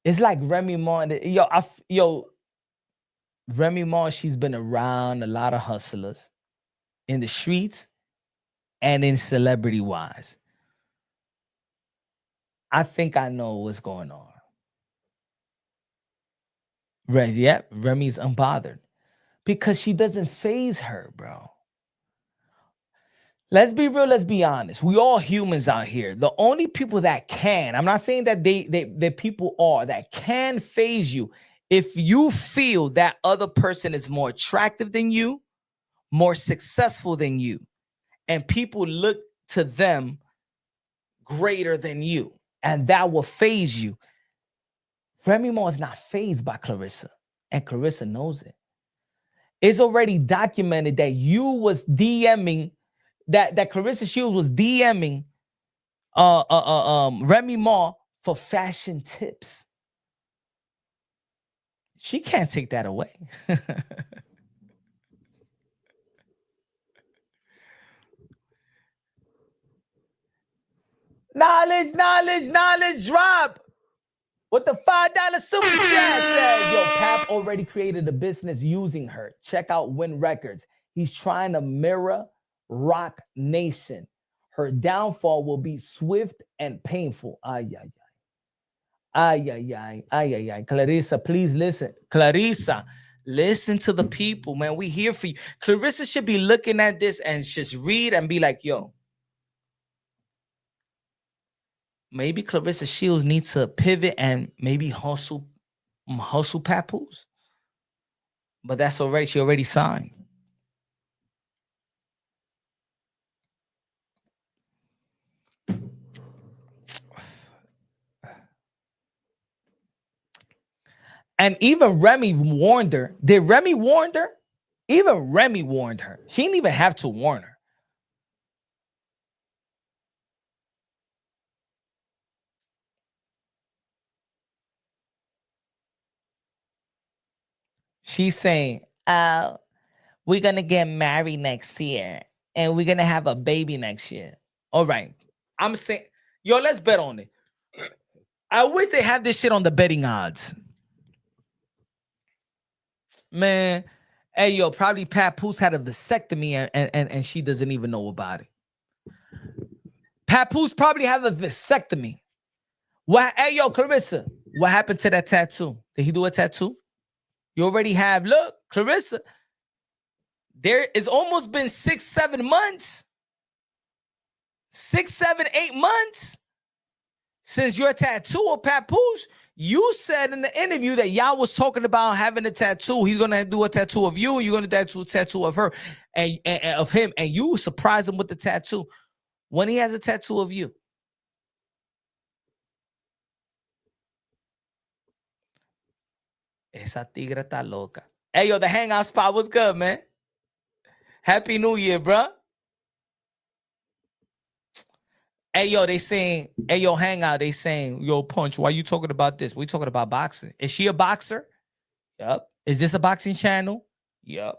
it's like Remy Ma. Remy Ma, she's been around a lot of hustlers in the streets and in celebrity wise. I think I know what's going on. Remy's unbothered because she doesn't phase her, bro. Let's be real. Let's be honest. We all humans out here. The only people that can, I'm not saying that the people are that can phase you. If you feel that other person is more attractive than you, more successful than you, and people look to them greater than you, and that will phase you. Remy Ma is not phased by Claressa, and Claressa knows it. It's already documented that you was DMing, that Claressa Shields was DMing Remy Ma for fashion tips. She can't take that away. Knowledge drop. What the $5 super chat says, yo, Pap already created a business using her. Check out Win Records. He's trying to mirror Rock Nation. Her downfall will be swift and painful. Ay. Claressa, please listen. Claressa, listen to the people, man. We here for you. Claressa should be looking at this and just read and be like, yo, maybe Claressa Shields needs to pivot and maybe hustle Papoose. But that's already, she already signed. And even Remy warned her. Did Remy warn her? Even Remy warned her. She didn't even have to warn her. She's saying, we're going to get married next year. And we're going to have a baby next year. All right. I'm saying, yo, let's bet on it. I wish they had this shit on the betting odds. Man, hey, yo, probably Papoose had a vasectomy and she doesn't even know about it. Papoose probably have a vasectomy. What? Hey, yo, Claressa, what happened to that tattoo? Did he do a tattoo? You already have, look, Claressa, there is almost been 6, 7 months. 6, 7, 8 months since your tattoo of Papoose. You said in the interview that y'all was talking about having a tattoo. He's gonna do a tattoo of you, and you're gonna do a tattoo of her and of him, and you surprise him with the tattoo when he has a tattoo of you. Esa tigra está loca. Hey, yo, the hangout spot was good, man. Happy New Year, bro. Hey, yo, they saying, hey, yo, hangout, they saying, yo, Punch, why you talking about this? We talking about boxing. Is she a boxer? Yep. Is this a boxing channel? Yep.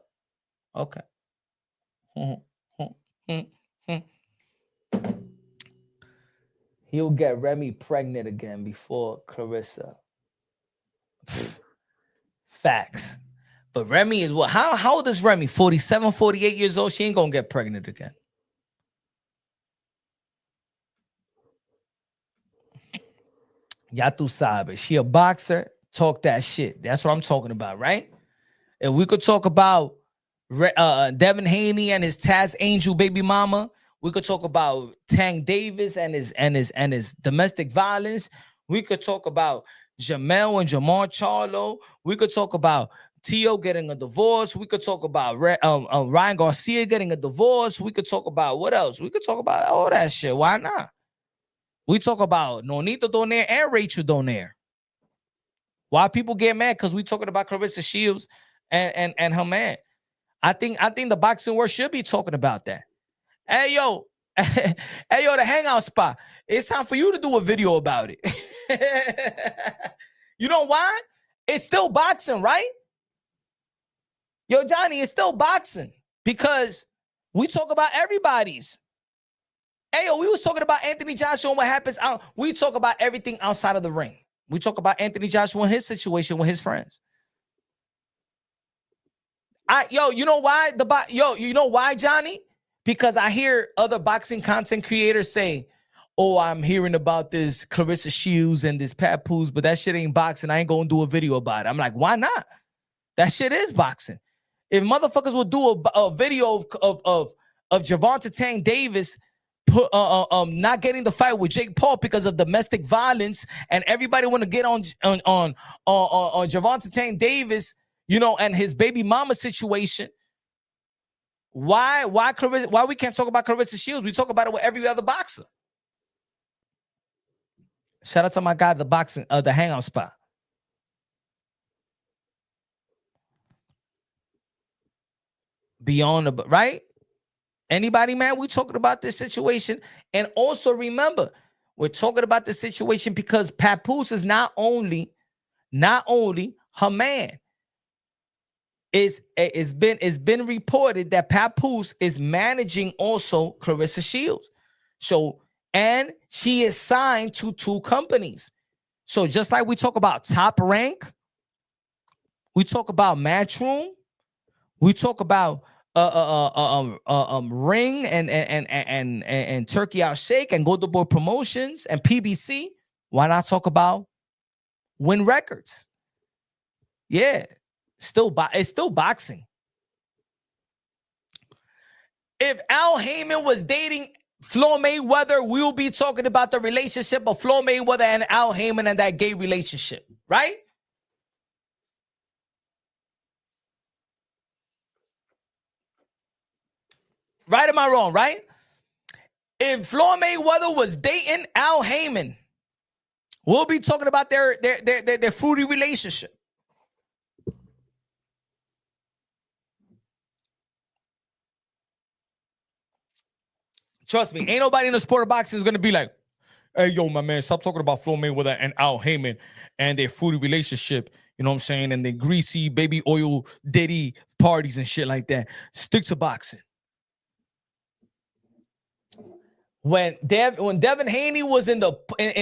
Okay. He'll get Remy pregnant again before Claressa. Facts. But Remy is what? How old is Remy? 47, 48 years old? She ain't gonna get pregnant again. Ya tu sabe. She a boxer. Talk that shit. That's what I'm talking about, right? If we could talk about Devin Haney and his Taz Angel baby mama, we could talk about Tank Davis and his domestic violence. We could talk about Jamel and Jamal Charlo. We could talk about Tio getting a divorce. We could talk about Ryan Garcia getting a divorce. We could talk about what else? We could talk about all that shit. Why not? We talk about Nonito Donaire and Rachel Donaire. Why people get mad? Because we talking about Claressa Shields and her man. I think the boxing world should be talking about that. Hey yo, hey yo, the hangout spot. It's time for you to do a video about it. You know why? It's still boxing, right? Yo, Johnny, it's still boxing because we talk about everybody's. Hey, yo, we was talking about Anthony Joshua and what happens out. We talk about everything outside of the ring. We talk about Anthony Joshua and his situation with his friends. You know why? You know why, Johnny? Because I hear other boxing content creators say, oh, I'm hearing about this Claressa Shields and this Papoose, but that shit ain't boxing. I ain't going to do a video about it. I'm like, why not? That shit is boxing. If motherfuckers would do a video of Gervonta Tank Davis not getting the fight with Jake Paul because of domestic violence, and everybody want to get on Gervonta Tank Davis, you know, and his baby mama situation. Why we can't talk about Claressa Shields? We talk about it with every other boxer. Shout out to my guy, the hangout spot. Beyond the right? Anybody, man? We're talking about this situation. And also remember, we're talking about this situation because Papoose is not only her man. It's been reported that Papoose is managing also Claressa Shields. So, and she is signed to 2 companies. So just like we talk about Top Rank, we talk about Matchroom, we talk about Ring and Turkey Out Shake and Golden Boy Promotions and PBC. Why not talk about Win Records? Yeah, it's still boxing. If Al Heyman was dating Floyd Mayweather, we'll be talking about the relationship of Floyd Mayweather and Al Heyman and that gay relationship, right? Right, am I wrong, right? If Floyd Mayweather was dating Al Heyman, we'll be talking about their fruity relationship. Trust me, ain't nobody in the sport of boxing is going to be like, hey, yo, my man, stop talking about Floyd Mayweather and Al Heyman and their fruity relationship, you know what I'm saying, and the greasy baby oil Diddy parties and shit like that. Stick to boxing. When Devin Haney was in the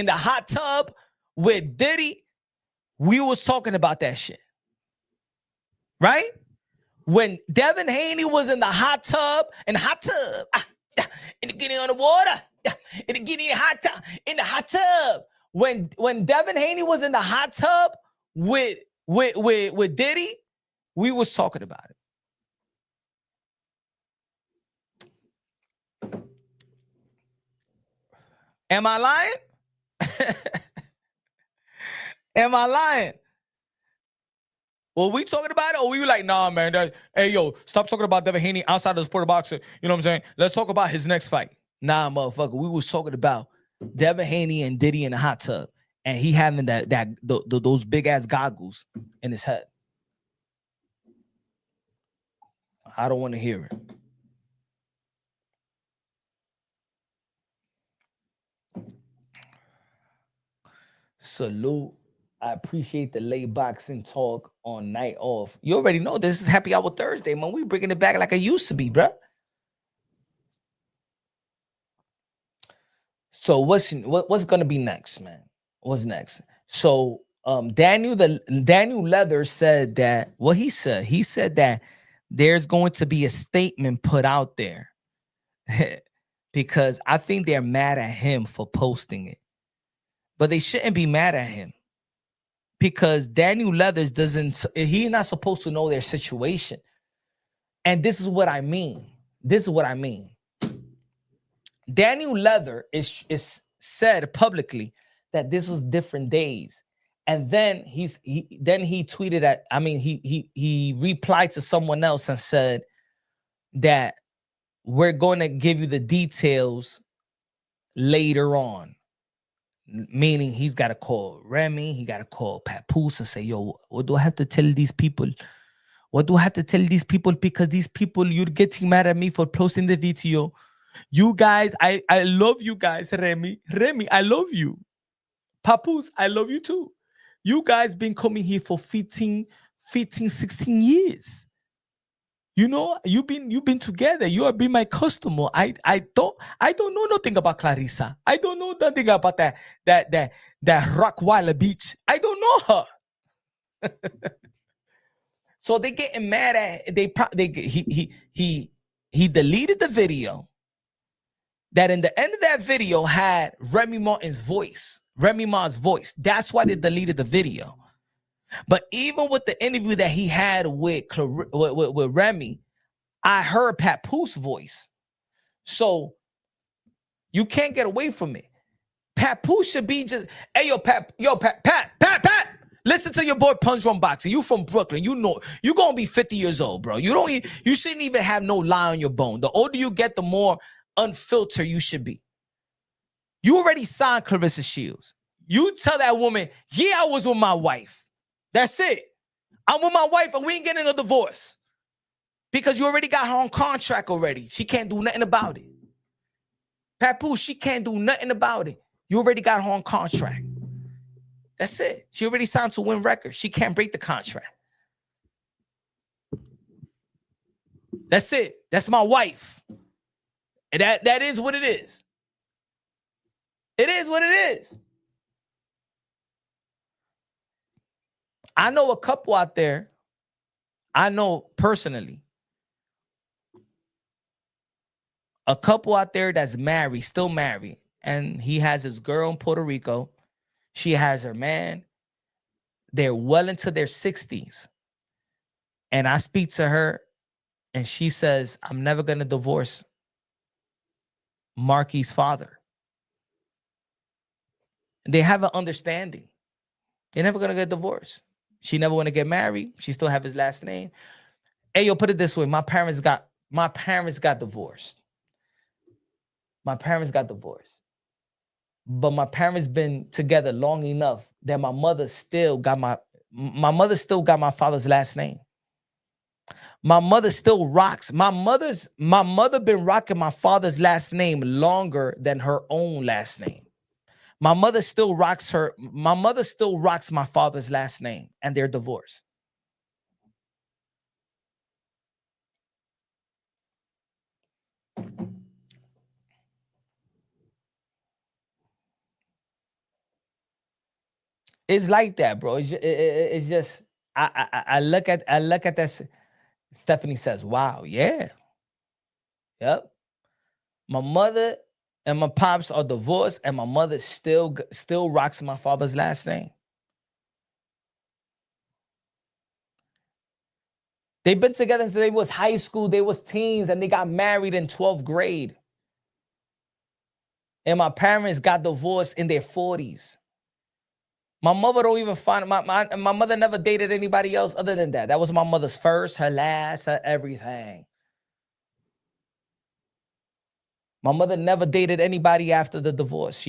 hot tub with Diddy, we was talking about that shit. right? When Devin Haney was in the hot tub, and getting on the water, and getting in the hot tub. When Devin Haney was in the hot tub with Diddy, we was talking about it. Am I lying? Am I lying? Well, we talking about it, or we were like, nah, man. Hey, yo, stop talking about Devin Haney outside of the sport of boxing. You know what I'm saying? Let's talk about his next fight. Nah, motherfucker. We was talking about Devin Haney and Diddy in the hot tub, and he having those big ass goggles in his head. I don't want to hear it. Salute. I appreciate the late boxing talk on night off. You already know this is Happy Hour Thursday, man. We bringing it back like it used to be, bruh. So what's gonna be next, man? What's next? So Daniel Leather said that what he said that there's going to be a statement put out there because I think they're mad at him for posting it, but they shouldn't be mad at him. Because Daniel Leathers he's not supposed to know their situation. And this is what I mean. Daniel Leather is said publicly that this was different days. And then he tweeted he replied to someone else and said that we're going to give you the details later on. Meaning he's got to call Remy, he got to call Papoose and say, yo, what do I have to tell these people? What do I have to tell these people? Because these people, you're getting mad at me for posting the video. You guys, I love you guys, Remy, I love you. Papoose, I love you too. You guys been coming here for 15, 16 years. You know, you've been together. You have been my customer. I don't know nothing about Claressa. I don't know nothing about that Rockweiler Beach. I don't know her. So they getting mad at he deleted the video. That in the end of that video had Remy Martin's voice. Remy Ma's voice. That's why they deleted the video. But even with the interview that he had with Remy, I heard Papoose voice. So you can't get away from it. Papoose should be just, hey, Pat. Listen to your boy Punch Run Boxing. You from Brooklyn. You know you're gonna be 50 years old, bro. You shouldn't even have no lie on your bone. The older you get, the more unfiltered you should be. You already signed Claressa Shields. You tell that woman, yeah, I was with my wife. That's it. I'm with my wife and we ain't getting a divorce. Because you already got her on contract already. She can't do nothing about it. Papoose, she can't do nothing about it. You already got her on contract. That's it. She already signed to win records. She can't break the contract. That's it. That's my wife. And that is what it is. It is what it is. I know a couple out there. I know personally. A couple out there that's married, still married. And he has his girl in Puerto Rico. She has her man. They're well into their 60s. And I speak to her and she says, I'm never going to divorce Marky's father. They have an understanding. They're never going to get divorced. She never want to get married. She still have his last name. Hey, yo, put it this way. My parents got divorced. My parents got divorced. But my parents been together long enough that my mother still got my father's last name. My mother still rocks. My mother been rocking my father's last name longer than her own last name. My mother still rocks my father's last name, and they're divorced. It's like that, bro. It's just I look at that. Stephanie says, "Wow, yeah, yep." My mother and my pops are divorced, and my mother still rocks my father's last name. They've been together since they was high school, they was teens, and they got married in 12th grade. And my parents got divorced in their 40s. My mother don't even find my mother never dated anybody else other than that. That was my mother's first, her last, her everything. My mother never dated anybody after the divorce.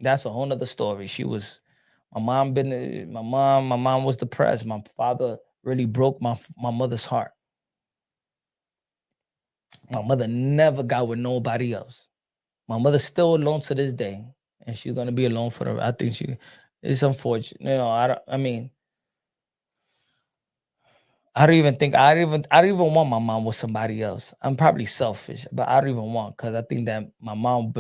That's a whole nother story. My mom was depressed. My father really broke my mother's heart. My mother never got with nobody else. My mother's still alone to this day, and she's gonna be alone for the. I think it's unfortunate. I mean, I don't even want my mom with somebody else. I'm probably selfish, but I don't even want because I think that my mom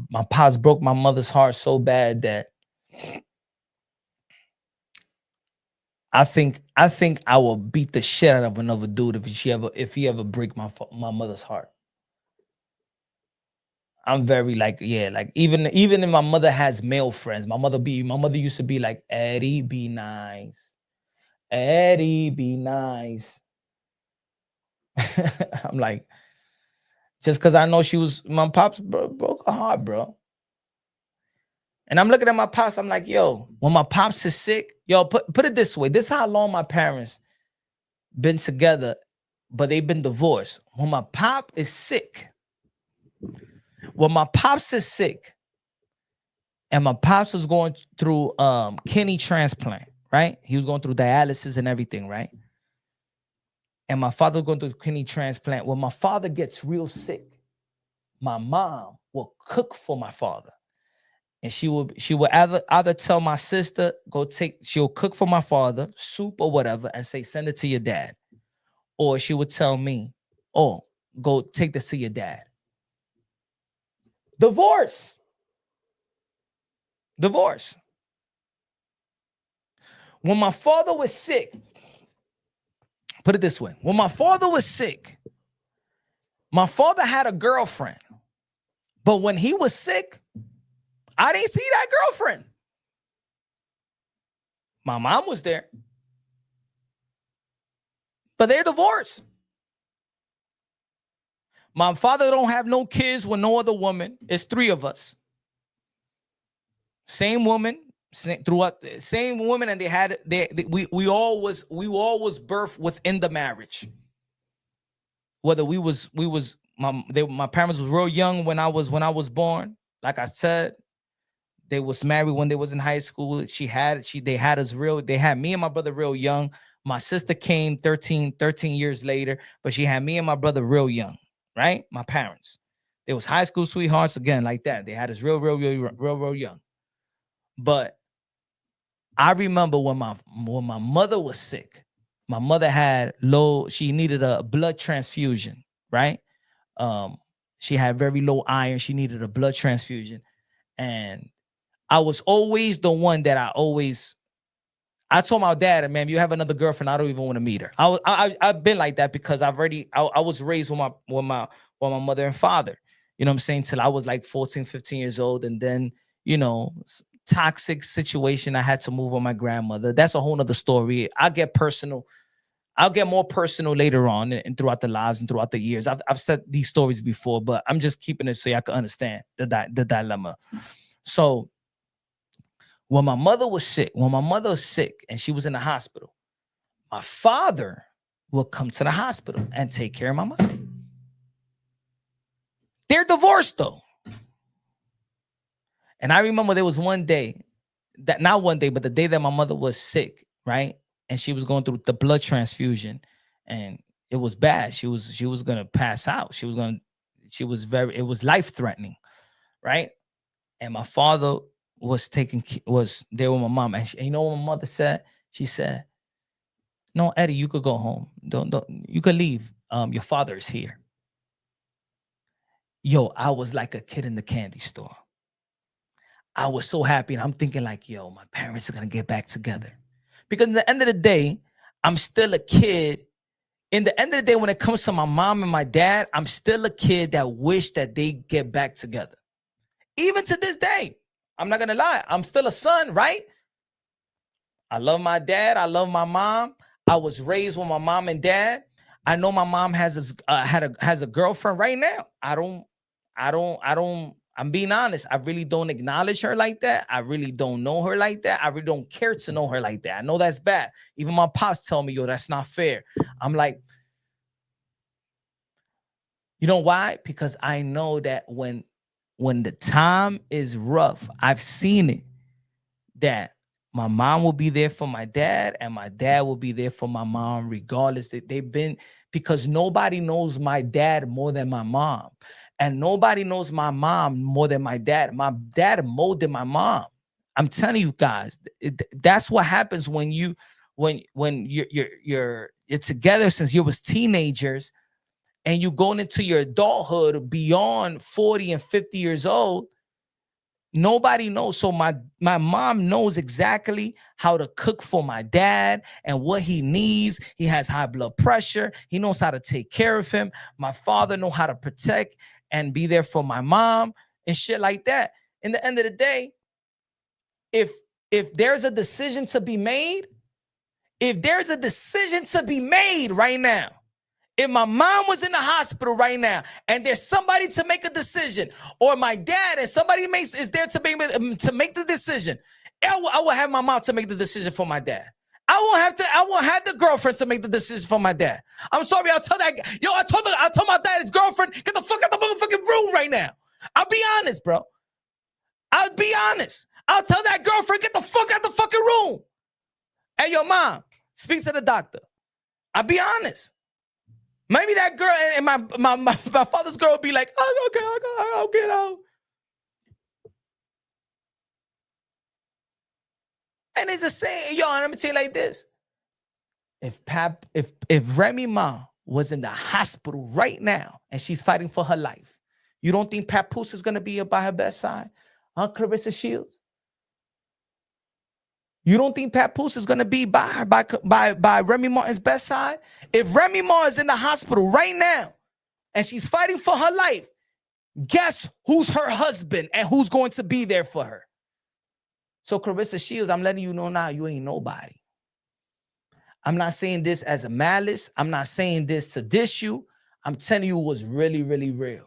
my pops broke my mother's heart so bad that I think I will beat the shit out of another dude if he ever break my mother's heart. I'm very like, yeah, like even if my mother has male friends, my mother used to be like, Eddie, be nice. Eddie, be nice. I'm like, just because I know my pops broke her heart, bro. And I'm looking at my pops, I'm like, yo, when my pops is sick, yo, put it this way. This is how long my parents been together, but they've been divorced. When my pop is sick, when my pops is sick, and my pops was going through kidney transplant, right? He was going through dialysis and everything, right? And my father was going through kidney transplant. When my father gets real sick, my mom will cook for my father. And she will either tell my sister, she'll cook for my father, soup or whatever, and say, send it to your dad. Or she would tell me, oh, go take this to your dad. Divorce. When my father was sick, put it this way. When my father was sick, my father had a girlfriend. But when he was sick, I didn't see that girlfriend. My mom was there. But they're divorced. My father don't have no kids with no other woman. It's 3 of us. Same woman, same woman, and we all was birthed within the marriage. Whether my parents was real young when I was born. Like I said, they was married when they was in high school. They had me and my brother real young. My sister came 13 years later, but she had me and my brother real young, right? My parents. They was high school sweethearts again, like that. They had us real young. But I remember when my mother was sick, my mother she needed a blood transfusion, right? She had very low iron. She needed a blood transfusion. And I was always the one that I told my dad, man, you have another girlfriend, I don't even want to meet her. I've been like that because I was raised with my mother and father, you know what I'm saying, till I was like 14, 15 years old. And then, toxic situation, I had to move on my grandmother. That's a whole nother story. I'll get more personal later on and throughout the lives and throughout the years. I've said these stories before, but I'm just keeping it so y'all can understand the dilemma. So when my mother was sick and she was in the hospital, my father would come to the hospital and take care of my mother. They're divorced though. And I remember there was one day, not one day, but the day that my mother was sick, right? And she was going through the blood transfusion, and it was bad. She was gonna pass out. It was life-threatening, right? And my father was there with my mom. And you know what my mother said? She said, no, Eddie, you could go home. Don't you could leave. Your father is here. Yo, I was like a kid in the candy store. I was so happy, and I'm thinking like, yo, my parents are gonna get back together. Because at the end of the day, I'm still a kid. In the end of the day, when it comes to my mom and my dad, I'm still a kid that wish that they get back together. Even to this day, I'm not gonna lie, I'm still a son, right? I love my dad. I love my mom. I was raised with my mom and dad. I know my mom has a girlfriend right now. I'm being honest. I really don't acknowledge her like that. I really don't know her like that. I really don't care to know her like that. I know that's bad. Even my pops tell me, yo, that's not fair. I'm like, you know why? Because I know that when the time is rough, I've seen it, that my mom will be there for my dad and my dad will be there for my mom, regardless. That they've been, because nobody knows my dad more than my mom. And nobody knows my mom more than my dad. My dad molded my mom. I'm telling you guys, that's what happens when you're together since you was teenagers, and you going into your adulthood beyond 40 and 50 years old. Nobody knows. So my mom knows exactly how to cook for my dad and what he needs. He has high blood pressure. He knows how to take care of him. My father knows how to protect and be there for my mom and shit like that. In the end of the day, if there's a decision to be made, right now, if my mom was in the hospital right now and there's somebody to make a decision, or my dad and somebody is there to make the decision, I will have my mom to make the decision for my dad. I won't have the girlfriend to make the decision for my dad. I'm sorry, I told my dad, his girlfriend, get the fuck out the motherfucking room right now. I'll be honest, bro. I'll be honest. I'll tell that girlfriend, get the fuck out the fucking room. Hey, yo, mom, speak to the doctor. I'll be honest. Maybe that girl and my father's girl will be like, oh, okay, I'll get out. And it's the same, yo, let me tell you like this. If Remy Ma was in the hospital right now and she's fighting for her life, you don't think Papoose is going to be by her bedside? Huh, Claressa Shields? You don't think Papoose is going to be by her, by Remy Martin's bedside? If Remy Ma is in the hospital right now and she's fighting for her life, guess who's her husband and who's going to be there for her? So Claressa Shields, I'm letting you know now, you ain't nobody. I'm not saying this as a malice. I'm not saying this to diss you. I'm telling you what's really, really real.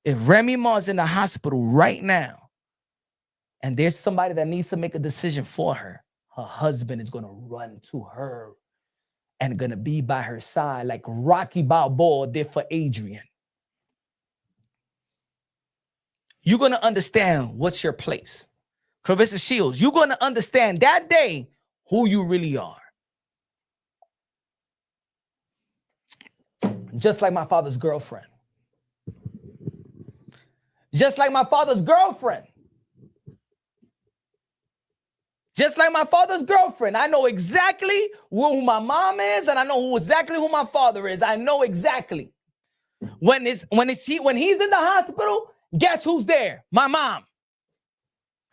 If Remy Ma is in the hospital right now, and there's somebody that needs to make a decision for her, her husband is going to run to her and going to be by her side like Rocky Balboa did for Adrian. You're going to understand what's your place. Claressa Shields, you're going to understand that day who you really are. Just like my father's girlfriend. Just like my father's girlfriend. Just like my father's girlfriend, I know exactly who my mom is, and I know exactly who my father is. I know exactly. When he's in the hospital, guess who's there? My mom.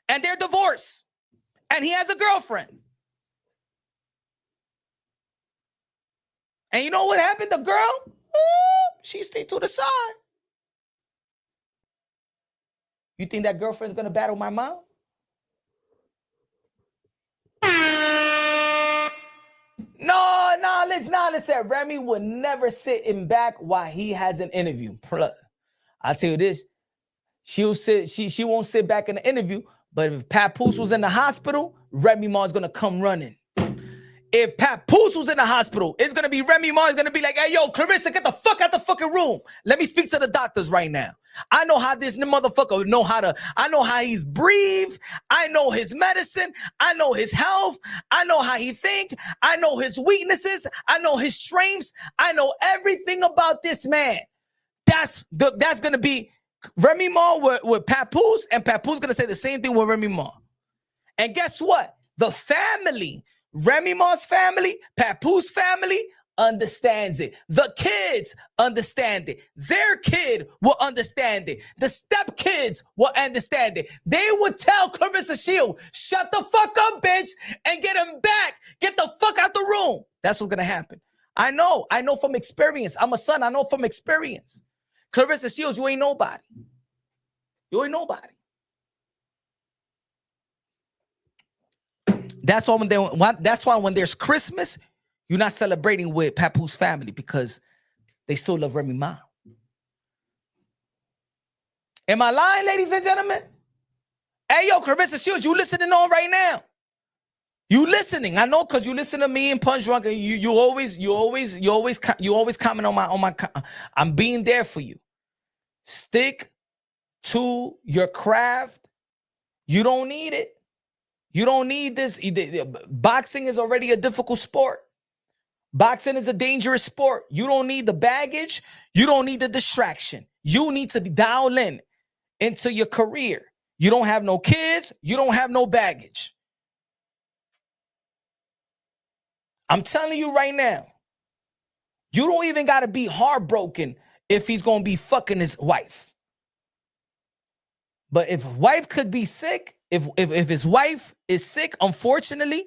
And they're divorced. And he has a girlfriend. And you know what happened? The girl, she stayed to the side. You think that girlfriend's gonna battle my mom? No, listen. Remy would never sit in back while he has an interview. I'll tell you this. She won't sit back in the interview, but if Papoose was in the hospital, Remy Ma is gonna come running. If Papoose was in the hospital, it's gonna be Remy Ma is gonna be like, hey, yo, Claressa, get the fuck out the fucking room. Let me speak to the doctors right now. I know how this motherfucker I know how he's breathed. I know his medicine. I know his health. I know how he think. I know his weaknesses. I know his strengths. I know everything about this man. That's gonna be Remy Ma with Papoose, and Papoose gonna say the same thing with Remy Ma. And guess what? The family, Remy Ma's family, Papoose family, understands it. The kids understand it. Their kid will understand it. The step kids will understand it. They would tell Claressa Shields, shut the fuck up, bitch. bitch and get him back. Get the fuck out the room. That's what's gonna happen. I know from experience. I'm a son. I know from experience. Claressa Shields, you ain't nobody. You ain't nobody. That's why when there's Christmas, you're not celebrating with Papoose family because they still love Remy Ma. Am I lying, ladies and gentlemen? Hey, yo, Claressa Shields, you listening on right now? You listening? I know because you listen to me and Punch Drunk, and you always comment on my. I'm being there for you. Stick to your craft. You don't need it. You don't need this. Boxing is already a difficult sport. Boxing is a dangerous sport. You don't need the baggage. You don't need the distraction. You need to be dialed in into your career. You don't have no kids. You don't have no baggage. I'm telling you right now, you don't even got to be heartbroken if he's going to be fucking his wife. But if wife could be sick, if his wife is sick, unfortunately,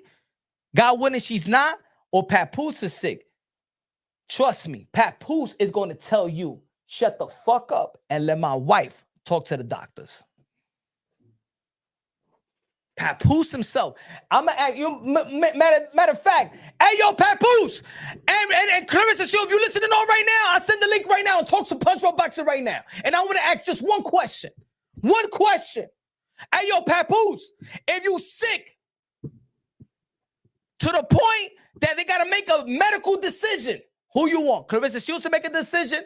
God willing she's not, or Papoose is sick, trust me, Papoose is going to tell you, shut the fuck up and let my wife talk to the doctors. Papoose himself. I'm gonna ask you. Matter of fact, hey yo, Papoose and Claressa Shields, if you listening on right now, I'll send the link right now and talk some Punch Drunk Boxing right now. And I want to ask just one question. One question. Hey yo, Papoose, if you sick to the point that they gotta make a medical decision, who you want? Claressa Shields to make a decision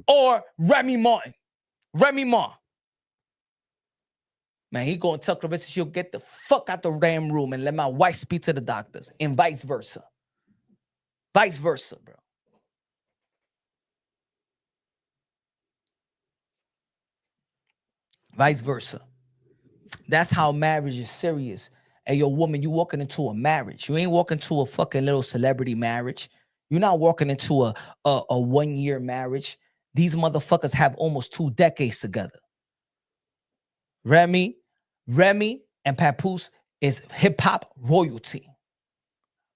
or Remy Martin? Remy Ma. Man, he gonna tell Claressa she'll get the fuck out the damn room and let my wife speak to the doctors, and vice versa. Vice versa, bro. Vice versa. That's how marriage is serious. Hey, yo, woman, you walking into a marriage. You ain't walking into a fucking little celebrity marriage. You're not walking into a 1-year marriage. These motherfuckers have almost 2 decades together. Remy and Papoose is hip-hop royalty.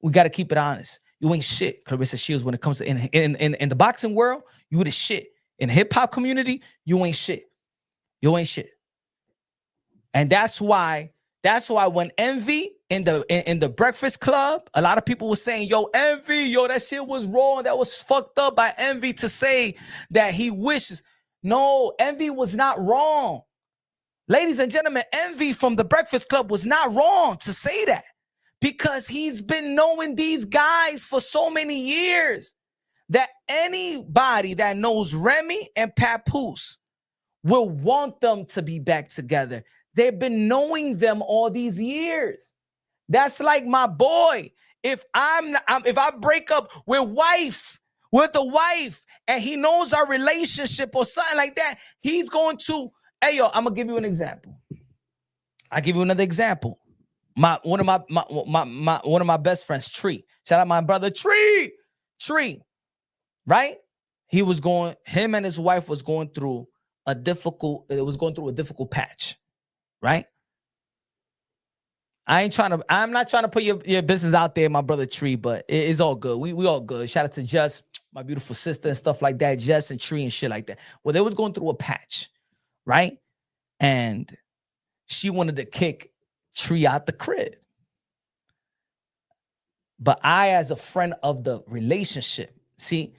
We got to keep it honest. You ain't shit, Claressa Shields, when it comes to in the boxing world, you the shit. In the hip-hop community, you ain't shit. You ain't shit. And that's why when Envy in the Breakfast Club, a lot of people were saying, yo, Envy, yo, that shit was wrong. That was fucked up by Envy to say that he wishes. No, Envy was not wrong. Ladies and gentlemen, Envy from the Breakfast Club was not wrong to say that because he's been knowing these guys for so many years that anybody that knows Remy and Papoose will want them to be back together. They've been knowing them all these years. That's like my boy. If I break up with the wife, and he knows our relationship or something like that, he's going to. Hey yo, I'm gonna give you an example. I'll give you another example. One of my best friends, Tree. Shout out my brother Tree. Right? Him and his wife was going through a difficult patch. Right? I'm not trying to put your business out there, my brother Tree, but it's all good. We all good. Shout out to Jess, my beautiful sister and stuff like that, Jess and Tree and shit like that. Well, they was going through a patch. Right? And she wanted to kick Tree out the crib. But I, as a friend of the relationship, see,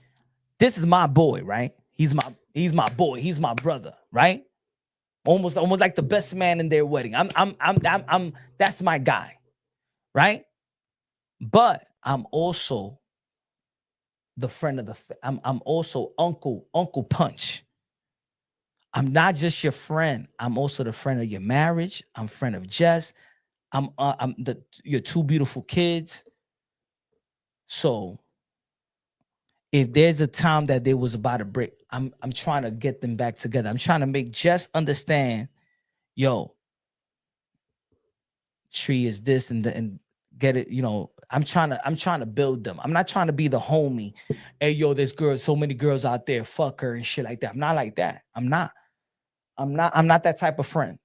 this is my boy, right? He's my boy, he's my brother, right? Almost like the best man in their wedding. I'm that's my guy, right? But I'm also the friend of I'm also Uncle Punch. I'm not just your friend. I'm also the friend of your marriage. I'm friend of Jess. I'm your 2 beautiful kids. So if there's a time that they was about to break, I'm trying to get them back together. I'm trying to make Jess understand, yo, Tree is this and get it, you know. I'm trying to build them. I'm not trying to be the homie. Hey, yo, there's so many girls out there, fuck her and shit like that. I'm not like that. I'm not that type of friend.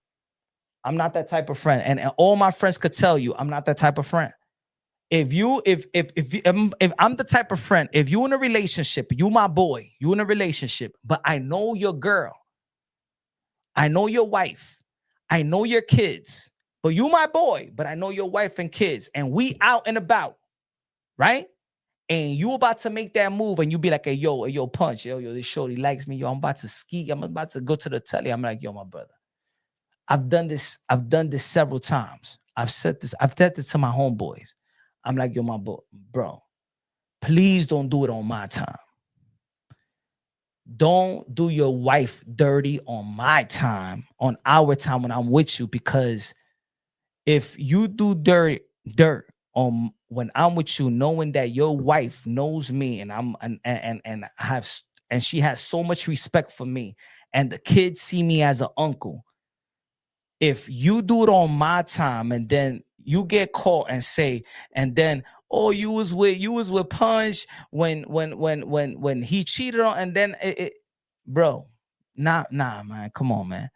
I'm not that type of friend. And all my friends could tell you, I'm not that type of friend. If I'm the type of friend, if you in a relationship, you my boy, you in a relationship, but I know your girl, I know your wife, I know your kids, but you my boy, but I know your wife and kids, and we out and about, right? And you about to make that move, and you be like, hey, yo, Punch, yo, this shorty likes me, yo, I'm about to ski, I'm about to go to the telly. I'm like, yo, my brother, I've done this several times. I've said this to my homeboys. I'm like, yo, my boy, bro, please don't do it on my time. Don't do your wife dirty on my time, on our time when I'm with you, because if you do dirt on when I'm with you, knowing that your wife knows me and I'm and she has so much respect for me, and the kids see me as an uncle. If you do it on my time and then you get caught and say, and then, oh, you was with Punch when he cheated on, and then bro, nah, man, come on, man.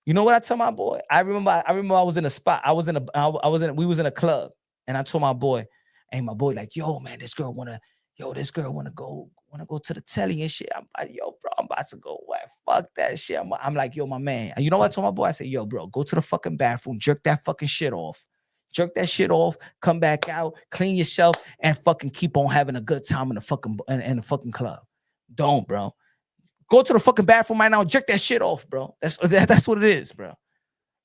You know what I tell my boy? I remember I was in a spot. We was in a club, and I told my boy, hey, my boy, like, yo, man, this girl wanna go to the telly and shit. I'm like, yo, bro, I'm about to go away. Fuck that shit. I'm like, yo, my man. And you know what I told my boy? I said, yo, bro, go to the fucking bathroom, jerk that fucking shit off. Jerk that shit off, come back out, clean yourself, and fucking keep on having a good time in the fucking club. Don't, bro. Go to the fucking bathroom right now, jerk that shit off, bro. That's what it is, bro.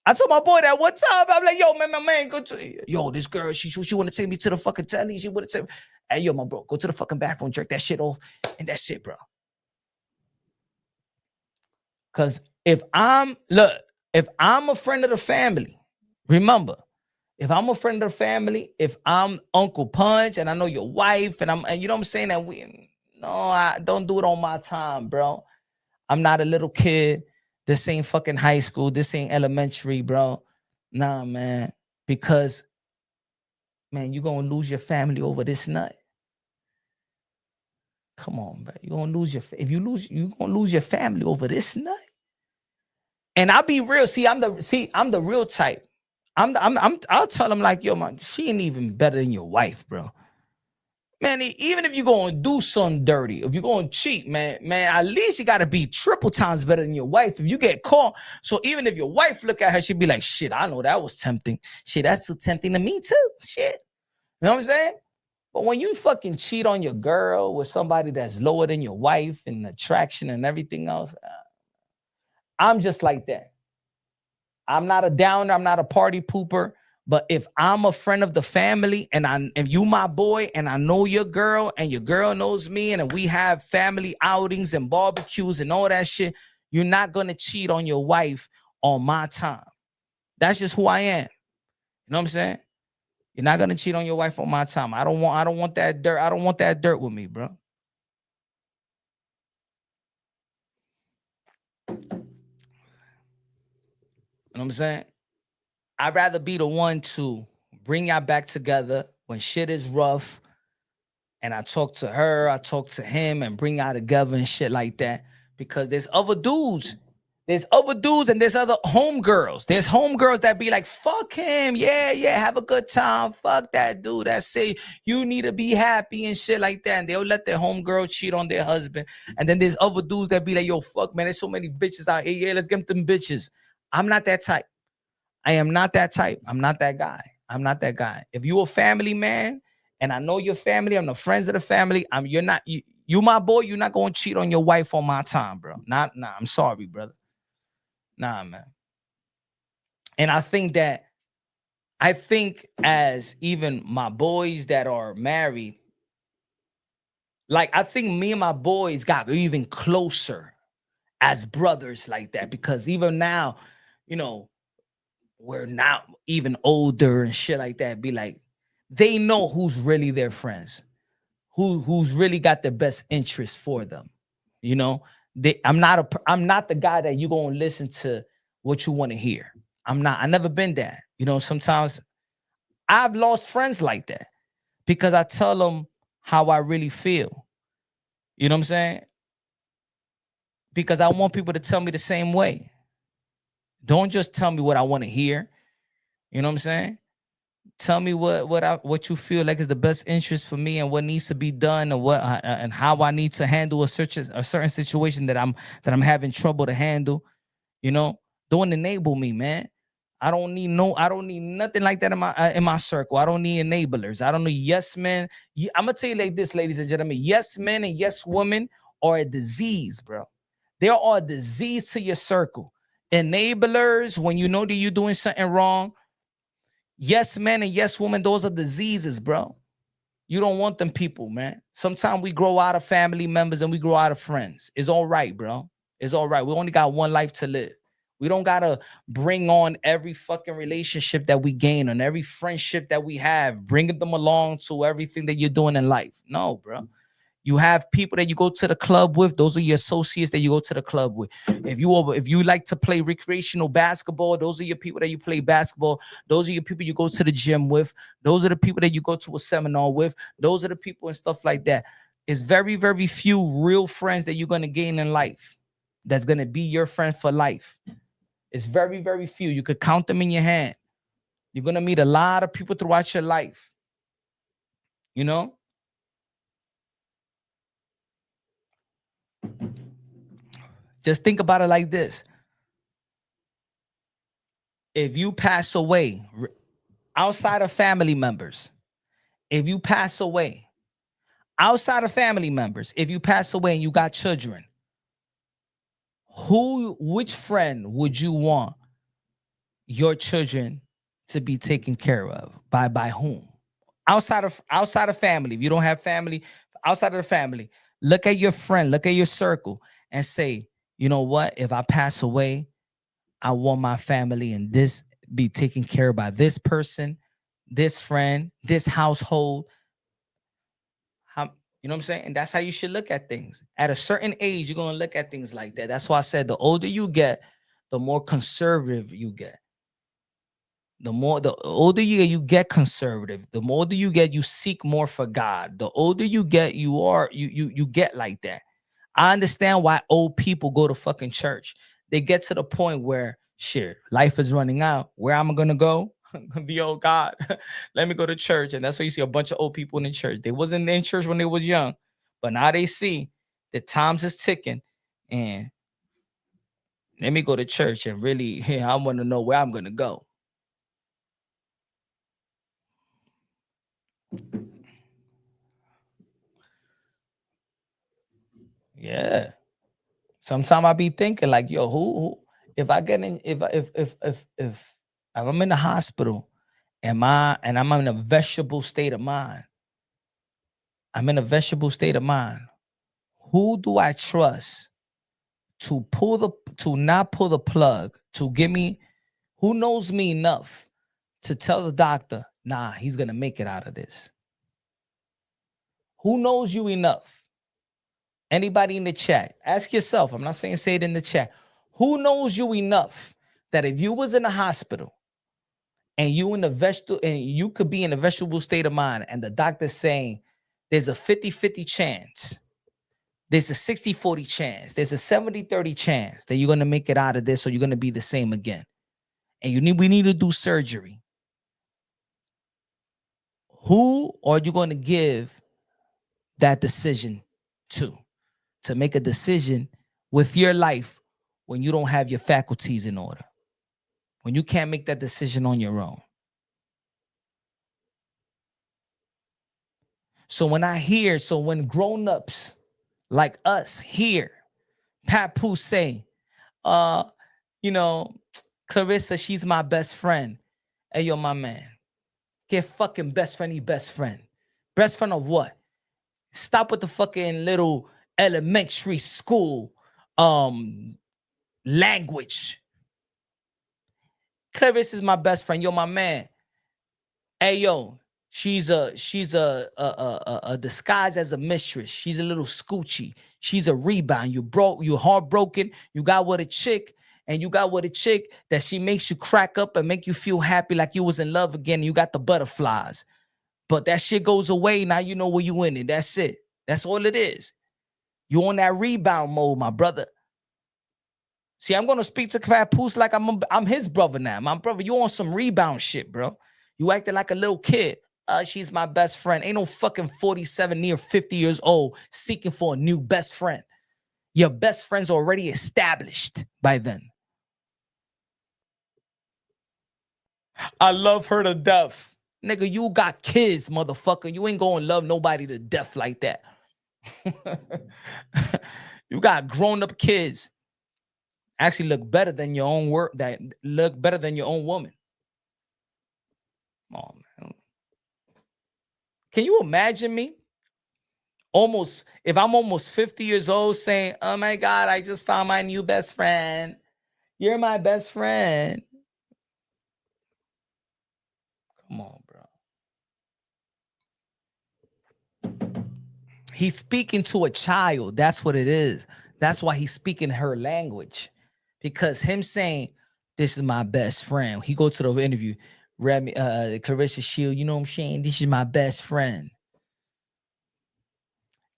I told my boy that one time. I'm like, yo, man, my man, this girl, she want to take me to the fucking telly. She would have said, hey, yo, my bro, go to the fucking bathroom, jerk that shit off, and that's it, bro. Because if I'm a friend of the family, remember, if I'm a friend of the family, if I'm Uncle Punch and I know your wife, and you know what I'm saying, that I don't do it on my time, bro. I'm not a little kid. This ain't fucking high school. This ain't elementary, bro. Nah, man. Because, man, you're going to lose your family over this nut. Come on, bro. You're going to lose you're going to lose your family over this nut. And I'll be real. I'm the real type. I'll tell them like, yo, man, she ain't even better than your wife, bro. Man, even if you're going to do something dirty, if you're going to cheat, man, at least you got to be triple times better than your wife if you get caught. So even if your wife look at her, she'd be like, shit, I know that was tempting. Shit, that's too tempting to me too. Shit. You know what I'm saying? But when you fucking cheat on your girl with somebody that's lower than your wife and attraction and everything else, I'm just like that. I'm not a downer. I'm not a party pooper. But if I'm a friend of the family and if you my boy and I know your girl and your girl knows me and we have family outings and barbecues and all that shit, you're not going to cheat on your wife on my time. That's just who I am. You know what I'm saying? You're not going to cheat on your wife on my time. I don't want that dirt. I don't want that dirt with me, bro. You know what I'm saying? I'd rather be the one to bring y'all back together when shit is rough. And I talk to her, I talk to him, and bring y'all together and shit like that. Because there's other dudes. There's other dudes and there's other homegirls. There's homegirls that be like, fuck him. Yeah, have a good time. Fuck that dude that say you need to be happy and shit like that. And they'll let their homegirl cheat on their husband. And then there's other dudes that be like, yo, fuck, man, there's so many bitches out here. Yeah, let's get them bitches. I'm not that type. I am not that type. I'm not that guy. I'm not that guy. If you a family man and I know your family, I'm the friends of the family, you my boy, you're not going to cheat on your wife on my time, bro. Nah, I'm sorry, brother. Nah, man. And I think as even my boys that are married, like I think me and my boys got even closer as brothers like that, because even now, you know, we're not even older and shit like that. Be like, they know who's really their friends, who's really got the best interest for them. You know, I'm not the guy that you gonna listen to what you want to hear. I never been that. You know, sometimes I've lost friends like that because I tell them how I really feel. You know what I'm saying? Because I want people to tell me the same way. Don't just tell me what I want to hear. You know what I'm saying? Tell me what you feel like is the best interest for me and what needs to be done, and what and how I need to handle a certain situation that I'm having trouble to handle. You know, don't enable me, man. I don't need nothing like that in my circle. I don't need enablers. I don't need yes men. I'm gonna tell you like this, ladies and gentlemen. Yes men and yes women are a disease, bro. They are a disease to your circle. Enablers, when you know that you're doing something wrong. Yes men and yes women, those are diseases, bro. You don't want them people, man. Sometimes we grow out of family members and we grow out of friends. It's all right, bro. It's all right. We only got one life to live. We don't gotta bring on every fucking relationship that we gain and every friendship that we have, bringing them along to everything that you're doing in life. No, bro. You have people that you go to the club with. Those are your associates that you go to the club with. If you like to play recreational basketball, those are your people that you play basketball. Those are your people you go to the gym with. Those are the people that you go to a seminar with. Those are the people and stuff like that. It's very, very few real friends that you're going to gain in life that's going to be your friend for life. It's very, very few. You could count them in your hand. You're going to meet a lot of people throughout your life. You know? Just think about it like this. If you pass away outside of family members, if you pass away outside of family members, if you pass away and you got children, which friend would you want your children to be taken care of by whom? Outside of family. If you don't have family, outside of the family, look at your friend, look at your circle and say, you know what? If I pass away, I want my family and this be taken care of by this person, this friend, this household. You know what I'm saying? And that's how you should look at things. At a certain age, you're going to look at things like that. That's why I said the older you get, the more conservative you get. The older you get conservative. The more older you get, you seek more for God. The older you get, you get like that. I understand why old people go to fucking church. They get to the point where shit, life is running out. Where am I gonna go? The old God, let me go to church. And that's why you see a bunch of old people in the church. They wasn't in church when they was young, but now they see the times is ticking, and let me go to church and really, I want to know where I'm gonna go. Yeah. Sometimes I be thinking like, yo, who if I get in, if I'm in the hospital, and I'm in a vegetable state of mind. I'm in a vegetable state of mind. Who do I trust to not pull the plug, to give me, who knows me enough to tell the doctor, nah, he's gonna make it out of this? Who knows you enough? Anybody in the chat, ask yourself. I'm not saying say it in the chat. Who knows you enough that if you was in the hospital and you could be in a vegetable state of mind, and the doctor's saying there's a 50-50 chance, there's a 60-40 chance, there's a 70-30 chance that you're going to make it out of this, or you're going to be the same again, and we need to do surgery. Who are you going to give that decision to make a decision with your life when you don't have your faculties in order, when you can't make that decision on your own? So when grown-ups like us hear Papoose say, Claressa, she's my best friend. Hey, yo, my man, get fucking best friend, best friend. Best friend of what? Stop with the fucking little elementary school language. Claressa is my best friend. Yo, my man. Hey, yo, she's a disguise as a mistress. She's a little scoochie. She's a rebound. You heartbroken. You got with a chick, and you got with a chick that she makes you crack up and make you feel happy like you was in love again. And you got the butterflies, but that shit goes away. Now you know where you in it. That's it. That's all it is. You on that rebound mode, my brother. See, I'm gonna speak to Papoose like I'm his brother now. My brother, you on some rebound shit, bro. You acting like a little kid. She's my best friend. Ain't no fucking 47 near 50 years old seeking for a new best friend. Your best friend's already established by then. I love her to death. Nigga, you got kids, motherfucker. You ain't gonna love nobody to death like that. You got grown-up kids. Actually look better than your own work, that look better than your own woman. Oh man. Can you imagine me? If I'm almost 50 years old saying, oh my God, I just found my new best friend. You're my best friend. Come on, bro. He's speaking to a child. That's what it is. That's why he's speaking her language. Because him saying, this is my best friend. He goes to the interview, Claressa Shield, you know what I'm saying? This is my best friend.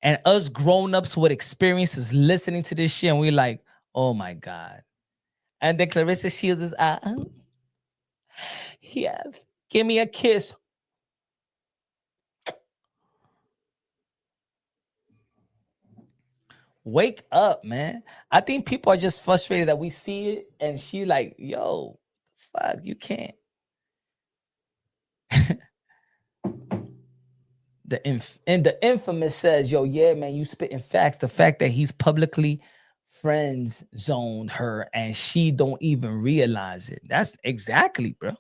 And us grown-ups with experiences listening to this shit, and we're like, oh my God. And then Claressa Shields is, yes, give me a kiss. Wake up, man. I think people are just frustrated that we see it, and she like, yo, fuck, you can't. The infamous says, yo, yeah, man, you spitting facts. The fact that he's publicly friends zoned her and she don't even realize it. That's exactly, bro.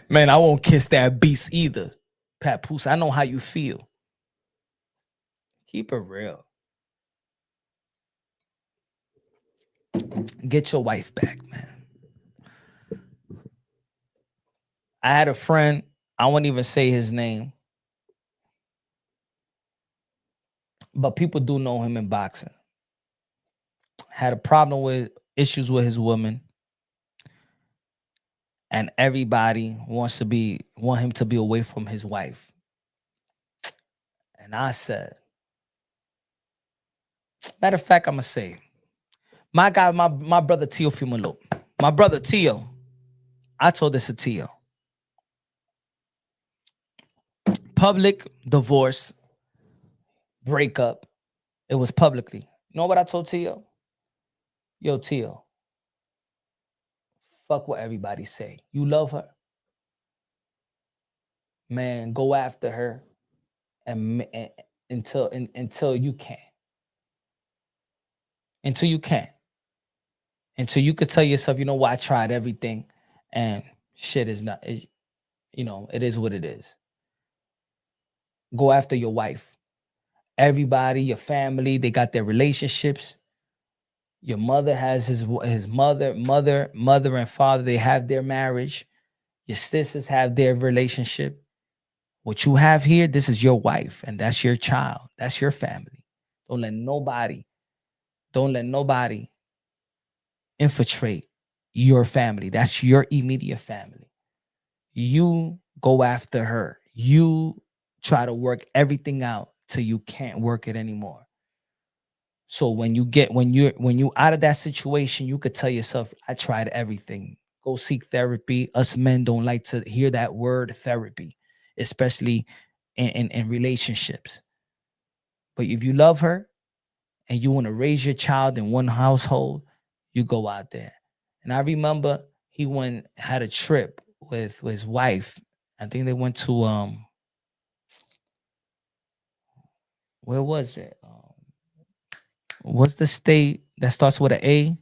Man, I won't kiss that beast either. Papoose, I know how you feel. Keep it real. Get your wife back, man. I had a friend, I won't even say his name, but people do know him in boxing. Had a problem with issues with his woman, and everybody want him to be away from his wife. And I said, matter of fact, I'm gonna say, my guy, my brother Tio Fumalo, my brother Tio, I told this to Tio. Public divorce, breakup. It was publicly. You know what I told Tio? Yo, Tio, fuck what everybody say. You love her, man. Go after her, and until you can, until you can, until you could tell yourself, you know what, I tried everything, and shit is not. It is what it is. Go after your wife. Everybody, your family, they got their relationships. Your mother has his mother and father, they have their marriage. Your sisters have their relationship. What you have here, this is your wife, and that's your child. That's your family. Don't let nobody infiltrate your family. That's your immediate family. You go after her. You try to work everything out till you can't work it anymore. So when you out of that situation, you could tell yourself, I tried everything. Go seek therapy. Us men don't like to hear that word therapy, especially in relationships. But if you love her and you want to raise your child in one household, you go out there. And I remember he had a trip with his wife. I think they went to where was it? What's the state that starts with an A?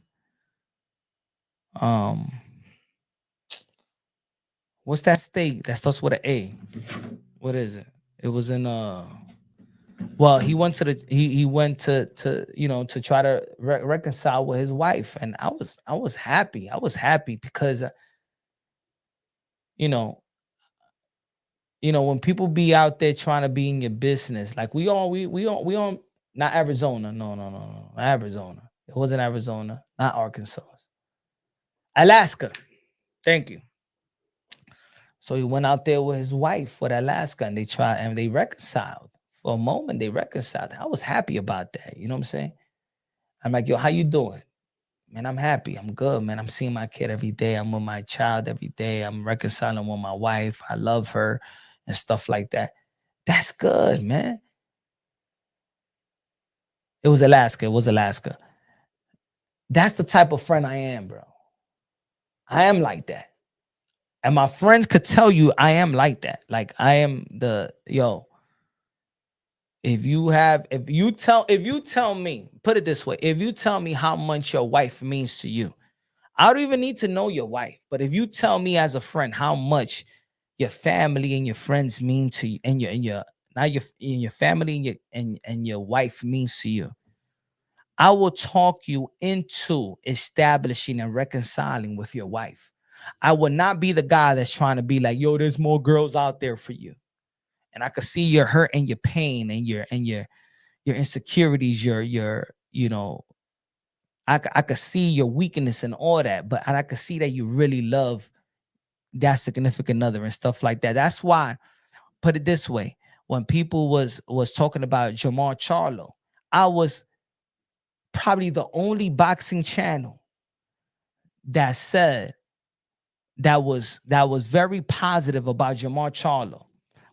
What's that state that starts with an A? What is it? It was in well, he went to he went to to try to reconcile with his wife, and I was happy. I was happy because you know when people be out there trying to be in your business, like we on not Arizona, no, not Arizona. It wasn't Arizona, not Arkansas, Alaska. Thank you. So he went out there with his wife with Alaska, and they reconciled For a moment, they reconciled. I was happy about that. You know what I'm saying? I'm like, yo, how you doing? Man, I'm happy. I'm good, man. I'm seeing my kid every day. I'm with my child every day. I'm reconciling with my wife. I love her and stuff like that. That's good, man. It was Alaska. It was Alaska. That's the type of friend I am, bro. I am like that. And my friends could tell you I am like that. Like I am if you tell me, put it this way, if you tell me how much your wife means to you, I don't even need to know your wife. But if you tell me as a friend how much your family and your friends mean to you, and your not your and your family and your wife means to you, I will talk you into establishing and reconciling with your wife. I will not be the guy that's trying to be like, yo, there's more girls out there for you. And I could see your hurt and your pain and your insecurities, I could see your weakness and all that, but I could see that you really love that significant other and stuff like that. That's why, put it this way, when people was talking about Jamar Charlo, I was probably the only boxing channel that said that was very positive about Jamar Charlo,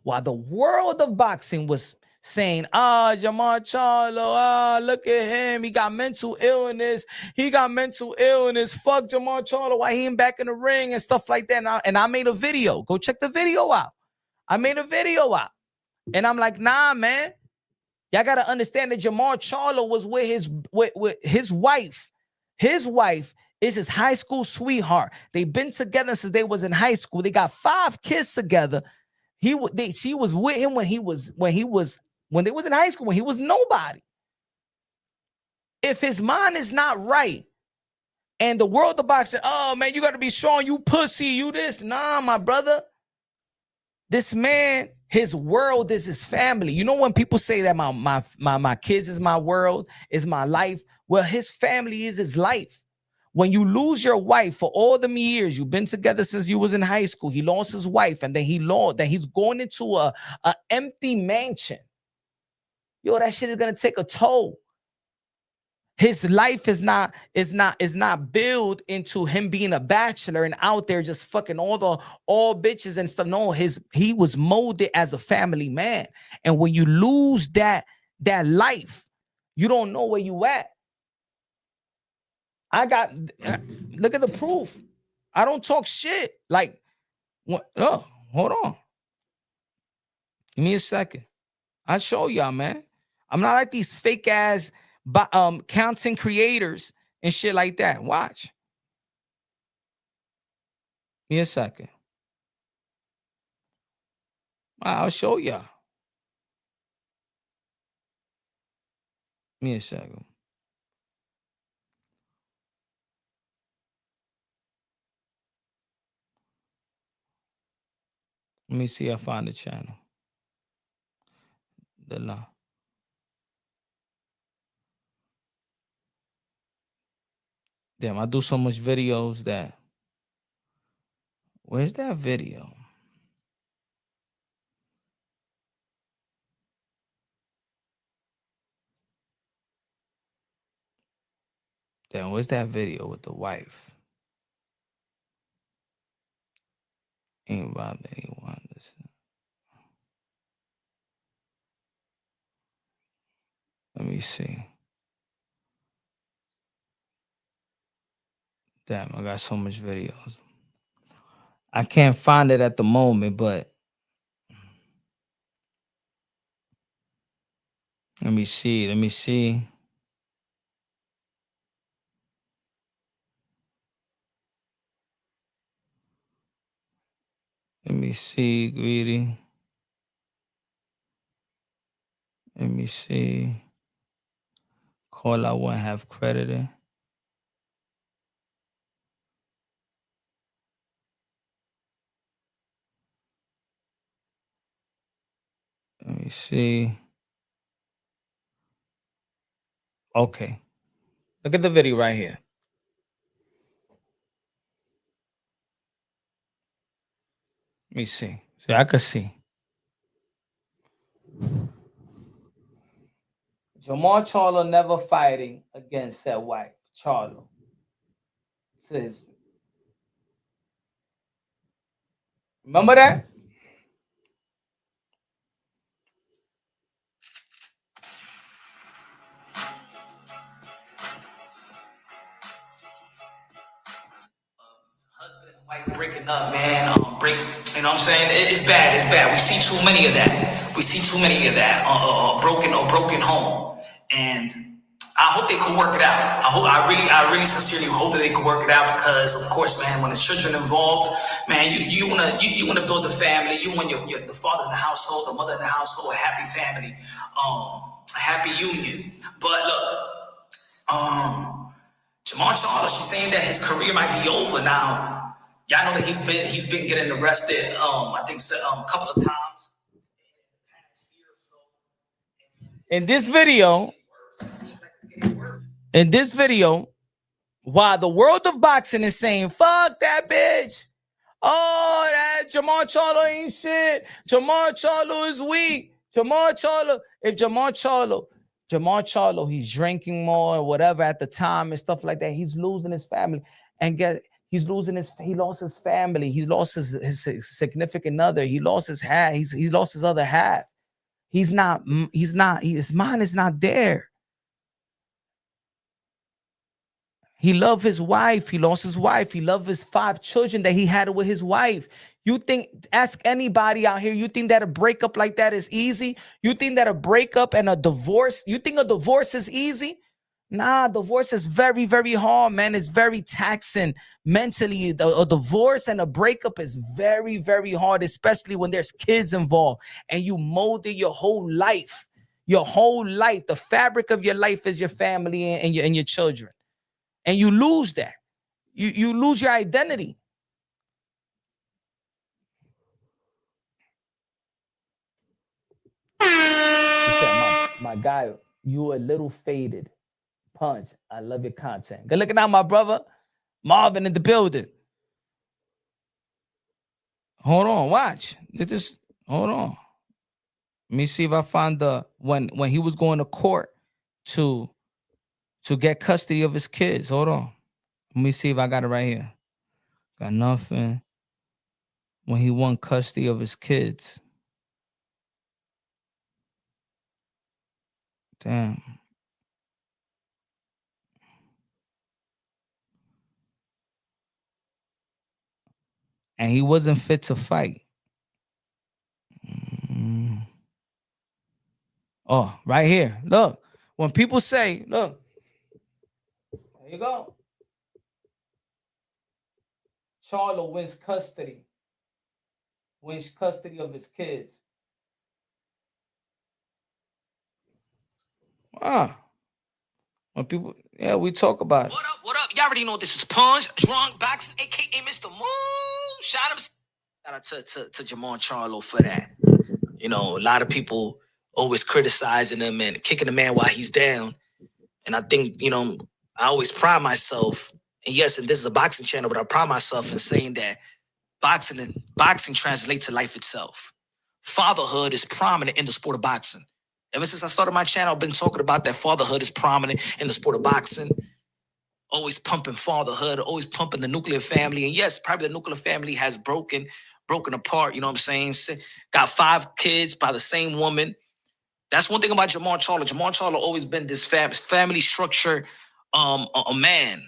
while the world of boxing was saying, Jamar Charlo, look at him, he got mental illness, fuck Jamar Charlo, why he ain't back in the ring and stuff like that. And I made a video. Go check the video out. I made a video out, and I'm like, nah, man, y'all gotta understand that Jamar Charlo was with his wife. His wife is his high school sweetheart. They've been together since they was in high school. They got 5 kids together. She was with him when they was in high school, when he was nobody. If his mind is not right, and the world of boxing, oh man, you got to be strong, you pussy, you this. Nah, my brother. This man, his world is his family. You know when people say that my kids is my world, is my life? Well, his family is his life. When you lose your wife for all them years, you've been together since you was in high school. He lost his wife, and then he's going into a empty mansion. Yo, that shit is gonna take a toll. His life is not built into him being a bachelor and out there just fucking all bitches and stuff. No, he was molded as a family man. And when you lose that life, you don't know where you at. Look at the proof. I don't talk shit. Like, what? Oh, hold on. Give me a second. I'll show y'all, man. I'm not like these fake ass content creators and shit like that. Watch. Give me a second. I'll show y'all. Give me a second. Let me see if I find the channel. Damn, I do so much videos that. Where's that video? Damn, where's that video with the wife? Ain't about anyone. Let me see. Damn, I got so much videos. I can't find it at the moment, but let me see. Let me see, Greedy. Let me see. Call I won't have credited. Let me see. Okay. Look at the video right here. Let me see. See, I could see. Jamal Charlo never fighting against said wife. Charlo says, remember that? Husband and wife breaking up, man. Break, you know what I'm saying? It's bad. It's bad. We see too many of that. We see too many of that. Broken home. And I hope they could work it out. I really sincerely hope that they could work it out because, of course, man, when there's children involved, man, you wanna build a family. You want your the father in the household, the mother in the household, a happy family, a happy union. But look, Jamal Charlo, she's saying that his career might be over now. Y'all know that he's been getting arrested. I think a couple of times. In this video, while the world of boxing is saying, fuck that bitch. Oh, that Jamal Charlo ain't shit. Jamal Charlo is weak. Jamal Charlo, he's drinking more or whatever at the time and stuff like that. He's losing his family. And he lost his family. He lost his significant other. He lost his half. He lost his other half. His mind is not there. He loved his wife. He lost his wife. He loved his 5 children that he had with his wife. You think, ask anybody out here, you think that a breakup like that is easy? You think that a breakup and a divorce, you think a divorce is easy? Nah, divorce is very, very hard, man. It's very taxing mentally. A divorce and a breakup is very, very hard, especially when there's kids involved and you molded your whole life. Your whole life, the fabric of your life is your family and your children. And you lose that. You lose your identity. He said, my guy, you a little faded. Punch. I love your content. Good looking out, my brother. Marvin in the building. Hold on, watch. Hold on. Let me see if I find when he was going to court to get custody of his kids. Hold on. Let me see if I got it right here. Got nothing. When he won custody of his kids. Damn. And he wasn't fit to fight. Oh, right here. Look. When people say, look. There you go. Charlo wins custody of his kids. When people, yeah, we talk about it. What up? Y'all already know this is Punch, Drunk, Boxing, aka Mr. Moon. Shout out to Jamal Charlo for that. You know, a lot of people always criticizing him and kicking the man while he's down. And I think, you know, I always pride myself, and yes, and this is a boxing channel, but I pride myself in saying that boxing translates to life itself. Fatherhood is prominent in the sport of boxing. Ever since I started my channel, I've been talking about that fatherhood is prominent in the sport of boxing. Always pumping fatherhood, always pumping the nuclear family. And yes, probably the nuclear family has broken apart, you know what I'm saying? Got 5 kids by the same woman. That's one thing about Jamal Charlo. Jamal Charlo always been this family structure a man.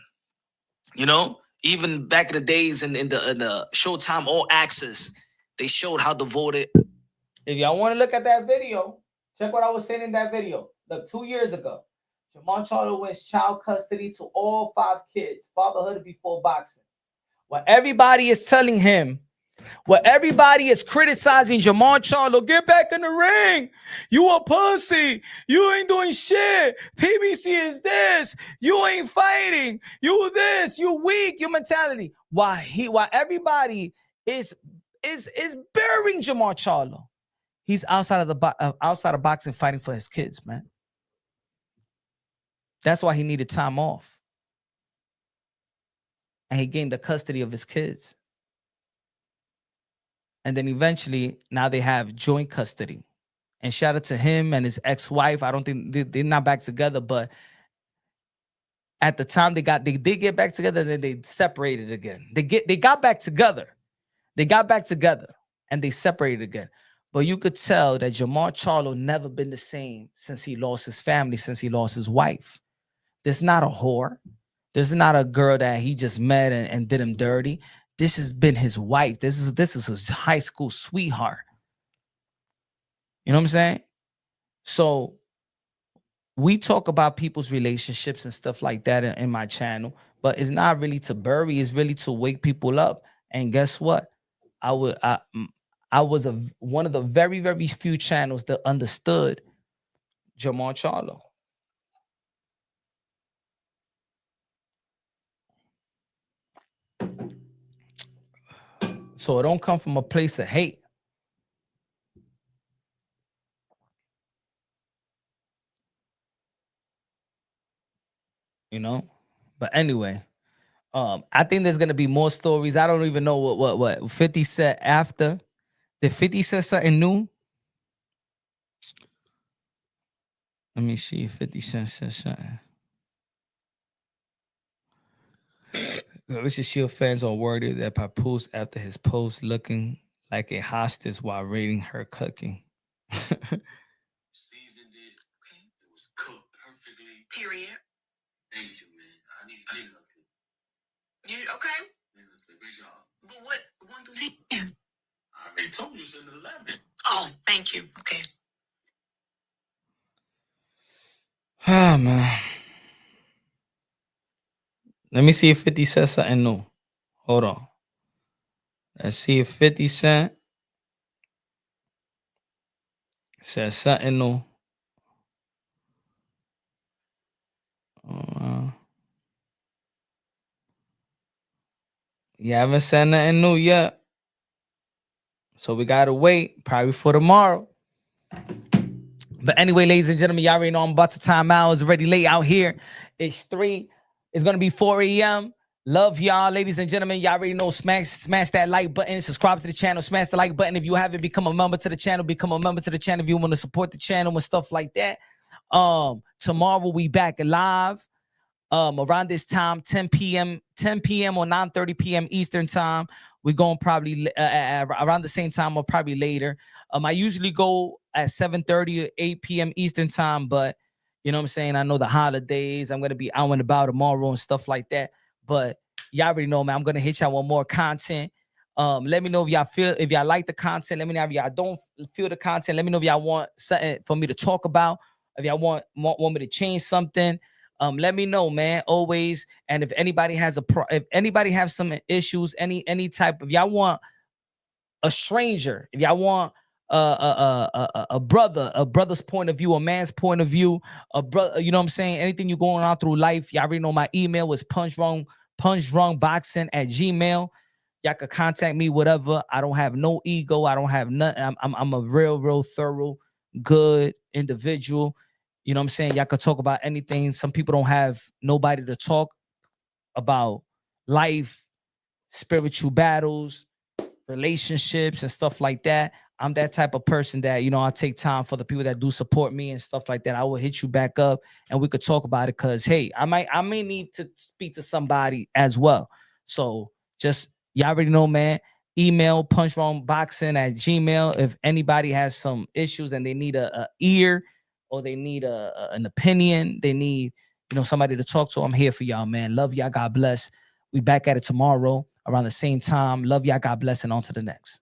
You know? Even back in the days in the Showtime All Access, they showed how devoted. If y'all want to look at that video, check what I was saying in that video. Look, 2 years ago, Jamal Charlo wins child custody to all 5 kids. Fatherhood before boxing. What everybody is telling him, what everybody is criticizing Jamal Charlo, get back in the ring. You a pussy. You ain't doing shit. PBC is this. You ain't fighting. You this. You weak. Your mentality. While everybody is burying Jamal Charlo, he's outside of boxing fighting for his kids, man. That's why he needed time off. And he gained the custody of his kids. And then eventually, now they have joint custody. And shout out to him and his ex-wife. I don't think they're not back together, but at the time they did get back together, then they separated again. They got back together. They got back together and they separated again. But you could tell that Jamar Charlo never been the same since he lost his family, since he lost his wife. This is not a whore. This is not a girl that he just met and did him dirty. This has been his wife. This is his high school sweetheart. You know what I'm saying? So we talk about people's relationships and stuff like that in my channel, but it's not really to bury, it's really to wake people up. And guess what? I was one of the very, very few channels that understood Jamar Charlo. So it don't come from a place of hate. You know? But anyway, I think there's gonna be more stories. I don't even know what 50 said after. Did 50 say something new? Let me see if 50 Cent said something. Richard Shield fans are worried that Papoose after his post looking like a hostage while rating her cooking. Seasoned it. Okay. It was cooked perfectly. Period. Thank you, man. I need another cook. You okay? Yeah, great job. But what 1 through 10? I already told you it's in the 11. Oh, thank you. Okay. Ah, man. Let me see if 50 says something new. Hold on. Let's see if 50 Cent says something new. You haven't said nothing new yet. So we gotta wait, probably for tomorrow. But anyway, ladies and gentlemen, y'all already know I'm about to time out. It's already late out here. It's 3. It's gonna be 4 a.m. Love y'all, ladies and gentlemen. Y'all already know, smash that like button, subscribe to the channel, smash the like button. If you haven't become a member to the channel, become a member to the channel if you want to support the channel and stuff like that. Tomorrow we back live. Around this time, 10 p.m. or 9:30 p.m. Eastern time. We're going probably around the same time or probably later. I usually go at 7:30 or 8 p.m. Eastern time, but you know what I'm saying? I know the holidays. I'm going to be out and about tomorrow and stuff like that. But y'all already know, man, I'm going to hit y'all with more content. Let me know if y'all like the content. Let me know if y'all don't feel the content. Let me know if y'all want something for me to talk about. If y'all want me to change something. Let me know, man. Always. And if anybody has if anybody have some issues, any type of, y'all want a stranger, if y'all want a brother's point of view, a man's point of view, a brother, you know what I'm saying? Anything you're going on through life, y'all already know my email is punchwrongboxing@gmail.com. Y'all could contact me, whatever. I don't have no ego. I don't have nothing. I'm a real thorough, good individual. You know what I'm saying? Y'all could talk about anything. Some people don't have nobody to talk about life, spiritual battles, relationships, and stuff like that. I'm that type of person that, you know, I take time for the people that do support me and stuff like that. I will hit you back up and we could talk about it because, hey, I may need to speak to somebody as well. So just, y'all already know, man. Email punchwrongboxing@gmail. If anybody has some issues and they need a ear, or they need an opinion, they need, you know, somebody to talk to, I'm here for y'all, man. Love y'all. God bless. We back at it tomorrow around the same time. Love y'all. God bless. And on to the next.